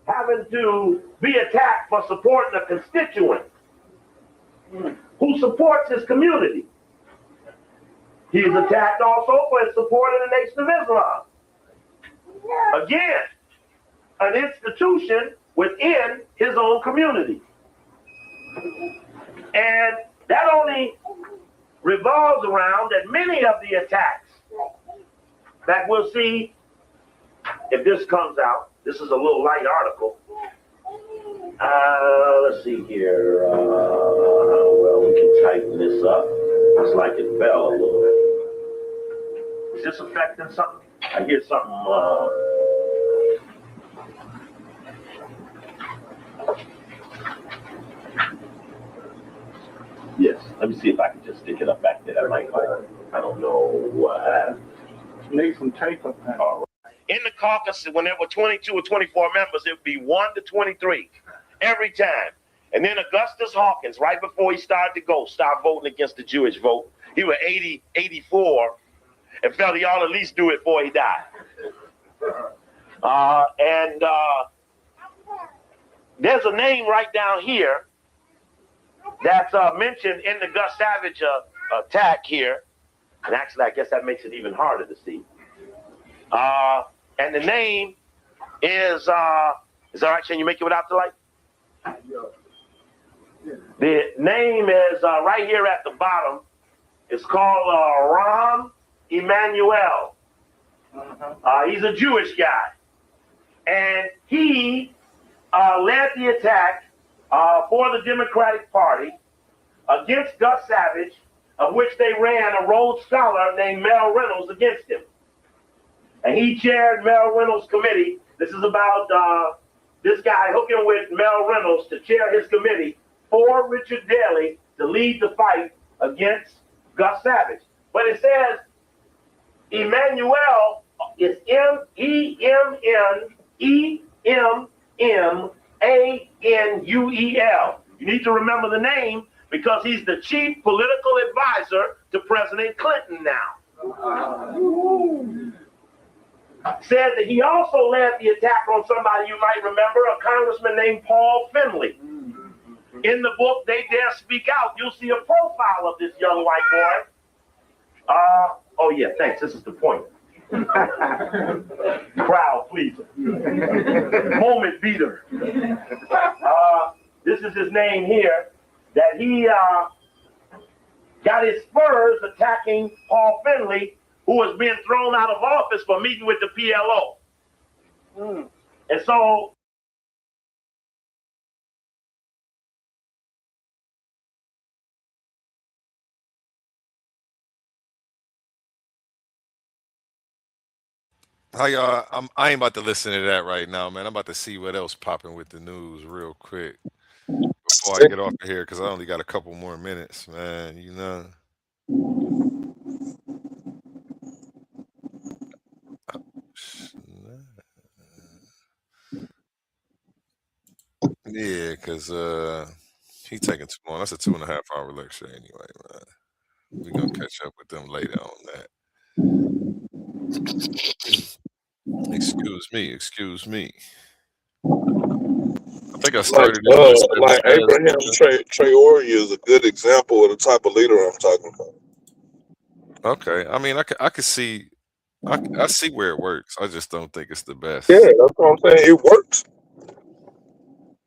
having to be attacked for supporting a constituent who supports his community. He's attacked also for his support of the Nation of Islam. Again, an institution within his own community. And that only revolves around that many of the attacks that we'll see, if this comes out, this is a little light article, Let's see here. Well, we can tighten this up. It's like it fell a little. Is this affecting something? I hear something. Yes. Let me see if I can just stick it up back there. That might help. I don't know what. Need some tape up there. All right. In the caucus, when there were 22 or 24 members, it would be 1 to 23 every time. And then Augustus Hawkins, right before he started to go, started voting against the Jewish vote. He was 80, 84, and felt he ought to at least do it before he died. There's a name right down here that's mentioned in the Gus Savage attack here. And actually, I guess that makes it even harder to see. And the name is all right? Can you make it without the light? The name is right here at the bottom. It's called Rahm Emanuel. He's a Jewish guy. And he led the attack for the Democratic Party against Gus Savage, of which they ran a Rhodes Scholar named Mel Reynolds against him. And he chaired Mel Reynolds' committee. This is about this guy hooking with Mel Reynolds to chair his committee for Richard Daley to lead the fight against Gus Savage. But it says Emmanuel is Emmanuel. You need to remember the name because he's the chief political advisor to President Clinton now. Said that he also led the attack on somebody you might remember, a congressman named Paul Finley. In the book, They Dare Speak Out, you'll see a profile of this young white boy. Oh yeah, thanks, this is the point. Crowd pleaser. Moment beater. This is his name here, that he got his spurs attacking Paul Finley, who was being thrown out of office for meeting with the PLO. And so How y'all? I ain't about to listen to that right now, man. I'm about to see what else popping with the news real quick before I get off of here because I only got a couple more minutes, man. You know. Yeah, because he taking too long. That's a 2.5-hour lecture anyway, man. We're gonna catch up with them later on that. Excuse me. I think I started like Abraham Traore is a good example of the type of leader I'm talking about. Okay, I mean, I could see, I see where it works. I just don't think it's the best. Yeah, that's what I'm saying. It works.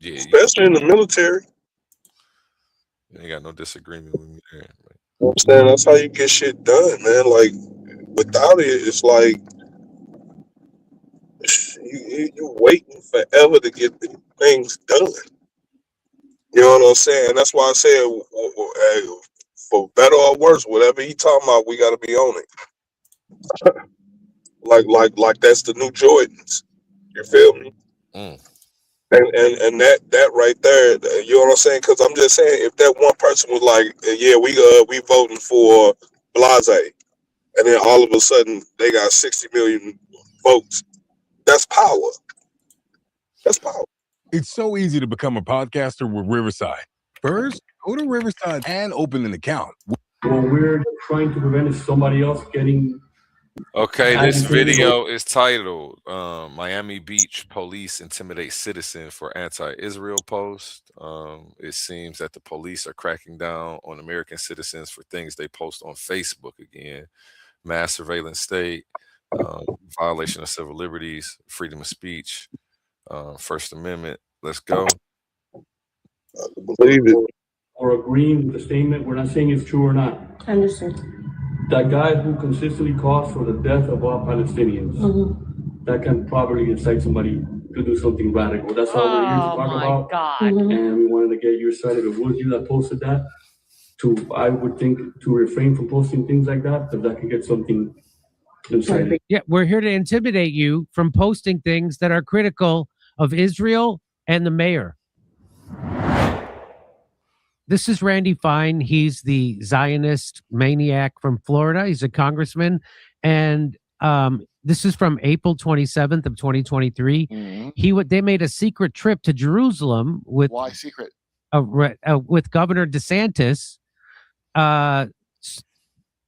Yeah, especially in the military. You ain't got no disagreement with me there. I'm saying that's how you get shit done, man. Like without it, it's like you waiting forever to get things done. You know what I'm saying? That's why I said, for better or worse, whatever he talking about, we got to be on it. like that's the new Jordans. You feel me? And that right there, you know what I'm saying? Because I'm just saying, if that one person was like, yeah, we voting for Blase, and then all of a sudden they got 60 million votes, that's power. That's power. It's so easy to become a podcaster with Riverside. First, go to Riverside and open an account. What we're trying to prevent is somebody else getting. Okay, this video is titled Miami Beach Police Intimidate Citizen for Anti-Israel Post. It seems that the police are cracking down on American citizens for things they post on Facebook again. Mass surveillance state, violation of civil liberties, freedom of speech, First Amendment. Let's go. Believe it. Or agreeing with the statement. We're not saying it's true or not. Understood. That guy who consistently calls for the death of all Palestinians, that can probably incite somebody to do something radical. That's all we're here to talk about. God. And we wanted to get your side. If it was you that posted that, I would think to refrain from posting things like that, because that could get something decided. Yeah, we're here to intimidate you from posting things that are critical of Israel and the mayor. This is Randy Fine. He's the Zionist maniac from Florida. He's a congressman. And this is from April 27th of 2023. Mm-hmm. They made a secret trip to Jerusalem with... Why secret? With Governor DeSantis,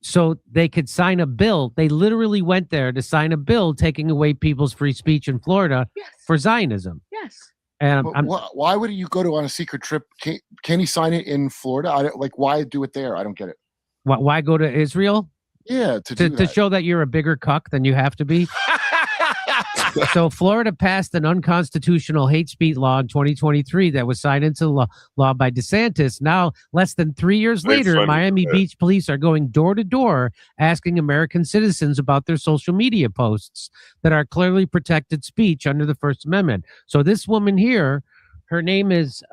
so they could sign a bill. They literally went there to sign a bill taking away people's free speech in Florida for Zionism. Yes. And why would you go on a secret trip? Can he sign it in Florida? Why do it there? I don't get it. Why go to Israel? Yeah, to show that you're a bigger cuck than you have to be. So Florida passed an unconstitutional hate speech law in 2023 that was signed into law by DeSantis. Now, less than 3 years later, Miami Beach police are going door to door asking American citizens about their social media posts that are clearly protected speech under the First Amendment. So this woman here, her name is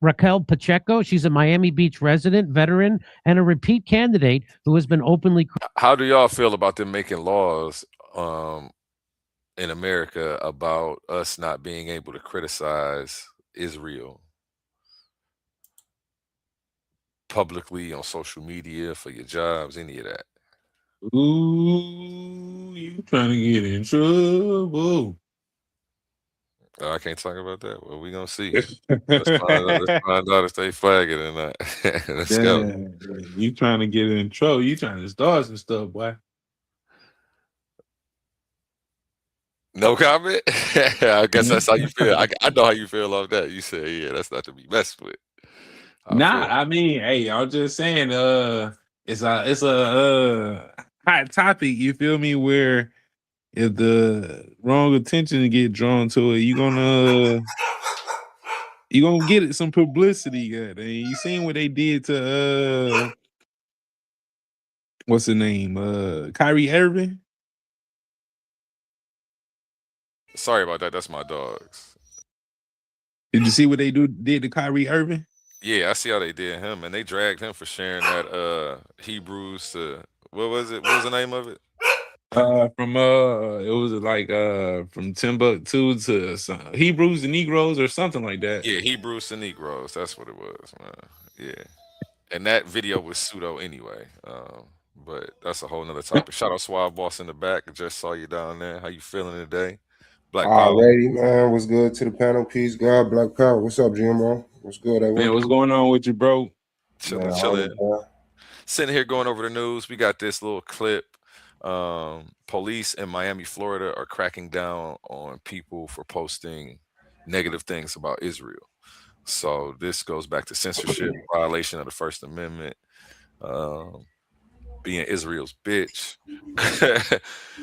Raquel Pacheco. She's a Miami Beach resident, veteran, and a repeat candidate who has been openly... How do y'all feel about them making laws in America about us not being able to criticize Israel publicly on social media, for your jobs, any of that? Ooh, you trying to get in trouble. I can't talk about that. Well, we gonna see. Let's find out if they flag it or not. Let's go. You trying to get in trouble. You trying to start some stuff, boy. No comment. I guess that's how you feel. I know how you feel off that. You say, yeah, that's not to be messed with. I mean, hey, I'm just saying, it's a hot topic. You feel me? Where if the wrong attention get drawn to it, you're gonna get some publicity. Good. And you seen what they did to what's the name? Kyrie Irving. Sorry about that. That's my dogs. Did you see what they did to Kyrie Irving? Yeah, I see how they did him, and they dragged him for sharing that Hebrews to what was it? What was the name of it? It was like from Timbuktu to Hebrews to Negroes or something like that. Yeah, Hebrews to Negroes. That's what it was, man. Yeah, and that video was pseudo anyway. But that's a whole nother topic. Shout out Suave Boss in the back. I just saw you down there. How you feeling today? Black Power. Alrighty, man. What's good to the panel? Peace, God, Black Power. What's up, GMO? What's good, everyone? Man, what's going on with you, bro? Chilling. Sitting here going over the news. We got this little clip. Police in Miami, Florida are cracking down on people for posting negative things about Israel. So this goes back to censorship, violation of the First Amendment, being Israel's bitch.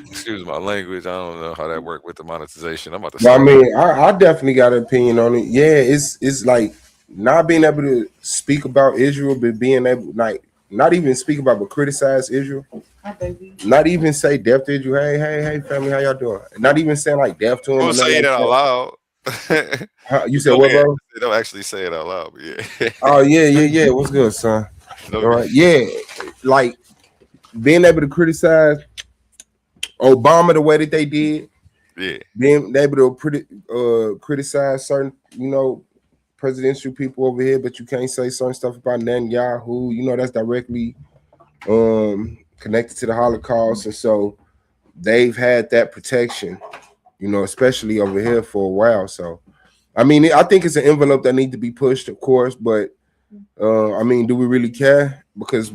Excuse my language. I don't know how that worked with the monetization. I'm about to say. I mean, I definitely got an opinion on it. Yeah, it's like not being able to speak about Israel, but being able, like, not even speak about, but criticize Israel. Hi, baby. Not even say death to Israel. Hey, family, how y'all doing? Not even saying like death to him. Don't say it out loud. You said what, bro? They don't actually say it out loud, but yeah. Oh yeah. What's good, son? All right, yeah, like being able to criticize Obama the way that they did. Yeah. Being able to criticize certain, presidential people over here, but you can't say certain stuff about Netanyahu. That's directly connected to the Holocaust, and so they've had that protection, especially over here for a while. So, I mean, I think it's an envelope that needs to be pushed, of course, but I mean, do we really care? Because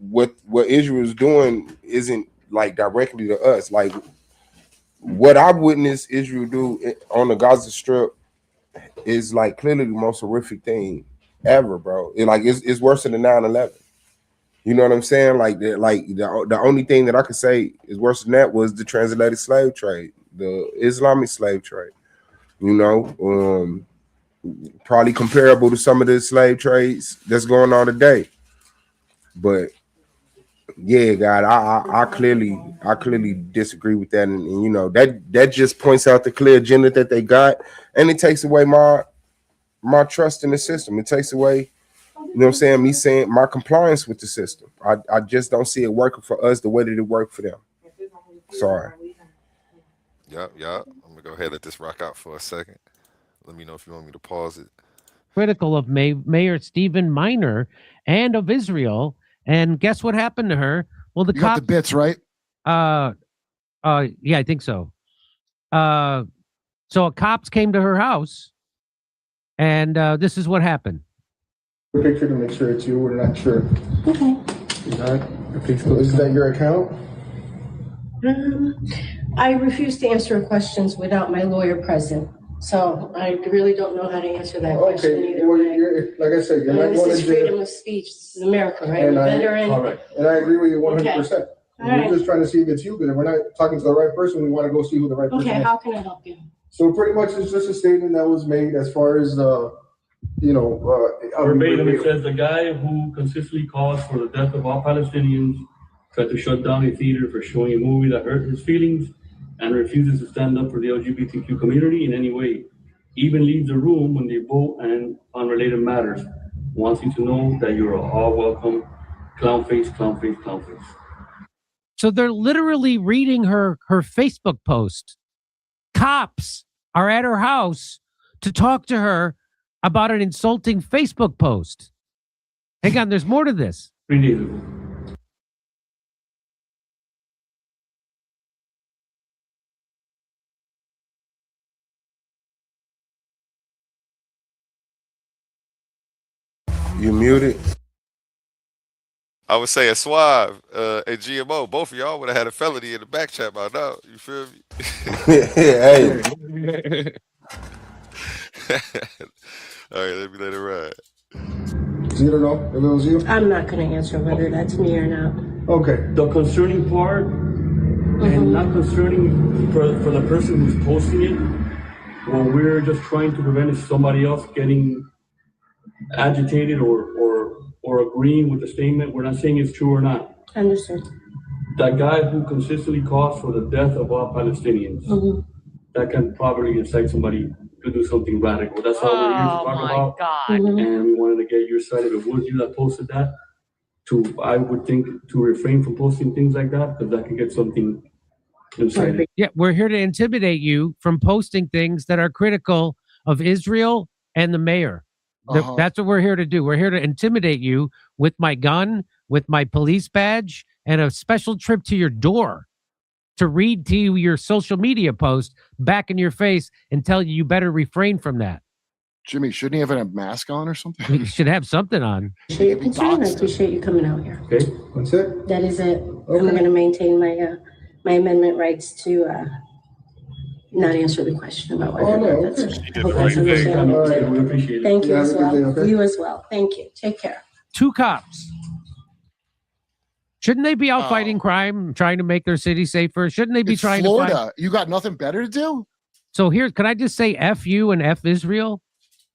what Israel is doing isn't like directly to us. Like what I've witnessed Israel do on the Gaza Strip is like clearly the most horrific thing ever, bro. It's worse than the 9/11. You know what I'm saying? Like the only thing that I could say is worse than that was the transatlantic slave trade, the Islamic slave trade. Probably comparable to some of the slave trades that's going on today. But yeah, God, I clearly I clearly disagree with that, and you know that just points out the clear agenda that they got, and it takes away my trust in the system. It takes away, you know what I'm saying, me saying my compliance with the system. I just don't see it working for us the way that it worked for them. Sorry. Yep. I'm gonna go ahead and let this rock out for a second. Let me know if you want me to pause it. Critical of Mayor Stephen Miner and of Israel, and guess what happened to her? Well, the You got the bits right. yeah, I think so. So cops came to her house, and this is what happened. Picture to make sure it's you. We're not sure. Okay. Is that your account? I refuse to answer questions without my lawyer present. So I really don't know how to answer that question either well, way. like I said, you're not This going is to jail. freedom of speech. This is America, right? And We're I- veteran. all right. And I agree with you 100%. Okay. All We're right. just trying to see if it's you, because if we're not talking to the right person, we want to go see who the right person Okay, is. how can I help you? So pretty much it's just a statement that was made as far as, Verbatim, it says the guy who consistently calls for the death of all Palestinians tried to shut down a theater for showing a movie that hurt his feelings and refuses to stand up for the LGBTQ community in any way. Even leaves the room when they vote and on related matters. Wants you to know that you're all welcome. Clown face, clown face, clown face. So they're literally reading her Facebook post. Cops are at her house to talk to her about an insulting Facebook post. Hang on, there's more to this. 3 days ago. You muted. I would say a Suave and GMO, both of y'all would have had a felony in the back chat by now. You feel me? Hey. All right, let me let it ride. So you don't know if it was you? I'm not going to answer whether that's me or not. Okay. The concerning part, and not concerning for the person who's posting it, what we're just trying to prevent is somebody else getting agitated or agreeing with the statement. We're not saying it's true or not. Understood. That guy who consistently calls for the death of all Palestinians, that can probably incite somebody to do something radical. That's all we're here to talk about. God. And we wanted to get your side. If it was you that posted that, I would think to refrain from posting things like that, because that can get something incited. Yeah, we're here to intimidate you from posting things that are critical of Israel and the mayor. That's what we're here to do. We're here to intimidate you with my gun, with my police badge, and a special trip to your door to read to you your social media post back in your face and tell you you better refrain from that. Jimmy, shouldn't he have a mask on or something? You should have something on. Appreciate your concern. I appreciate you coming out here. Okay, that's it. That is it. I'm going to maintain my amendment rights to not answer the question about whether or not that's it. Hope that's understandable. All right, we appreciate it. Thank you Yeah, as have a good well. day, okay? You as well. Thank you. Take care. 2 cops. Shouldn't they be out fighting crime, trying to make their city safer? Shouldn't they be It's trying Florida. to find... You got nothing better to do? So here, can I just say F you and F Israel?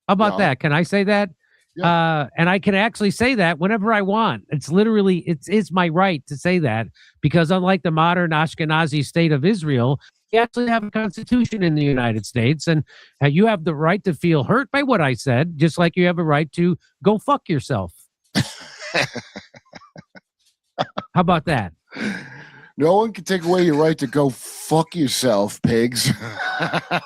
How about that? Can I say that? And I can actually say that whenever I want. It's literally, it's my right to say that, because unlike the modern Ashkenazi state of Israel, we actually have a constitution in the United States, and you have the right to feel hurt by what I said, just like you have a right to go fuck yourself. How about that? No one can take away your right to go fuck yourself, pigs.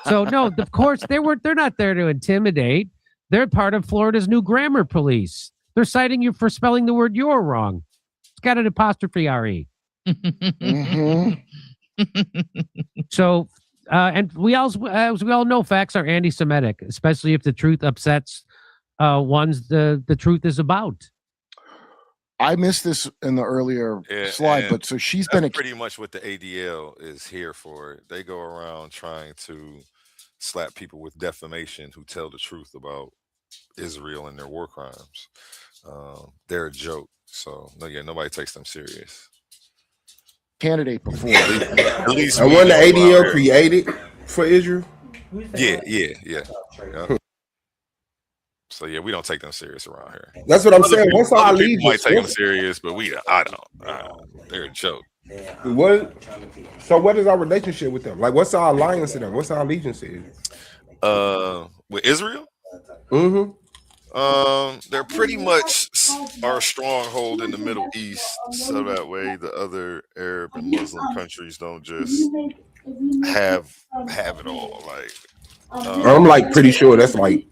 So no, of course they're not there to intimidate. They're part of Florida's new grammar police. They're citing you for spelling the word "you're" wrong. It's got an apostrophe re. So, and we also, as we all know, facts are anti-Semitic, especially if the truth upsets ones the truth is about. I missed this in the earlier slide, but so she's been pretty much what the ADL is here for. They go around trying to slap people with defamation who tell the truth about Israel and their war crimes. They're a joke. So nobody takes them serious. Candidate before. At least I wonder the ADL created for Israel. Yeah. So we don't take them serious around here. That's what I'm saying. Once I Other leave, people might take them serious, but I don't. They're a joke. What? So what is our relationship with them? Like, what's our alliance to them? What's our allegiance to? With Israel? Mm-hmm. They're pretty much our stronghold in the Middle East, so that way the other Arab and Muslim countries don't just have it all. Like, I'm like pretty sure that's like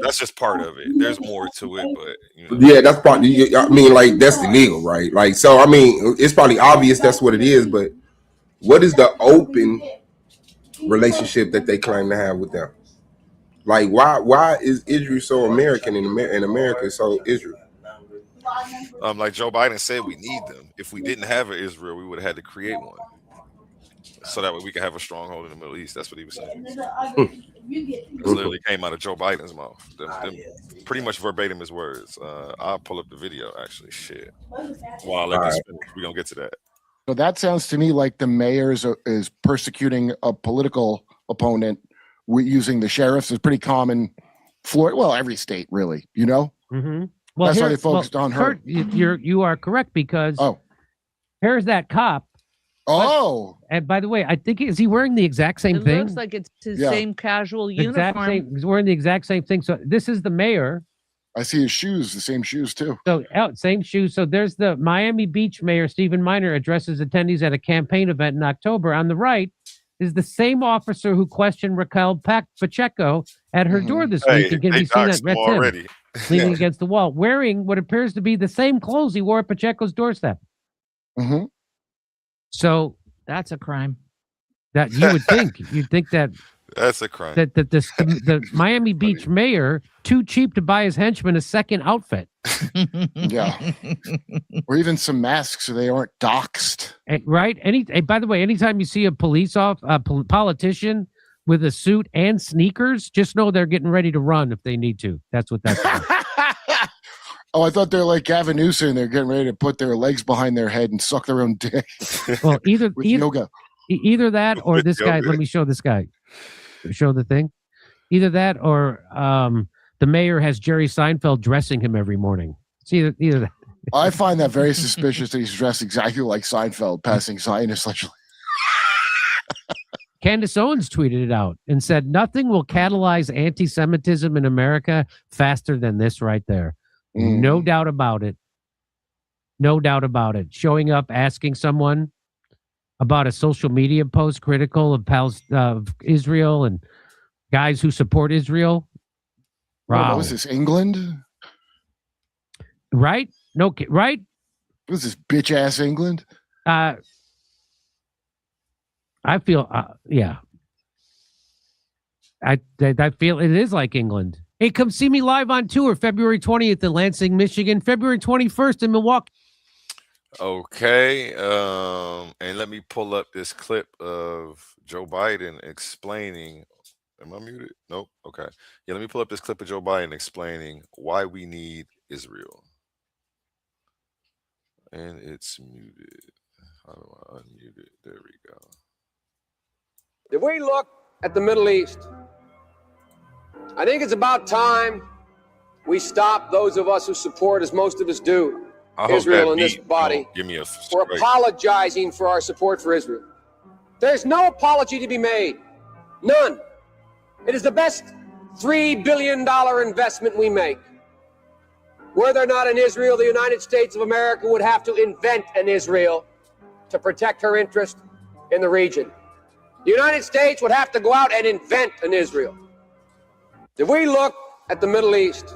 that's just part of it. There's more to it, but you know. Yeah, that's probably. I mean, like that's illegal, right? Like, so I mean, it's probably obvious that's what it is. But what is the open relationship that they claim to have with them? Like, why is Israel so American and America so Israel? Like Joe Biden said, we need them. If we didn't have an Israel, we would have had to create one, so that way we could have a stronghold in the Middle East. That's what he was saying. It literally came out of Joe Biden's mouth. Them pretty much verbatim his words. I'll pull up the video. Actually, shit. While we're gonna get to that. So that sounds to me like the mayor is persecuting a political opponent using the sheriffs. Is pretty common. Florida, well, every state really, you know. Mm-hmm. Well, that's why they focused on her. You are correct because here's that cop. Oh, and by the way, I think is he wearing the exact same It thing? looks like it's his same casual uniform. He's wearing the exact same thing. So this is the mayor. I see his shoes, the same shoes too. So same shoes. So there's the Miami Beach mayor, Stephen Miner, addresses attendees at a campaign event in October. On the right is the same officer who questioned Raquel Pacheco at her door this week. And can be seen at him leaning against the wall, wearing what appears to be the same clothes he wore at Pacheco's doorstep. Mm-hmm. So that's a crime. That you'd think that that's a crime. That the Miami Beach mayor too cheap to buy his henchmen a second outfit. Yeah, or even some masks so they aren't doxxed. Right? By the way, anytime you see a politician with a suit and sneakers, just know they're getting ready to run if they need to. That's what that's about. Oh, I thought they're like Gavin Newsom. They're getting ready to put their legs behind their head and suck their own dick. Well, either yoga. Either that or this guy. Let me show this guy. Show the thing. Either that or the mayor has Jerry Seinfeld dressing him every morning. It's either that. I find that very suspicious that he's dressed exactly like Seinfeld, passing Zionist legislation. Candace Owens tweeted it out and said, "Nothing will catalyze anti-Semitism in America faster than this right there." No doubt about it. No doubt about it. Showing up, asking someone about a social media post critical of Israel and guys who support Israel. Wow. Was this England? Right? No, right? Was this bitch ass England? I feel, yeah. I feel it is like England. Hey, come see me live on tour February 20th in Lansing, Michigan, February 21st in Milwaukee. Okay, and let me pull up this clip of Joe Biden explaining. Am I muted? Nope. Okay. Yeah, let me pull up this clip of Joe Biden explaining why we need Israel. And it's muted. How do I unmute it? There we go. If we look at the Middle East, I think it's about time we stop, those of us who support, as most of us do, Israel in this body. We're apologizing for our support for Israel. There's no apology to be made. None. It is the best $3 billion investment we make. Were there not an Israel, the United States of America would have to invent an Israel to protect her interest in the region. The United States would have to go out and invent an Israel. If we look at the Middle East.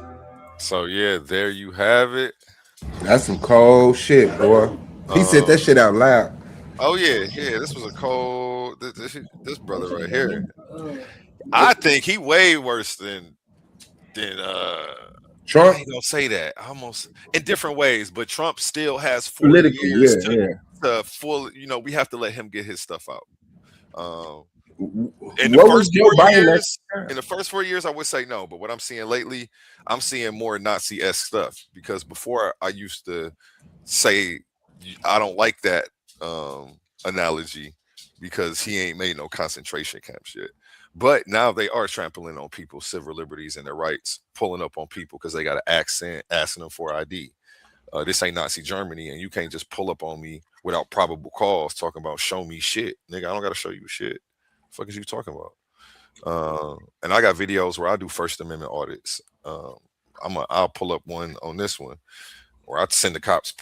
So, yeah, there you have it. That's some cold shit, boy. He said that shit out loud. Oh, yeah. This was a cold. This brother right here. I think he way worse than Trump. I ain't gonna say that. Almost in different ways, but Trump still has 4 politically, years yeah. to full. You know, we have to let him get his stuff out. In the first 4 years, I would say no. But what I'm seeing lately, I'm seeing more Nazi-esque stuff. Because before I used to say I don't like that analogy because he ain't made no concentration camps yet. But now they are trampling on people's civil liberties and their rights, pulling up on people because they got an accent, asking them for ID. This ain't Nazi Germany, and you can't just pull up on me without probable cause, talking about show me shit. Nigga, I don't gotta show you shit. The fuck is you talking about? And I got videos where I do First Amendment audits. I'll pull up one on this one where I send the cops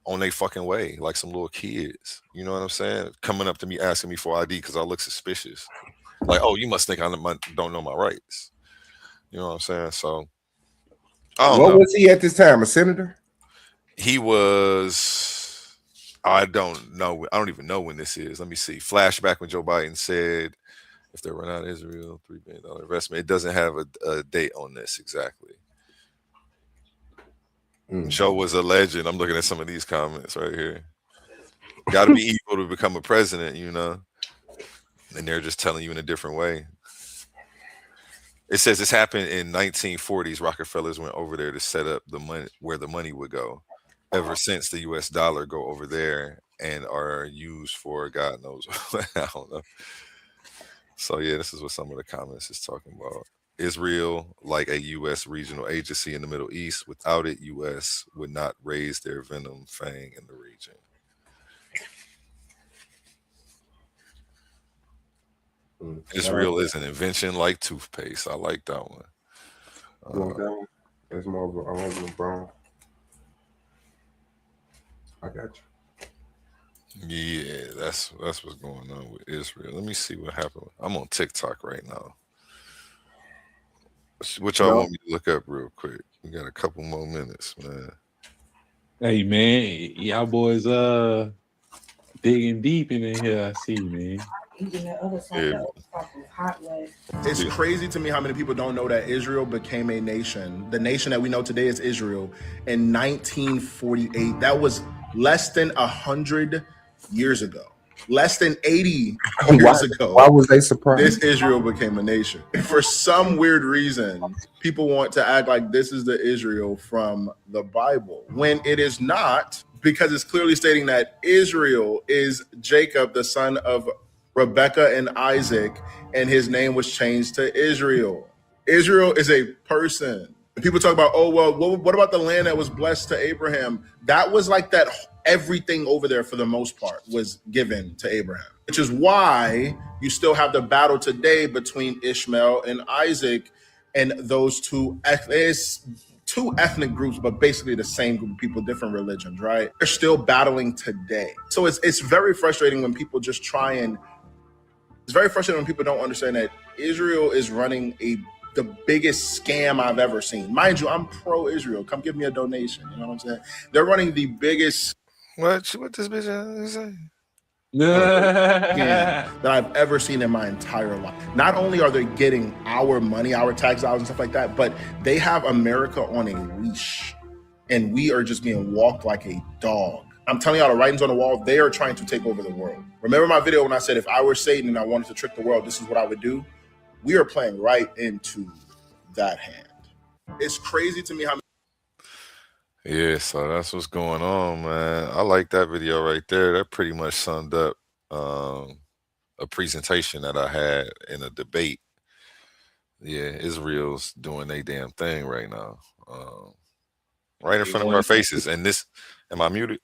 on their fucking way like some little kids. You know what I'm saying? Coming up to me asking me for ID because I look suspicious. Like, oh, you must think I don't know my rights. You know what I'm saying? So what was he at this time? A senator? He was, I don't know. I don't even know when this is. Let me see. Flashback when Joe Biden said, if they run out of Israel, $3 billion investment. It doesn't have a date on this exactly. Joe was a legend. I'm looking at some of these comments right here. Got to be evil to become a president, you know? And they're just telling you in a different way. It says this happened in 1940s. Rockefellers went over there to set up the money where the money would go. Ever since, the U.S. dollar go over there and are used for God knows. I don't know. So yeah, this is what some of the comments is talking about. Israel, like a U.S. regional agency in the Middle East, without it, U.S. would not raise their venom fang in the region. Israel is an invention like toothpaste. I like that one. That's more of a brown. I got you. Yeah, that's what's going on with Israel. Let me see what happened. I'm on TikTok right now. Which y'all want me to look up real quick? We got a couple more minutes, man. Hey man, y'all boys digging deep in here. I see, man. It's crazy to me how many people don't know that Israel became a nation. The nation that we know today is Israel in 1948. That was less than 100 years ago. Less than 80 years ago. Why was they surprised? This Israel became a nation. For some weird reason, people want to act like this is the Israel from the Bible, when it is not, because it's clearly stating that Israel is Jacob, the son of Rebekah and Isaac, and his name was changed to Israel. Israel is a person. People talk about, oh, well, what about the land that was blessed to Abraham? That was like that. Everything over there, for the most part, was given to Abraham, which is why you still have the battle today between Ishmael and Isaac, and those two ethnic groups, but basically the same group of people, different religions, right? They're still battling today. So it's very frustrating when people just it's very frustrating when people don't understand that Israel is running the biggest scam I've ever seen. Mind you, I'm pro-Israel. Come give me a donation. You know what I'm saying? They're running the biggest what this bitch say? That I've ever seen in my entire life. Not only are they getting our money, our tax dollars and stuff like that, but they have America on a leash, and we are just being walked like a dog. I'm telling y'all, the writing's on the wall. They are trying to take over the world. Remember my video when I said if I were Satan and I wanted to trick the world, this is what I would do? We are playing right into that hand. It's crazy to me how. Yeah, so that's what's going on, man. I like that video right there. That pretty much summed up a presentation that I had in a debate. Yeah, Israel's doing their damn thing right now. Right in front of our faces. And this, am I muted?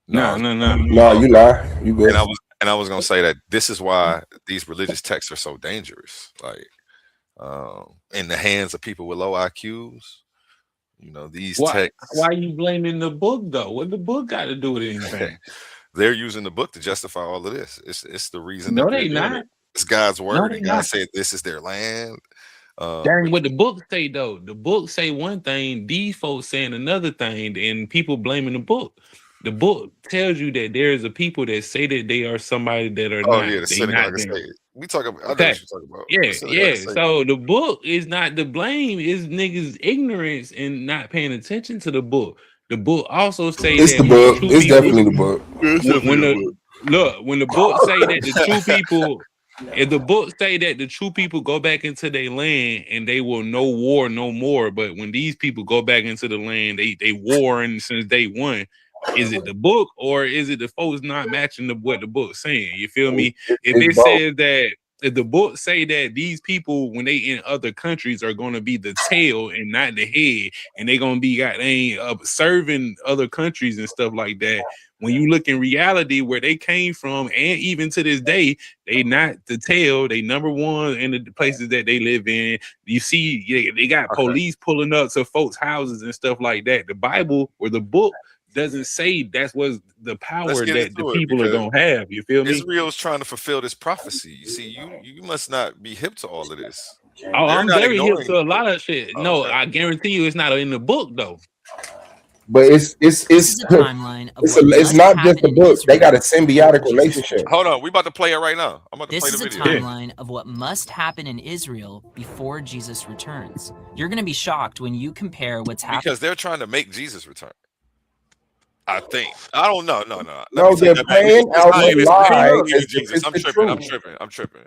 No, you lie. You good. And I was gonna say that this is why these religious texts are so dangerous. Like in the hands of people with low IQs. You know, these texts. Why are you blaming the book though? What the book got to do with anything? They're using the book to justify all of this. It's the reason. No, they not. It's God's word. No, and God said this is their land. That ain't what the book say though. The book say one thing, these folks saying another thing, and people blaming the book. The book tells you that there's a people that say that they are somebody that are not. Yeah, the synagogue is we talk about. I know Okay. what you're talking about. Yeah. So the book is not the blame. It's niggas' ignorance and not paying attention to the book. The book also say it's that the book. It's definitely the book. When the book say that the true people, if the book say that the true people go back into their land and they will no war no more, but when these people go back into the land, they warring since day one. Is it the book or is it the folks not matching what the book's saying? You feel me? If it says that, if the book say that these people, when they in other countries, are going to be the tail and not the head, and they're going to be serving other countries and stuff like that, when you look in reality where they came from, and even to this day, they not the tail. They number one in the places that they live in. You see, they got police pulling up to folks' houses and stuff like that. The Bible or the book doesn't say that's what's the power that the people are gonna have. You feel me? Israel's trying to fulfill this prophecy. You see, you must not be hip to all of this. Oh, I'm very hip to a lot of shit. No, I guarantee you, it's not in the book though. But it's not just the book. They got a symbiotic relationship. Hold on, we about to play it right now. I'm about to play the video. This is a timeline of what must happen in Israel before Jesus returns. You're going to be shocked when you compare what's happening. Because they're trying to make Jesus return. I think. I don't know. No, they're playing out the lie. I'm tripping.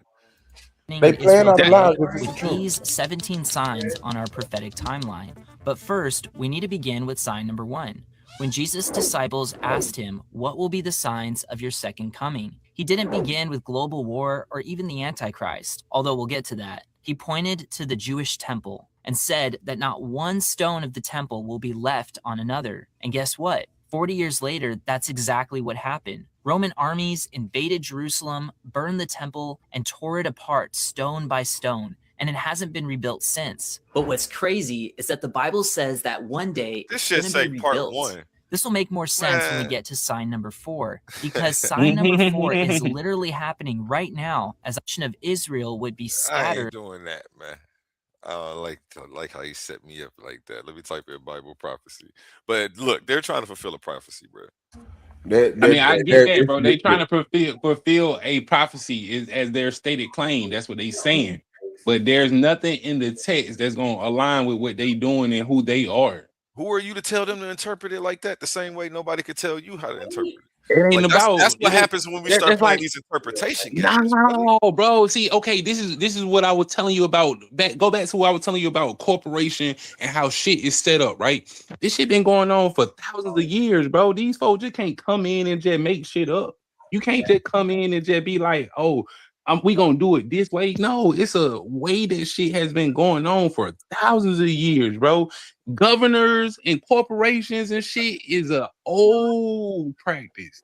They playing out the lies with these 17 signs on our prophetic timeline. But first, we need to begin with sign number 1. When Jesus' disciples asked him, "What will be the signs of your second coming?" he didn't begin with global war or even the Antichrist, although we'll get to that. He pointed to the Jewish temple and said that not one stone of the temple will be left on another. And guess what? 40 years later, that's exactly what happened. Roman armies invaded Jerusalem, burned the temple, and tore it apart stone by stone, and it hasn't been rebuilt since. But what's crazy is that the Bible says that one day this should say part 1. This will make more sense when we get to sign number 4, because sign number 4 is literally happening right now as a nation of Israel would be scattered. I ain't doing that, man. I like how you set me up like that. Let me type in Bible prophecy. But look, they're trying to fulfill a prophecy, bro. I get that, bro. They trying to fulfill a prophecy as their stated claim. That's what they saying. But there's nothing in the text that's going to align with what they doing and who they are. Who are you to tell them to interpret it like that? The same way nobody could tell you how to interpret it. It ain't about. That's what happens when we start playing these interpretation games. No, bro. See, okay, this is what I was telling you about. Go back to what I was telling you about corporation and how shit is set up, right? This shit been going on for thousands of years, bro. These folks just can't come in and just make shit up. You can't just come in and just be like, oh, we gonna do it this way. No, it's a way that shit has been going on for thousands of years, bro. Governors and corporations and shit is a old practice.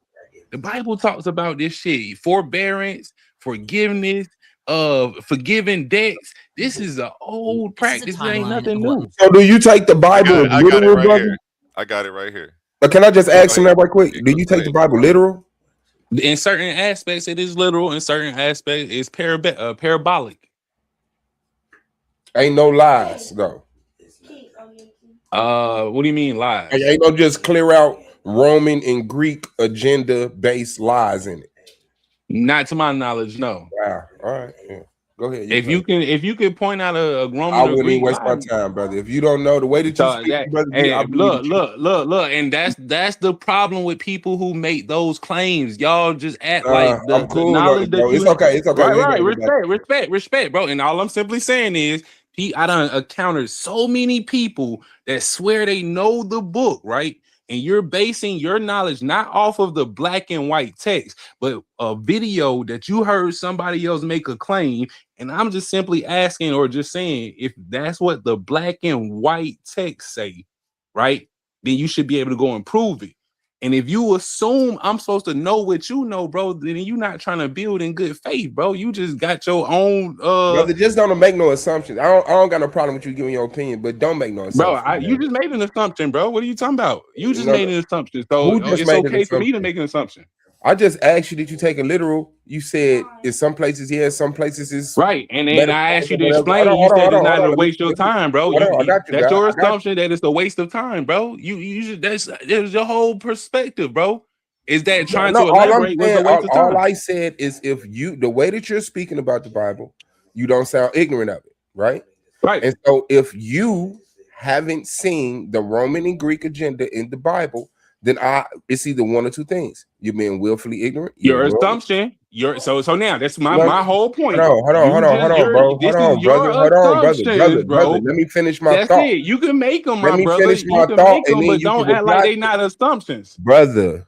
The Bible talks about this shit: forbearance, forgiveness, forgiving debts. This is an old practice. It ain't nothing new. So, do you take the Bible literal, brother? I got it right here. But can I just ask him that right quick? Do you take the Bible literal? In certain aspects, it is literal. In certain aspects, it's parabolic. Ain't no lies, though. What do you mean lies? Ain't no just clear out Roman and Greek agenda-based lies in it. Not to my knowledge, no. Wow. All right. Yeah. Go ahead. If you can point out a Roman, I wouldn't even waste my time, brother. If you don't know the way that you speak, brother, look, and that's the problem with people who make those claims. Y'all just act like the knowledge that you it's okay. Right. Respect, bro. And all I'm simply saying is, I done encountered so many people that swear they know the book, right? And you're basing your knowledge not off of the black and white text, but a video that you heard somebody else make a claim. And I'm just simply asking or just saying, if that's what the black and white text say, right, then you should be able to go and prove it. And if you assume I'm supposed to know what you know, bro, then you're not trying to build in good faith, bro. You just got your own. Brother, just don't make no assumptions. I don't got no problem with you giving your opinion, but don't make no assumptions. Bro, you just made an assumption, bro. What are you talking about? You just made an assumption. So it's okay for me to make an assumption. I just asked you, did you take it literal? You said in some places yes, some places is right. And then I asked you to explain. You said it's not to waste your time, bro. That's your assumption that it's a waste of time, bro. You should. That's your whole perspective, bro. Is that trying to elaborate was a waste of time? All I said is if the way that you're speaking about the Bible, you don't sound ignorant of it, right? Right. And so if you haven't seen the Roman and Greek agenda in the Bible, then it's either one or two things. You're being willfully ignorant. Your assumption. So now that's my whole point. Hold on, bro. Hold on, brother. Let me finish my thought. That's it. You can make them, my brother. Finish my thought, them, but don't act like they're not assumptions. Brother,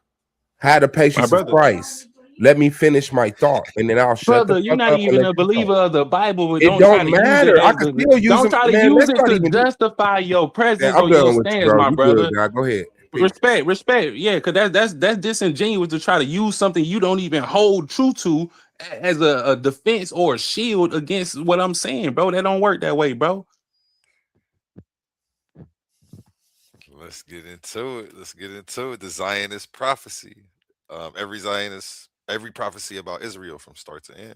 have the patience of Christ. Let me finish my thought, and then I'll shut the fuck up. Brother, you're not even a believer of the Bible. But it don't matter. I can still use it. Don't try to use it to justify your presence or your stance, my brother. Go ahead. respect. Yeah, because that's disingenuous to try to use something you don't even hold true to as a defense or a shield against what I'm saying, bro. That don't work that way, bro. Let's get into it. The Zionist prophecy. Every prophecy about Israel from start to end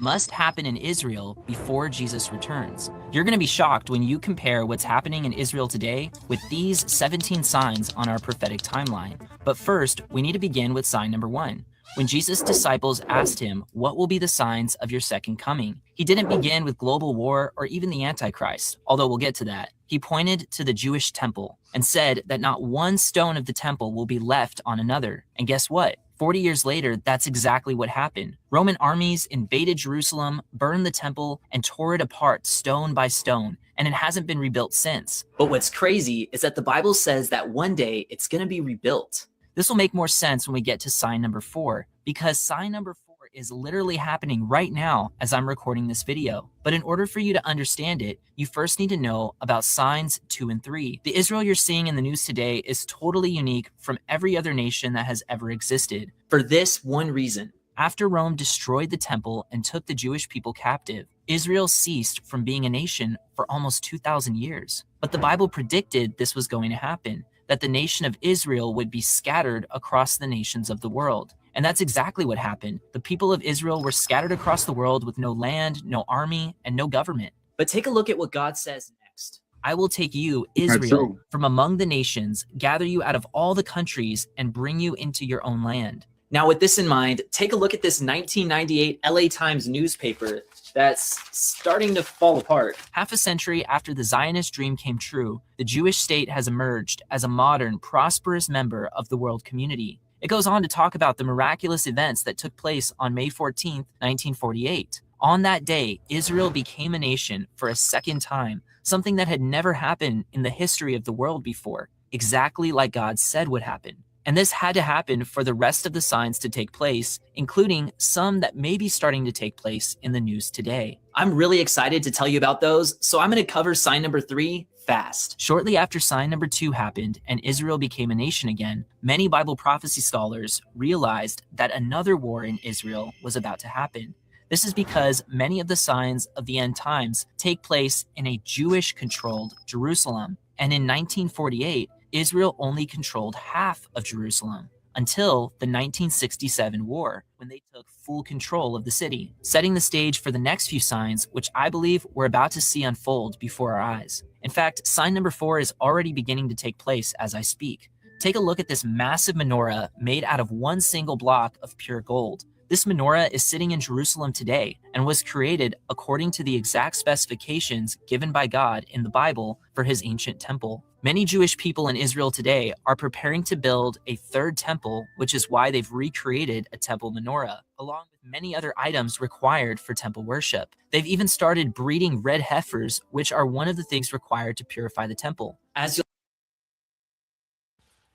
must happen in Israel before Jesus returns. You're going to be shocked when you compare what's happening in Israel today with these 17 signs on our prophetic timeline. But first, we need to begin with sign number 1. When Jesus' disciples asked him, "What will be the signs of your second coming?" He didn't begin with global war or even the Antichrist, although we'll get to that. He pointed to the Jewish temple and said that not one stone of the temple will be left on another. And guess what? 40 years later, that's exactly what happened. Roman armies invaded Jerusalem, burned the temple, and tore it apart stone by stone, and it hasn't been rebuilt since. But what's crazy is that the Bible says that one day it's going to be rebuilt. This will make more sense when we get to sign number 4, because sign number 4 is literally happening right now as I'm recording this video. But in order for you to understand it, you first need to know about signs 2 and 3. The Israel you're seeing in the news today is totally unique from every other nation that has ever existed. For this one reason: after Rome destroyed the temple and took the Jewish people captive, Israel ceased from being a nation for almost 2,000 years. But the Bible predicted this was going to happen, that the nation of Israel would be scattered across the nations of the world. And that's exactly what happened. The people of Israel were scattered across the world with no land, no army, and no government. But take a look at what God says next. "I will take you, Israel, from among the nations, gather you out of all the countries, and bring you into your own land." Now, with this in mind, take a look at this 1998 LA Times newspaper that's starting to fall apart. Half a century after the Zionist dream came true, the Jewish state has emerged as a modern, prosperous member of the world community. It goes on to talk about the miraculous events that took place on May 14th, 1948. On that day, Israel became a nation for a second time, something that had never happened in the history of the world before, exactly like God said would happen. And this had to happen for the rest of the signs to take place, including some that may be starting to take place in the news today. I'm really excited to tell you about those, so I'm going to cover sign number 3 fast. Shortly after sign number 2 happened and Israel became a nation again, many Bible prophecy scholars realized that another war in Israel was about to happen. This is because many of the signs of the end times take place in a Jewish-controlled Jerusalem. And in 1948, Israel only controlled half of Jerusalem until the 1967 war, when they took full control of the city, setting the stage for the next few signs, which I believe we're about to see unfold before our eyes. In fact, sign number 4 is already beginning to take place as I speak. Take a look at this massive menorah made out of one single block of pure gold. This menorah is sitting in Jerusalem today and was created according to the exact specifications given by God in the Bible for his ancient temple. Many Jewish people in Israel today are preparing to build a third temple, which is why they've recreated a temple menorah, along with many other items required for temple worship. They've even started breeding red heifers, which are one of the things required to purify the temple.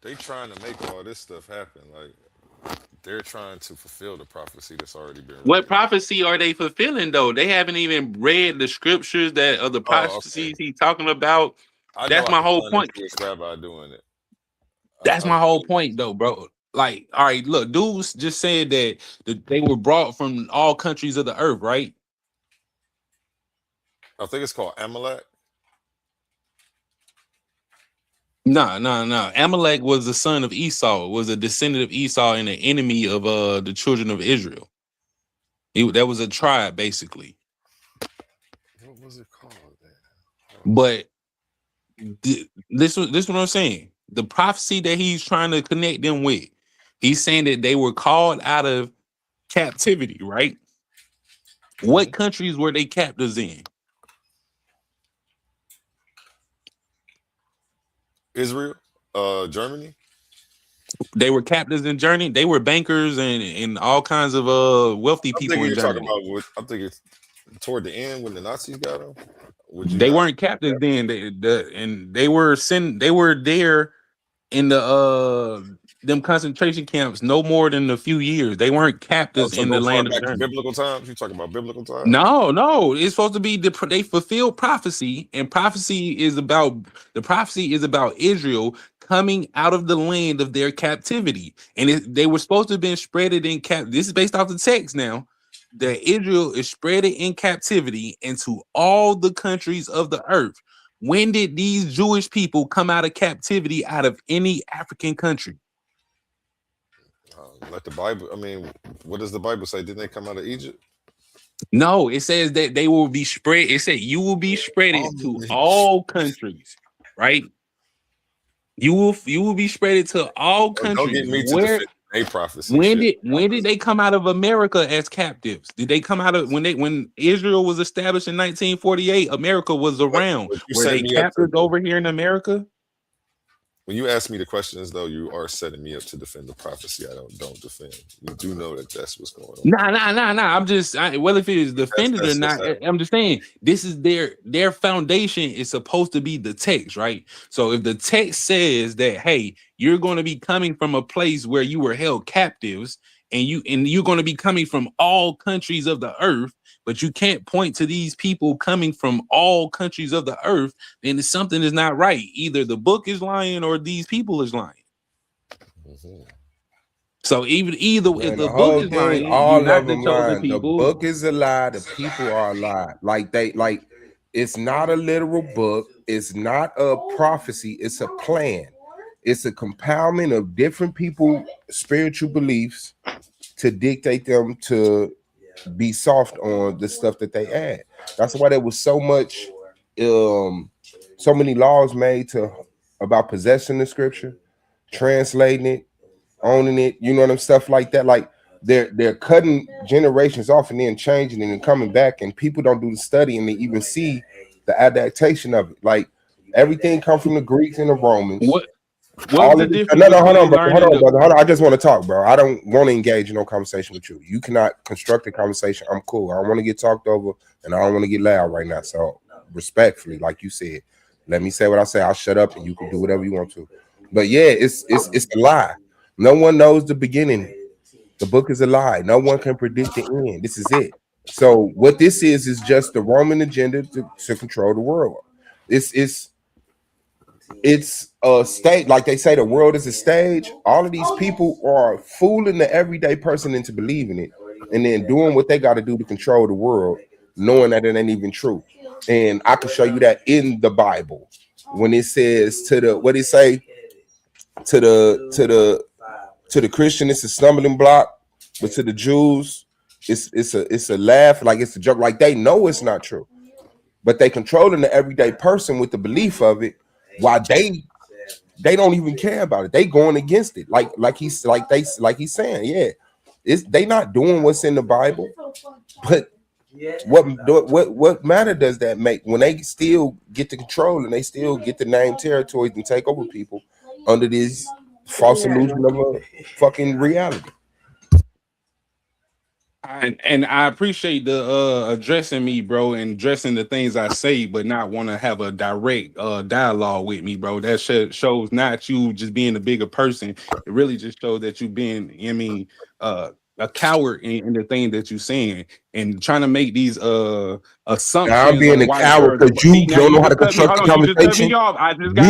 they trying to make all this stuff happen. Like, they're trying to fulfill the prophecy that's already been written. What prophecy are they fulfilling, though? They haven't even read the scriptures that are the prophecies he's talking about. That's my whole point. Rabbi doing it. That's my whole point, though, bro. Like, all right, look, dudes just said that they were brought from all countries of the earth, right? I think it's called Amalek. No. Amalek was the son of Esau, was a descendant of Esau and an enemy of the children of Israel. That was a tribe, basically. What was it called? But this is what I'm saying. The prophecy that he's trying to connect them with, he's saying that they were called out of captivity, right? What countries were they captives in? Israel, Germany. They were captives in Germany. They were bankers and all kinds of wealthy people in Germany. I think it's toward the end when the Nazis got them. They weren't captives then. They were there in the them concentration camps no more than a few years. They weren't captives so in go the far land of back to Germany. biblical times. You talking about biblical times? No, it's supposed to be they fulfill prophecy, and prophecy is about Israel coming out of the land of their captivity, and they were supposed to have been spreaded in cap. This is based off the text now. That Israel is spreaded in captivity into all the countries of the earth. When did these Jewish people come out of captivity out of any African country? Like the Bible. I mean, what does the Bible say? Didn't they come out of Egypt? No, it says that they will be spread. It said you will be spread to all countries, right? You will be spread to all countries. Don't get me to defend a prophecy. When did they come out of America as captives? Did they come out of when Israel was established in 1948? America was around. Were they captives over here in America? When you ask me the questions, though, you are setting me up to defend the prophecy. I don't defend. You do know that that's what's going on. Nah. I'm just well, if it is defended or not, I'm just saying this is their foundation is supposed to be the text, right? So if the text says that, hey, you're going to be coming from a place where you were held captives, and you're going to be coming from all countries of the earth, but you can't point to these people coming from all countries of the earth, then something is not right. Either the book is lying or these people is lying. So either if the book is lying, all of them lying. The book is a lie. The people are a lie. It's not a literal book. It's not a prophecy. It's a plan. It's a compoundment of different people's spiritual beliefs to dictate them to be soft on the stuff that they add. That's why there was so many laws made about possessing the scripture, translating it, owning it, you know what I'm stuff like that. Like they're cutting generations off and then changing it and coming back, and people don't do the study and they even see the adaptation of it. Like everything comes from the Greeks and the Romans. What's the difference? No, hold on, brother. I just want to talk, bro. I don't want to engage in no conversation with you. You cannot construct a conversation. I'm cool. I don't want to get talked over, and I don't want to get loud right now. So respectfully, like you said, let me say what I say. I'll shut up, and you can do whatever you want to. But yeah, it's a lie. No one knows the beginning. The book is a lie. No one can predict the end. This is it. So what this is just the Roman agenda to control the world. It's a stage, like they say, the world is a stage. All of these people are fooling the everyday person into believing it, and then doing what they got to do to control the world, knowing that it ain't even true. And I can show you that in the Bible when it says to the Christian, it's a stumbling block, but to the Jews, it's a laugh, like it's a joke. Like they know it's not true, but they controlling the everyday person with the belief of it. Why they don't even care about it. They going against it. Like he's saying, yeah, they not doing what's in the Bible. But what matter does that make when they still get the control and they still get the name territories and take over people under this false illusion of a fucking reality? And I appreciate the addressing me, bro, and addressing the things I say, but not want to have a direct dialogue with me, bro. That shows not you just being a bigger person. It really just shows that you being, a coward in the thing that you're saying and trying to make these assumptions. Now I'm being a coward because you don't know how to construct a conversation. You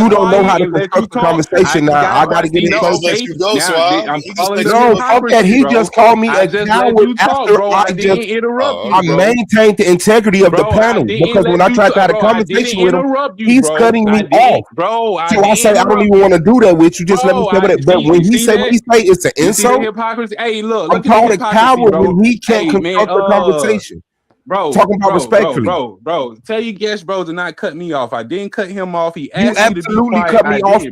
don't know how to construct a conversation. Now I gotta get it close. No, fuck that. He just called me a coward after I maintained the integrity of the panel, because when I tried to have a conversation with him, he's cutting me off. So I say I don't even want to do that with you. Just let me say what it. But when he say what he say, it's an insult. Hey, look, I'm called a coward when he can't construct a conversation. Bro, talking about respectfully, bro. Tell your guest, bro, to not cut me off. I didn't cut him off. He asked you absolutely me to be cut me off.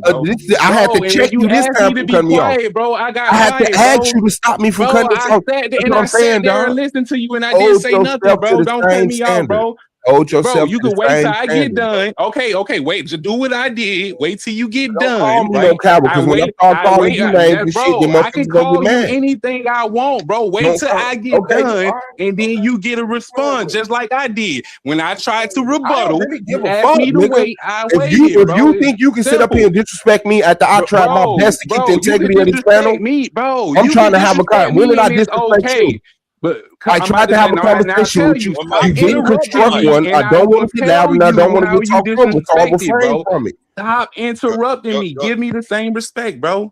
I had to check you this time to cut me off, bro. I had to ask you to stop me from cutting me off. And I sat there and listened to you, and I didn't say nothing, bro. Don't cut me off, bro. Hold yourself. Bro, you to can the wait till same I standard. get done. Okay, wait. Just do what I did. Wait till you get Don't done. call me Right? no coward, because when I start calling you names and shit, then Bro, I can motherfuckers gonna call get you mad. anything I want, bro. Wait Don't till call. I get Okay, done, all right. and then you get a response, just like I did. When I tried to I don't rebuttal, really give you a asked fuck, me to nigga. wait. I If waited, you bro. think It's you can sit up here simple. and disrespect me after I tried my best to keep the You can integrity of this panel, disrespect me, bro. I'm You trying can to have a disrespect when did me, I and it's disrespect you? okay. But I I'm tried about to have a now conversation tell with you. you, stop You didn't interrupting construct me, one. and I I don't will want to get tell loud and I don't you want to how get you talked over, so I disrespected, refrain bro. from it. Stop interrupting me. Give me the same respect, bro.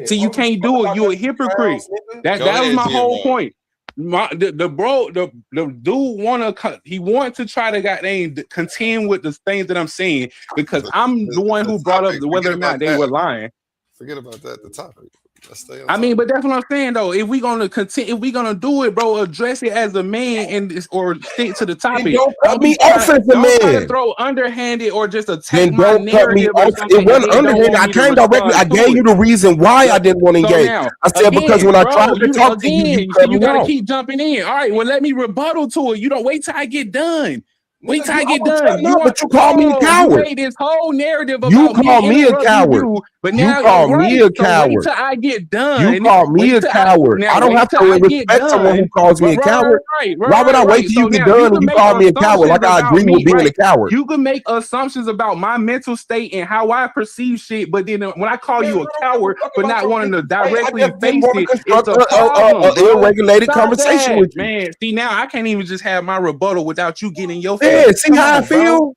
See, you can't do it. You a hypocrite. That was my whole point. The dude want to try to contend with the things that I'm saying, because I'm the one who brought up whether or not they were lying. Forget about that. The topic. Let's stay on I mean, topic. but that's what I'm saying though. If we gonna continue, if we gonna do it, bro, address it as a man or stick to the topic. Don't cut me Don't off as a try to man. throw underhanded or just attack Then my don't cut me narrative or off. something It that wasn't they don't underhanded. want I me to came directly. I respond gave to you it. the reason why I didn't want to So engage. now, I said because again, when I bro, tried to talk to you, you cut me gotta off. keep jumping in. All right, well, let me rebuttal to it. You don't wait till I get done. Wait till I get I was done. shutting up, but you called me a You coward. made this whole narrative You about me called me a interrupting coward. you, but You now called me a So wait coward. till I get done. You called me a coward. I don't have to respect someone who calls me a coward. Why would I wait till you So get now you done and can you make call me a coward? assumptions Like I about agree with me, being a right? coward. You can make assumptions about my mental state and how I perceive shit, but then when I call you a coward for not wanting to directly face it, it's a problem, bro. Ill-regulated Stop conversation that, with you. man. See, now I can't even just have my rebuttal without you getting your Yeah, feelings. see how I feel?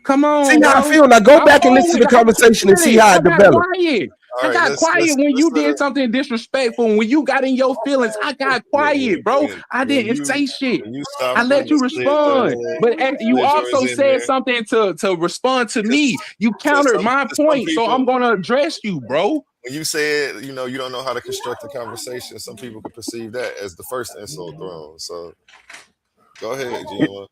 Come on, See how I bro. feel? Now go I'm back and cool listen to with the conversation and see how it I got develops. quiet. All I right, got quiet when you let did something disrespectful. When you got in your feelings, I got quiet, bro. I didn't say shit. When you stop I let you when respond. But you also said something to respond to me. You countered my point, so I'm gonna address you, bro. When you said, you don't know how to construct a conversation, some people could perceive that as the first insult thrown. So go ahead, G1.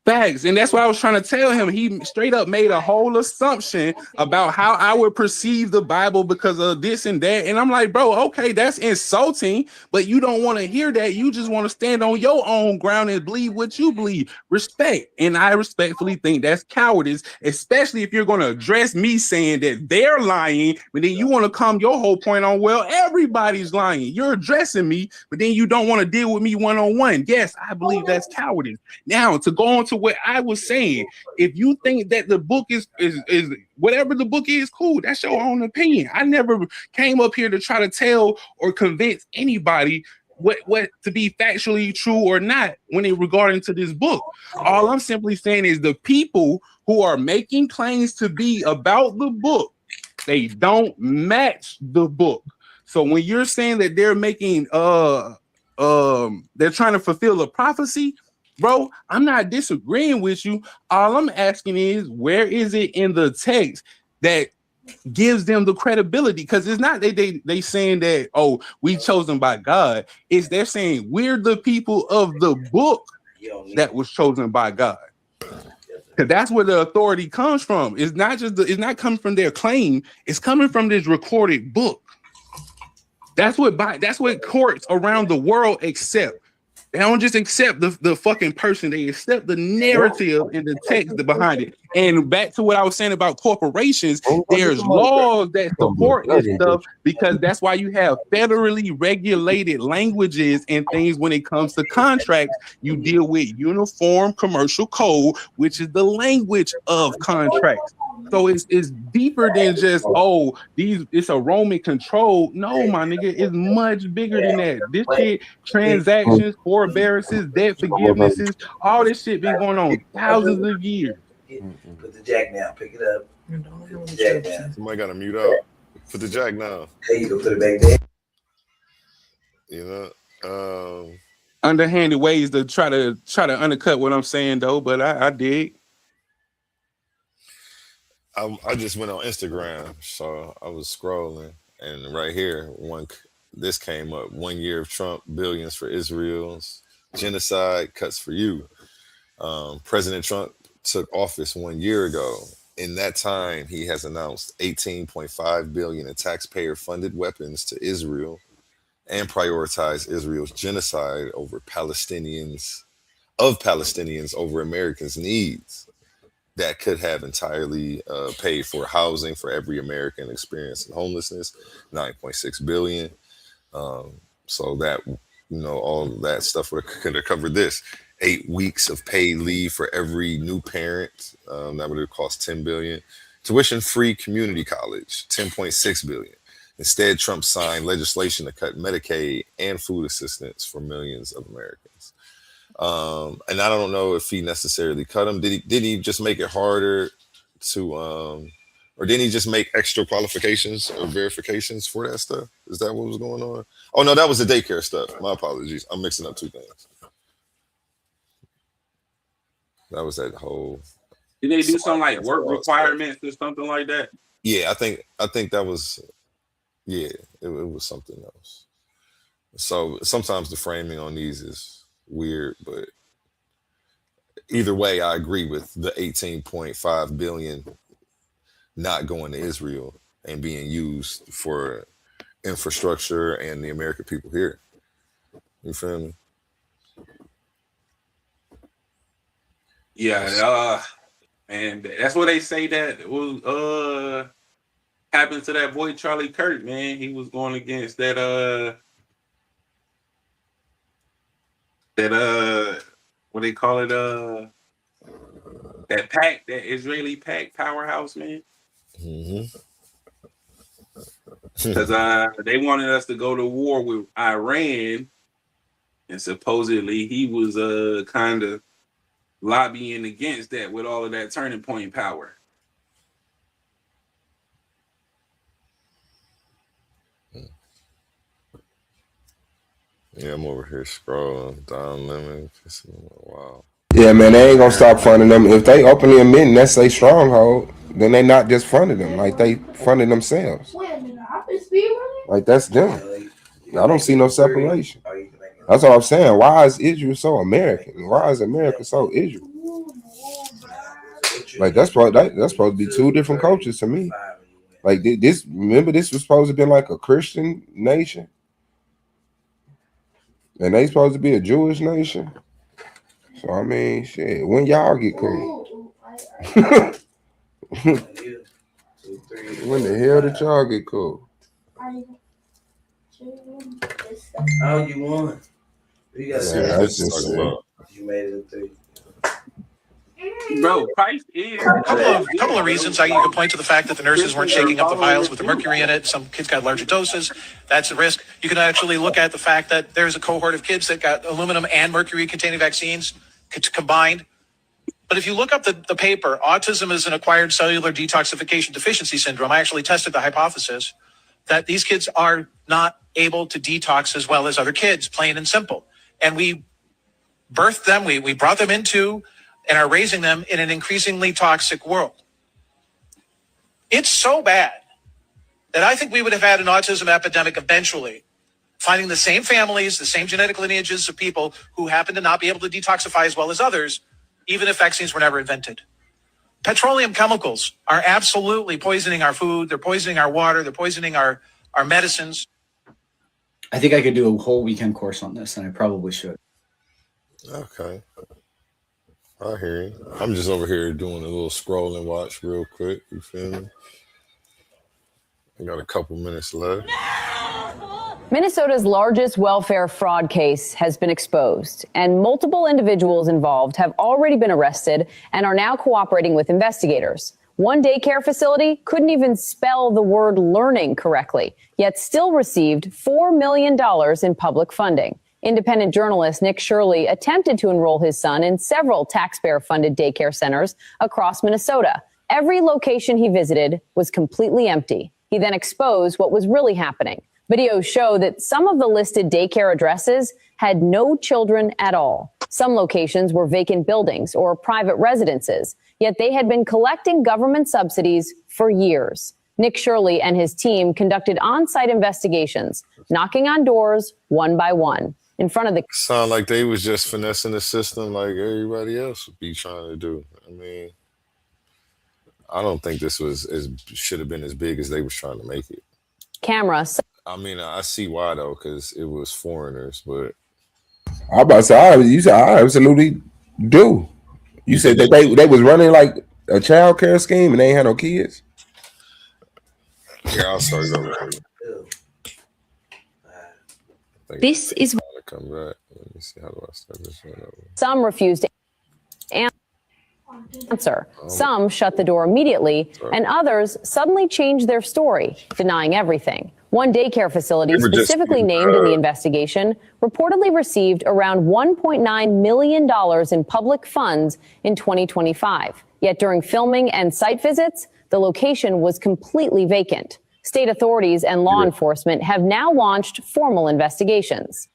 Facts, and that's what I was trying to tell him. He straight up made a whole assumption about how I would perceive the Bible because of this and that. And I'm like, bro, okay, that's insulting, but you don't want to hear that. You just want to stand on your own ground and believe what you believe. Respect. And I respectfully think that's cowardice, especially if you're going to address me saying that they're lying, but then you want to come your whole point on, well, everybody's lying. You're addressing me, but then you don't want to deal with me one-on-one. Yes, I believe that's cowardice. Now, to go on to what I was saying, if you think that the book is whatever the book is, cool, that's your own opinion. I never came up here to try to tell or convince anybody what to be factually true or not when it regarding to this book. All I'm simply saying is the people who are making claims to be about the book, they don't match the book. So when you're saying that they're making they're trying to fulfill a prophecy, bro, I'm not disagreeing with you. All I'm asking is, where is it in the text that gives them the credibility? Because it's not they saying that, oh, we chosen by God. It's they're saying we're the people of the book that was chosen by God. Because that's where the authority comes from. It's not just it's not coming from their claim. It's coming from this recorded book. That's what courts around the world accept. They don't just accept the fucking person. They accept the narrative and the text behind it. And back to what I was saying about corporations, there's laws that support this stuff because that's why you have federally regulated languages and things when it comes to contracts. You deal with Uniform Commercial Code, which is the language of contracts. So it's deeper than just, oh, it's a Roman control. No, my nigga, it's much bigger than that. This shit, transactions, forbearances, debt forgivenesses, all this shit been going on thousands of years. Put the jack down, pick it up. Put the jack down. Somebody got to mute up. Put the jack down. There you go, put it back there. You know, underhanded ways to try to undercut what I'm saying though, but I did. I just went on Instagram, so I was scrolling, and right here, this came up: 1 year of Trump, billions for Israel's genocide, cuts for you. President Trump took office 1 year ago. In that time, he has announced $18.5 billion in taxpayer-funded weapons to Israel and prioritized Israel's genocide over Palestinians of Palestinians over Americans' needs that could have entirely paid for housing for every American experiencing homelessness, 9.6 billion. So that, all that stuff could have covered this. 8 weeks of paid leave for every new parent. That would have cost 10 billion. Tuition-free community college, 10.6 billion. Instead, Trump signed legislation to cut Medicaid and food assistance for millions of Americans. And I don't know if he necessarily cut them. Did he just make it harder to, or didn't he just make extra qualifications or verifications for that stuff? Is that what was going on? Oh no, that was the daycare stuff. My apologies. I'm mixing up two things. That was that whole. Did they do something like work requirements or something like that? Yeah, I think that was. Yeah, it was something else. So sometimes the framing on these is weird, but either way, I agree with the 18.5 billion not going to Israel and being used for infrastructure and the American people here. You feel me? Yeah, and that's what they say that was happened to that boy Charlie Kirk, man. He was going against that what they call it, that pack, that Israeli pack powerhouse, man. Because they wanted us to go to war with Iran, and supposedly he was kind of lobbying against that with all of that turning point power. Yeah, I'm over here scrolling down lemon. Wow. Yeah, man, they ain't gonna stop funding them. If they openly admit that's their stronghold, then they not just funding them, like they funding themselves. Like that's them. I don't see no separation. That's what I'm saying. Why is Israel so American? Why is America so Israel? Like that's supposed to be two different cultures to me. Like this, remember this was supposed to be like a Christian nation, and they supposed to be a Jewish nation. So I mean, shit. When y'all get cool? When the hell did y'all get cool? Oh, you won. You got that's just you made it through. Bro, Christ is couple of reasons. You can point to the fact that the nurses weren't shaking up the vials with the mercury in it. Some kids got larger doses. That's a risk. You can actually look at the fact that there's a cohort of kids that got aluminum and mercury containing vaccines combined. But if you look up the paper, autism is an acquired cellular detoxification deficiency syndrome. I actually tested the hypothesis that these kids are not able to detox as well as other kids, plain and simple. And we birthed them, we brought them into and are raising them in an increasingly toxic world. It's so bad that I think we would have had an autism epidemic eventually, finding the same families, the same genetic lineages of people who happen to not be able to detoxify as well as others, even if vaccines were never invented. Petroleum chemicals are absolutely poisoning our food. They're poisoning our water. They're poisoning our medicines. I think I could do a whole weekend course on this, and I probably should. Okay. I hear you. I'm just over here doing a little scroll and watch real quick. You feel me? I got a couple minutes left. Minnesota's largest welfare fraud case has been exposed, and multiple individuals involved have already been arrested and are now cooperating with investigators. One daycare facility couldn't even spell the word learning correctly, yet still received $4 million in public funding. Independent journalist Nick Shirley attempted to enroll his son in several taxpayer-funded daycare centers across Minnesota. Every location he visited was completely empty. He then exposed what was really happening. Videos show that some of the listed daycare addresses had no children at all. Some locations were vacant buildings or private residences, yet they had been collecting government subsidies for years. Nick Shirley and his team conducted on-site investigations, knocking on doors one by one. In front of the sound like they was just finessing the system like everybody else would be trying to do. I mean, I don't think this should have been as big as they was trying to make it. Camera. I mean, I see why though, because it was foreigners, but I about to say, you said I absolutely do. You said that they was running like a child care scheme and they ain't had no kids. Yeah, I'll start over. This is Come back. Let me see, how do I start this one over? some refused to answer. Some shut the door immediately, and others suddenly changed their story, denying everything. One daycare facility specifically named in the investigation reportedly received around $1.9 million in public funds in 2025. Yet during filming and site visits, the location was completely vacant. State authorities and law enforcement have now launched formal investigations.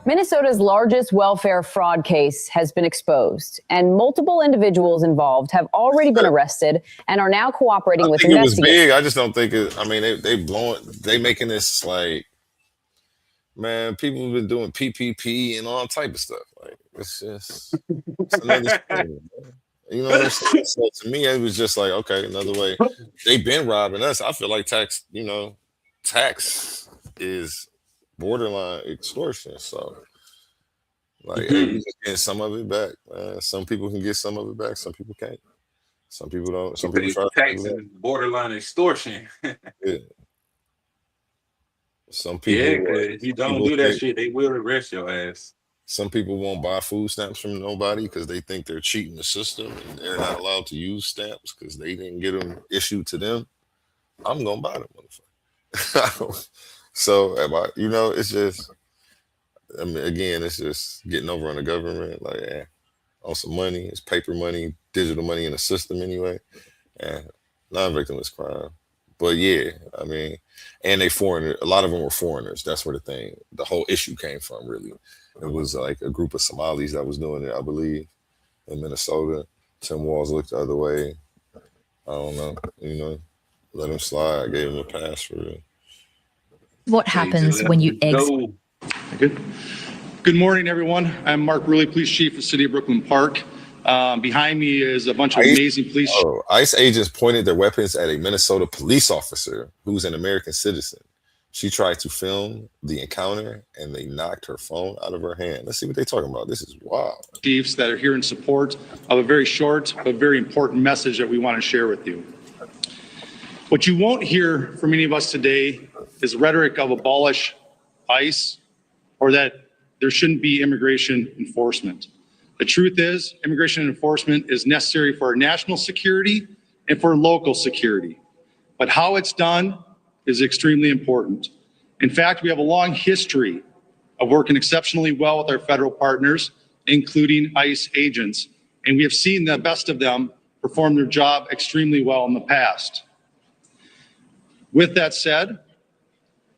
Minnesota's largest welfare fraud case has been exposed, and multiple individuals involved have already been arrested and are now cooperating with investigators. It was big. I just don't think it. I mean, they making this like, man, people have been doing PPP and all type of stuff. Like, it's just it's another thing, man. You know what I'm saying? So to me, it was just like, okay, another way. They've been robbing us. I feel like tax is borderline extortion. So like, hey, we just getting some of it back. Some people can get some of it back. Some people can't. Some people don't. Some people try tax is borderline extortion. Yeah. Some people. Yeah, because if you don't do that shit, they will arrest your ass. Some people won't buy food stamps from nobody because they think they're cheating the system and they're not allowed to use stamps because they didn't get them issued to them. I'm gonna buy them, motherfucker. So, it's just. I mean, again, it's just getting over on the government, like, on some money. It's paper money, digital money in the system anyway. And non-victimless crime. But yeah, I mean, and a lot of them were foreigners. That's where the whole issue came from, really. It was like a group of Somalis that was doing it, I believe, in Minnesota. Tim Walz looked the other way. I don't know, let him slide. I gave him a pass for it. What happens when you exit? Good morning, everyone. I'm Mark Ruley, Police Chief of the City of Brooklyn Park. Behind me is a bunch of amazing police. ICE agents pointed their weapons at a Minnesota police officer who's an American citizen. She tried to film the encounter and they knocked her phone out of her hand. Let's see what they're talking about. This is wild. Chiefs that are here in support of a very short but very important message that we want to share with you. What you won't hear from any of us today is rhetoric of abolish ICE or that there shouldn't be immigration enforcement. The truth is, immigration enforcement is necessary for our national security and for local security. But how it's done is extremely important. In fact, we have a long history of working exceptionally well with our federal partners, including ICE agents, and we have seen the best of them perform their job extremely well in the past. With that said,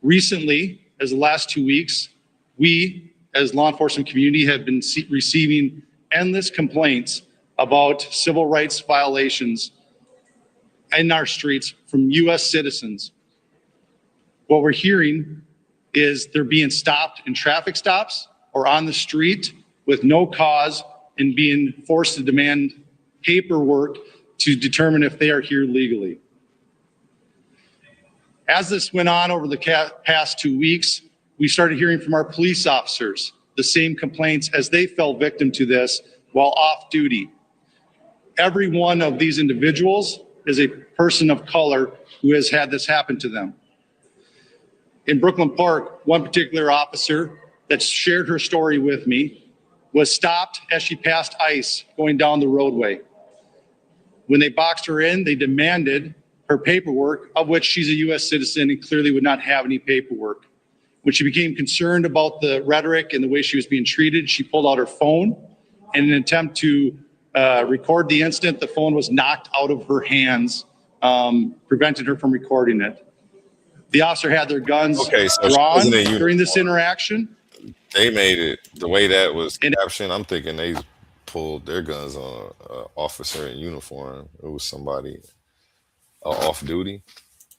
recently, as the last 2 weeks, we, as law enforcement community, have been receiving endless complaints about civil rights violations in our streets from U.S. citizens. What we're hearing is they're being stopped in traffic stops or on the street with no cause and being forced to demand paperwork to determine if they are here legally. As this went on over the past 2 weeks, we started hearing from our police officers the same complaints as they fell victim to this while off duty. Every one of these individuals is a person of color who has had this happen to them. In Brooklyn Park, one particular officer that shared her story with me was stopped as she passed ICE going down the roadway. When they boxed her in, they demanded her paperwork, of which she's a U.S. citizen and clearly would not have any paperwork. When she became concerned about the rhetoric and the way she was being treated, she pulled out her phone. In an attempt to record the incident, the phone was knocked out of her hands, prevented her from recording it. The officer had their guns drawn during this interaction. They made it the way that was captioned. I'm thinking they pulled their guns on an officer in uniform. It was somebody off duty.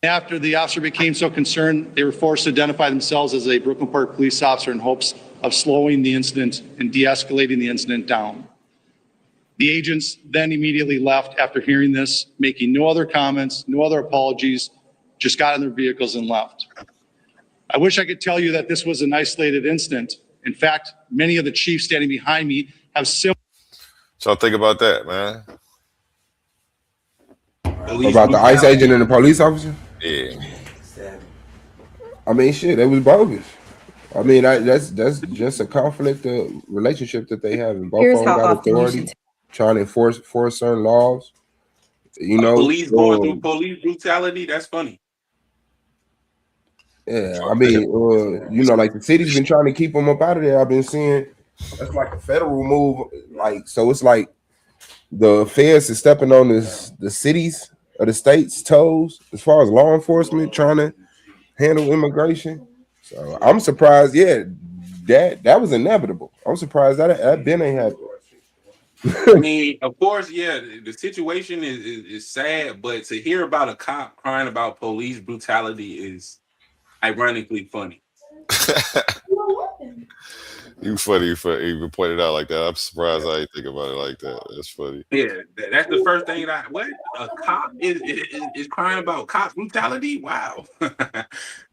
After the officer became so concerned, they were forced to identify themselves as a Brooklyn Park police officer in hopes of slowing the incident and de-escalating the incident down. The agents then immediately left after hearing this, making no other comments, no other apologies, just got in their vehicles and left. I wish I could tell you that this was an isolated incident In fact, many of the chiefs standing behind me have similar. So think about that, man. About the ICE agent and the police officer? Yeah. I mean, shit, it was bogus. I mean, that's just a conflict of relationship that they have, and both Here's of them how got often you authority, should trying to enforce certain laws. You know, Police going through police brutality. That's funny. yeah. I mean, you know, like the city's been trying to keep them up out of there. I've been seeing that's like a federal move. Like, so it's like the feds is stepping on the cities or the states' toes as far as law enforcement trying to handle immigration. So I'm surprised. Yeah, that was inevitable. I'm surprised that been ain't happened. I mean, of course, yeah, the situation is sad, but to hear about a cop crying about police brutality is ironically funny. You funny for even pointed out like that. I'm surprised I didn't think about it like that. That's funny. Yeah, that's the first thing that what a cop is crying about cop brutality. Wow.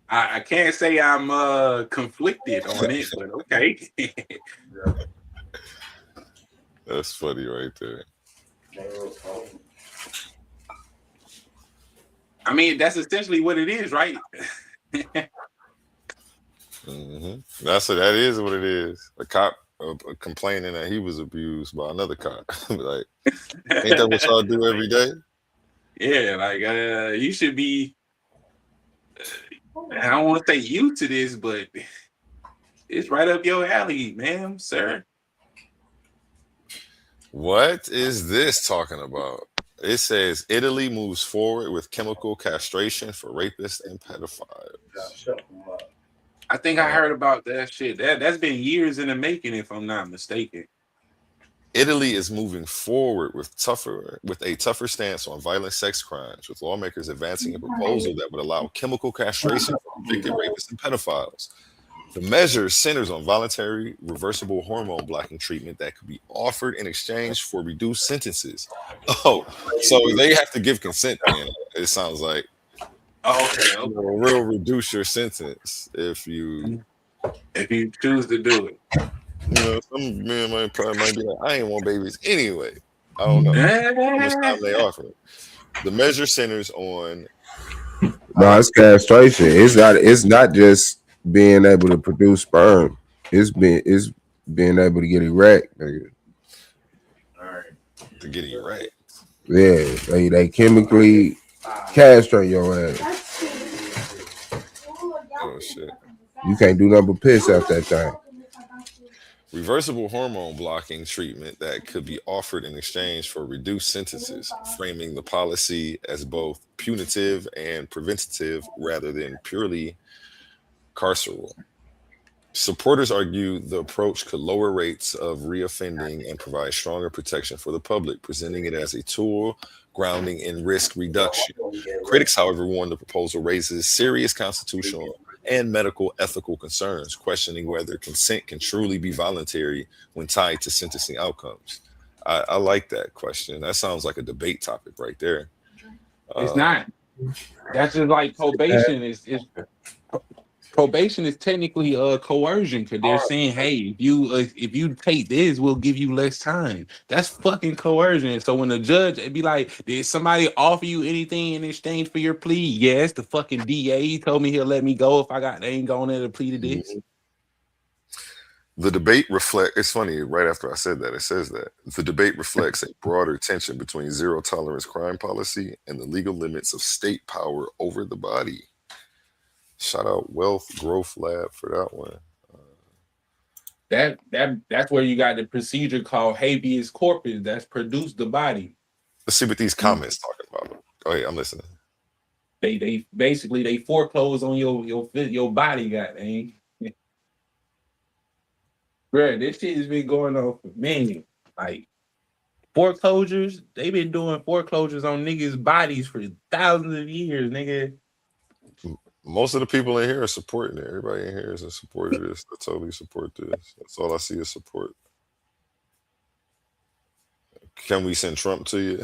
I can't say I'm conflicted on it, but okay. That's funny right there. I mean, that's essentially what it is, right? That is what it is. A cop complaining that he was abused by another cop. Like, ain't that what y'all do every day? Yeah, like you should be. I don't want to say used to this, but it's right up your alley, ma'am, sir. What is this talking about? It says Italy moves forward with chemical castration for rapists and pedophiles. I think I heard about that shit. That's been years in the making, if I'm not mistaken. Italy is moving forward with a tougher stance on violent sex crimes, with lawmakers advancing a proposal that would allow chemical castration for convicted rapists and pedophiles. The measure centers on voluntary reversible hormone blocking treatment that could be offered in exchange for reduced sentences. Oh, so they have to give consent then, it sounds like. Oh, okay. We'll reduce your sentence if you choose to do it. You know, some men might be like, I ain't want babies anyway. I don't know how much time they offer. The measure centers on No, it's castration. It's not just being able to produce sperm. It's being able to get erect. Nigga. To get erect. Yeah, they chemically castrate your ass. Oh shit. You can't do nothing but piss after that time. Reversible hormone blocking treatment that could be offered in exchange for reduced sentences, framing the policy as both punitive and preventative rather than purely carceral. Supporters argue the approach could lower rates of reoffending and provide stronger protection for the public, presenting it as a tool grounding in risk reduction. Critics, however, warn the proposal raises serious constitutional and medical ethical concerns, questioning whether consent can truly be voluntary when tied to sentencing outcomes. I like that question. That sounds like a debate topic right there. It's not. That's just like probation is probation is technically coercion, because they're saying, hey, if you take this, we'll give you less time. That's fucking coercion. So when the judge be like, did somebody offer you anything in exchange for your plea? Yes, the fucking DA, he told me he'll let me go if they ain't going there to plead to this. The debate it's funny, right after I said that, it says that the debate reflects a broader tension between zero tolerance crime policy and the legal limits of state power over the body. Shout out Wealth Growth Lab for that one. That's where you got the procedure called habeas corpus that's produced the body. Let's see what these comments talking about. Oh yeah, I'm listening. They basically foreclose on your body, goddamn. Bro, this shit has been going on for many. Like foreclosures, they've been doing foreclosures on niggas' bodies for thousands of years, nigga. Most of the people in here are supporting it. Everybody in here is in support of this. I totally support this. That's all I see is support. Can we send Trump to you?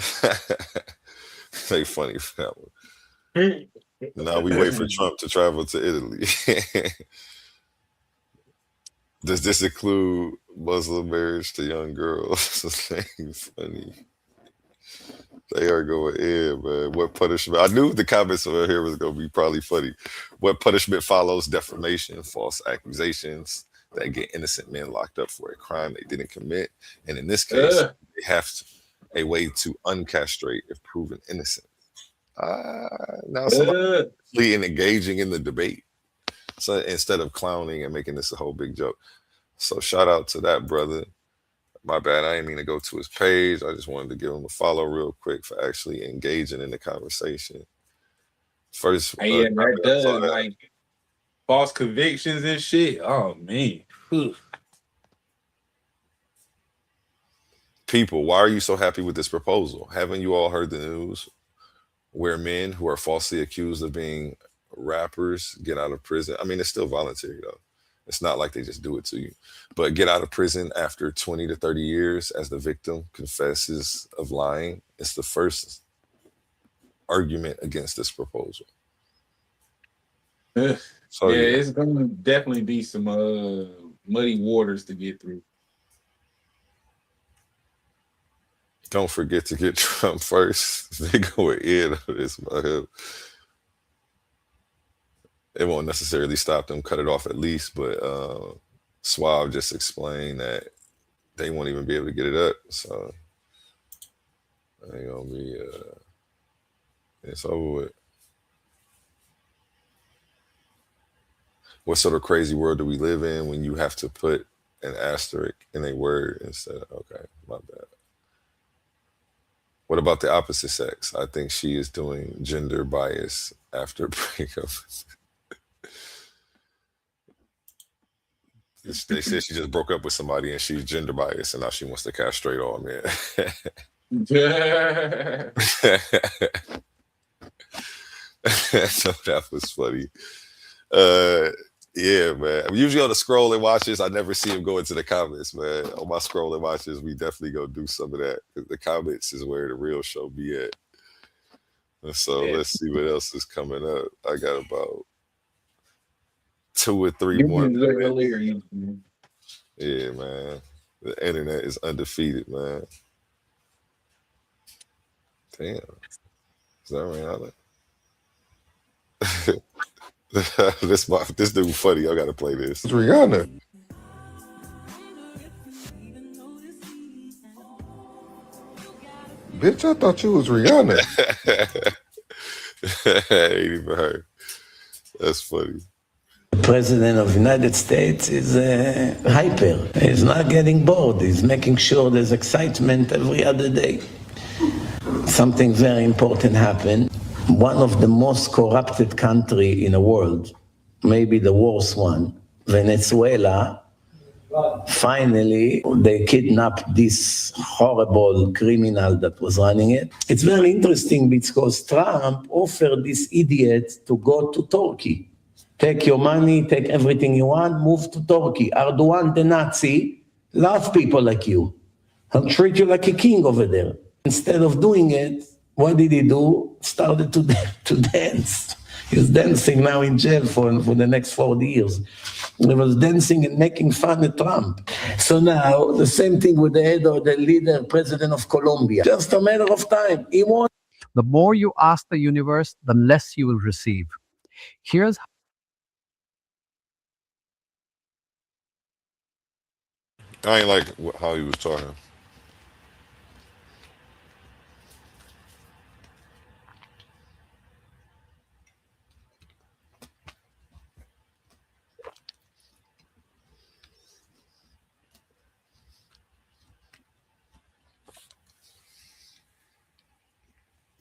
They funny for that one. Now we wait for Trump to travel to Italy. Does this include Muslim marriage to young girls? Funny. They are going in, man. What punishment? I knew the comments over here was going to be probably funny. What punishment follows defamation, false accusations that get innocent men locked up for a crime they didn't commit? And in this case, they have a way to uncastrate if proven innocent. Now somebody engaging in the debate. So instead of clowning and making this a whole big joke. So shout out to that brother. My bad, I didn't mean to go to his page. I just wanted to give him a follow real quick for actually engaging in the conversation. First, yeah, that does like false convictions and shit. Oh man. People, why are you so happy with this proposal? Haven't you all heard the news where men who are falsely accused of being rappers get out of prison? I mean, it's still voluntary though. It's not like they just do it to you, but get out of prison after 20 to 30 years as the victim confesses of lying. It's the first argument against this proposal. So yeah, it's gonna definitely be some muddy waters to get through. Don't forget to get Trump first. They going in on this. It won't necessarily stop them, cut it off at least, but Suave just explained that they won't even be able to get it up. So ain't gonna be it's over with. What sort of crazy world do we live in when you have to put an asterisk in a word instead of, okay, my bad. What about the opposite sex? I think she is doing gender bias after breakup. They said she just broke up with somebody and she's gender biased and now she wants to castrate all men. So that was funny. Yeah, man. Usually on the scroll and watches, I never see him go into the comments, man. On my scroll and watches, we definitely go do some of that. The comments is where the real show be at. And so let's see what else is coming up. I got about 2 or 3 more. Yeah, man. The internet is undefeated, man. Damn. Is that Rihanna? This dude funny. I gotta play this. It's Rihanna. Bitch, I thought you was Rihanna. I ain't even heard. That's funny. The president of the United States is hyper. He's not getting bored. He's making sure there's excitement every other day. Something very important happened. One of the most corrupted country in the world, maybe the worst one, Venezuela, finally they kidnapped this horrible criminal that was running it. It's very interesting because Trump offered this idiot to go to Turkey. Take your money, take everything you want, move to Turkey. Erdogan, the Nazi, love people like you. He'll treat you like a king over there. Instead of doing it, what did he do? Started to dance. He's dancing now in jail for the next 40 years. He was dancing and making fun of Trump. So now, the same thing with the head of the leader, president of Colombia. Just a matter of time. He won. The more you ask the universe, the less you will receive. Here's I ain't like how he was talking.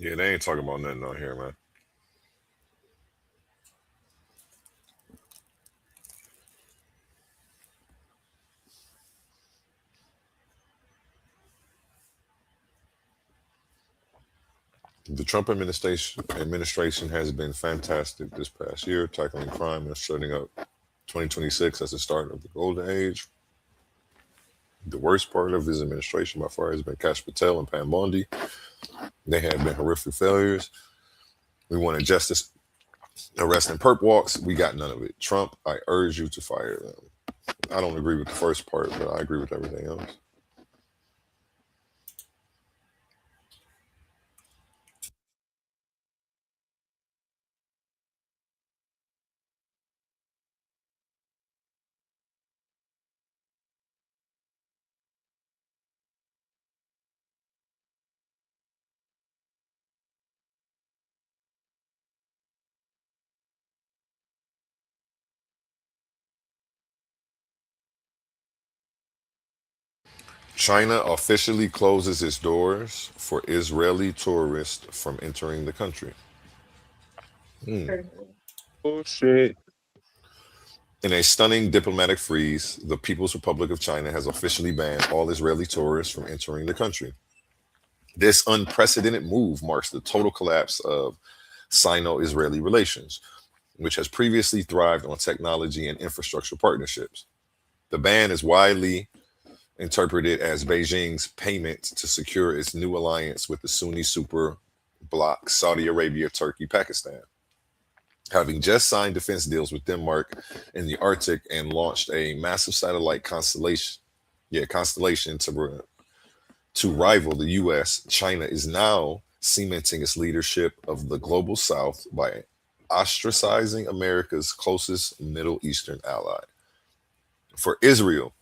Yeah, they ain't talking about nothing on here, man. The Trump administration has been fantastic this past year, tackling crime and setting up 2026 as the start of the golden age. The worst part of his administration by far has been Kash Patel and Pam Bondi. They have been horrific failures. We wanted justice, arrest and perp walks. We got none of it. Trump, I urge you to fire them. I don't agree with the first part, but I agree with everything else. China officially closes its doors for Israeli tourists from entering the country. Oh shit. In a stunning diplomatic freeze, the People's Republic of China has officially banned all Israeli tourists from entering the country. This unprecedented move marks the total collapse of Sino-Israeli relations, which has previously thrived on technology and infrastructure partnerships. The ban is widely interpreted as Beijing's payment to secure its new alliance with the Sunni super bloc Saudi Arabia, Turkey, Pakistan. Having just signed defense deals with Denmark in the Arctic and launched a massive satellite constellation to rival the US, China is now cementing its leadership of the global South by ostracizing America's closest Middle Eastern ally. For Israel,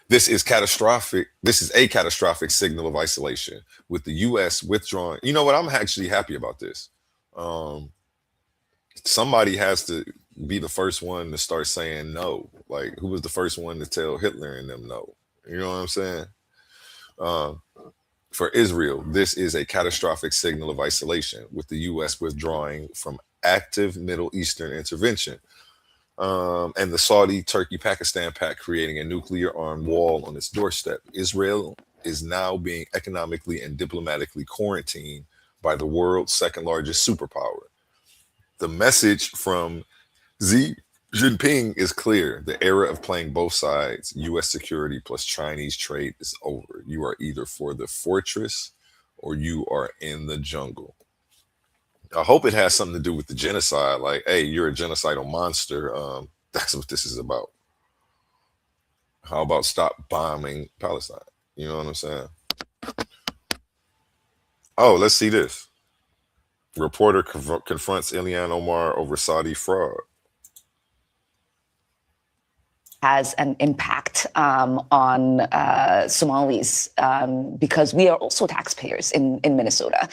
this is catastrophic. This is a catastrophic signal of isolation, with the U.S. withdrawing. You know what? I'm actually happy about this. Somebody has to be the first one to start saying no. Like, who was the first one to tell Hitler and them no? You know what I'm saying? For Israel, this is a catastrophic signal of isolation, with the U.S. withdrawing from active Middle Eastern intervention. And the Saudi, Turkey, Pakistan pact creating a nuclear armed wall on its doorstep. Israel is now being economically and diplomatically quarantined by the world's second largest superpower. The message from Xi Jinping is clear. The era of playing both sides, U.S. security plus Chinese trade, is over. You are either for the fortress or you are in the jungle. I hope it has something to do with the genocide. Like, hey, you're a genocidal monster. That's what this is about. How about stop bombing Palestine? You know what I'm saying? Oh, let's see this. Reporter confronts Ilhan Omar over Saudi fraud. Has an impact on Somalis because we are also taxpayers in Minnesota.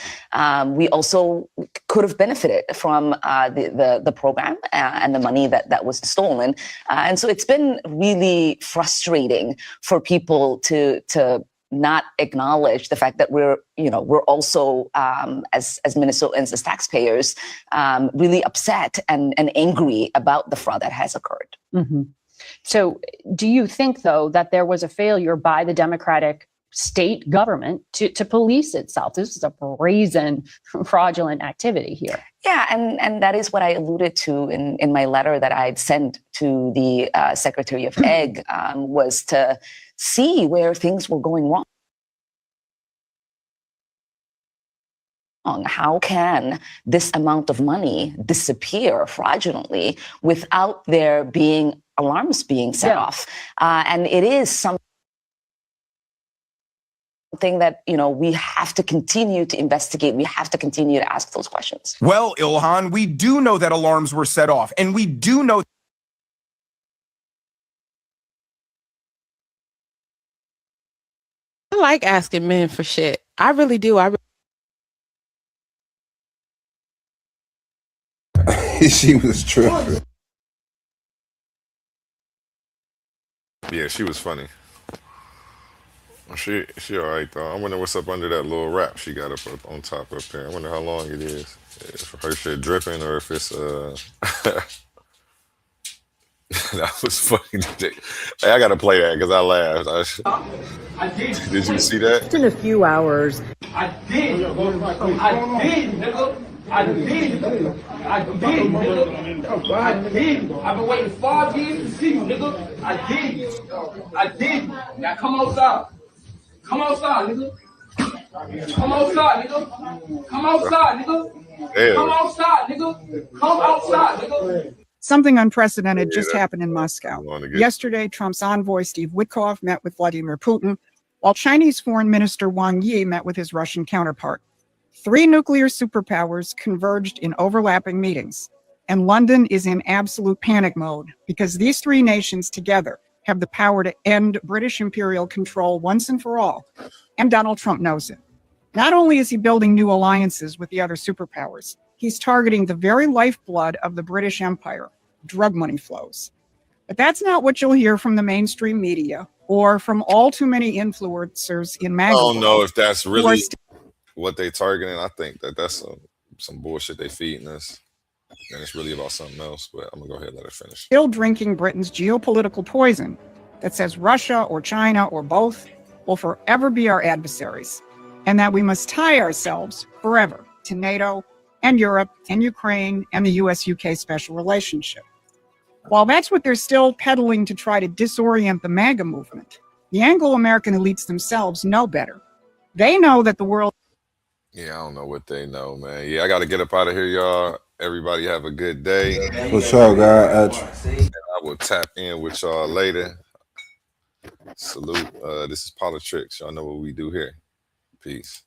We also could have benefited from the program and the money that was stolen. And so it's been really frustrating for people to not acknowledge the fact that we're also as Minnesotans, as taxpayers, really upset and angry about the fraud that has occurred. Mm-hmm. So do you think, though, that there was a failure by the Democratic state government to police itself? This is a brazen, fraudulent activity here. Yeah, and that is what I alluded to in my letter that I'd sent to the Secretary of Ag, was to see where things were going wrong. How can this amount of money disappear fraudulently without there being alarms being set off? And it is something that, we have to continue to investigate. We have to continue to ask those questions. Well, Ilhan, we do know that alarms were set off, and we do know. I like asking men for shit. I really do. She was tripping. Yeah, she was funny. She all right though. I wonder what's up under that little wrap she got up on top up there. I wonder how long it is. If her shit dripping or if it's that was fucking. Hey, I gotta play that because I laughed. I did. Did you see that? In a few hours. I did. nigga. I did, nigga. I've been waiting 5 years to see you, nigga. I did. Now come outside. Come outside, nigga. Come outside, nigga. Come outside, nigga. Come outside, nigga. Come outside, nigga. Something unprecedented just happened in Moscow. Yesterday, Trump's envoy, Steve Witkoff, met with Vladimir Putin, while Chinese Foreign Minister Wang Yi met with his Russian counterpart. 3 nuclear superpowers converged in overlapping meetings, and London is in absolute panic mode because these 3 nations together have the power to end British imperial control once and for all, and Donald Trump knows it. Not only is he building new alliances with the other superpowers, he's targeting the very lifeblood of the British Empire, drug money flows. But that's not what you'll hear from the mainstream media or from all too many influencers in MAGA. I don't know if that's who are really what they targeting. I think that that's some bullshit they feeding us, and it's really about something else. But I'm gonna go ahead and let her finish. Still drinking Britain's geopolitical poison that says Russia or China or both will forever be our adversaries, and that we must tie ourselves forever to NATO and Europe and Ukraine and the US-UK special relationship. While that's what they're still peddling to try to disorient the MAGA movement, the Anglo-American elites themselves know better. They know that the world... Yeah, I don't know what they know, man. Yeah, I got to get up out of here, y'all. Everybody have a good day. What's up, guys? And I will tap in with y'all later. Salute. This is Politics. Y'all know what we do here. Peace.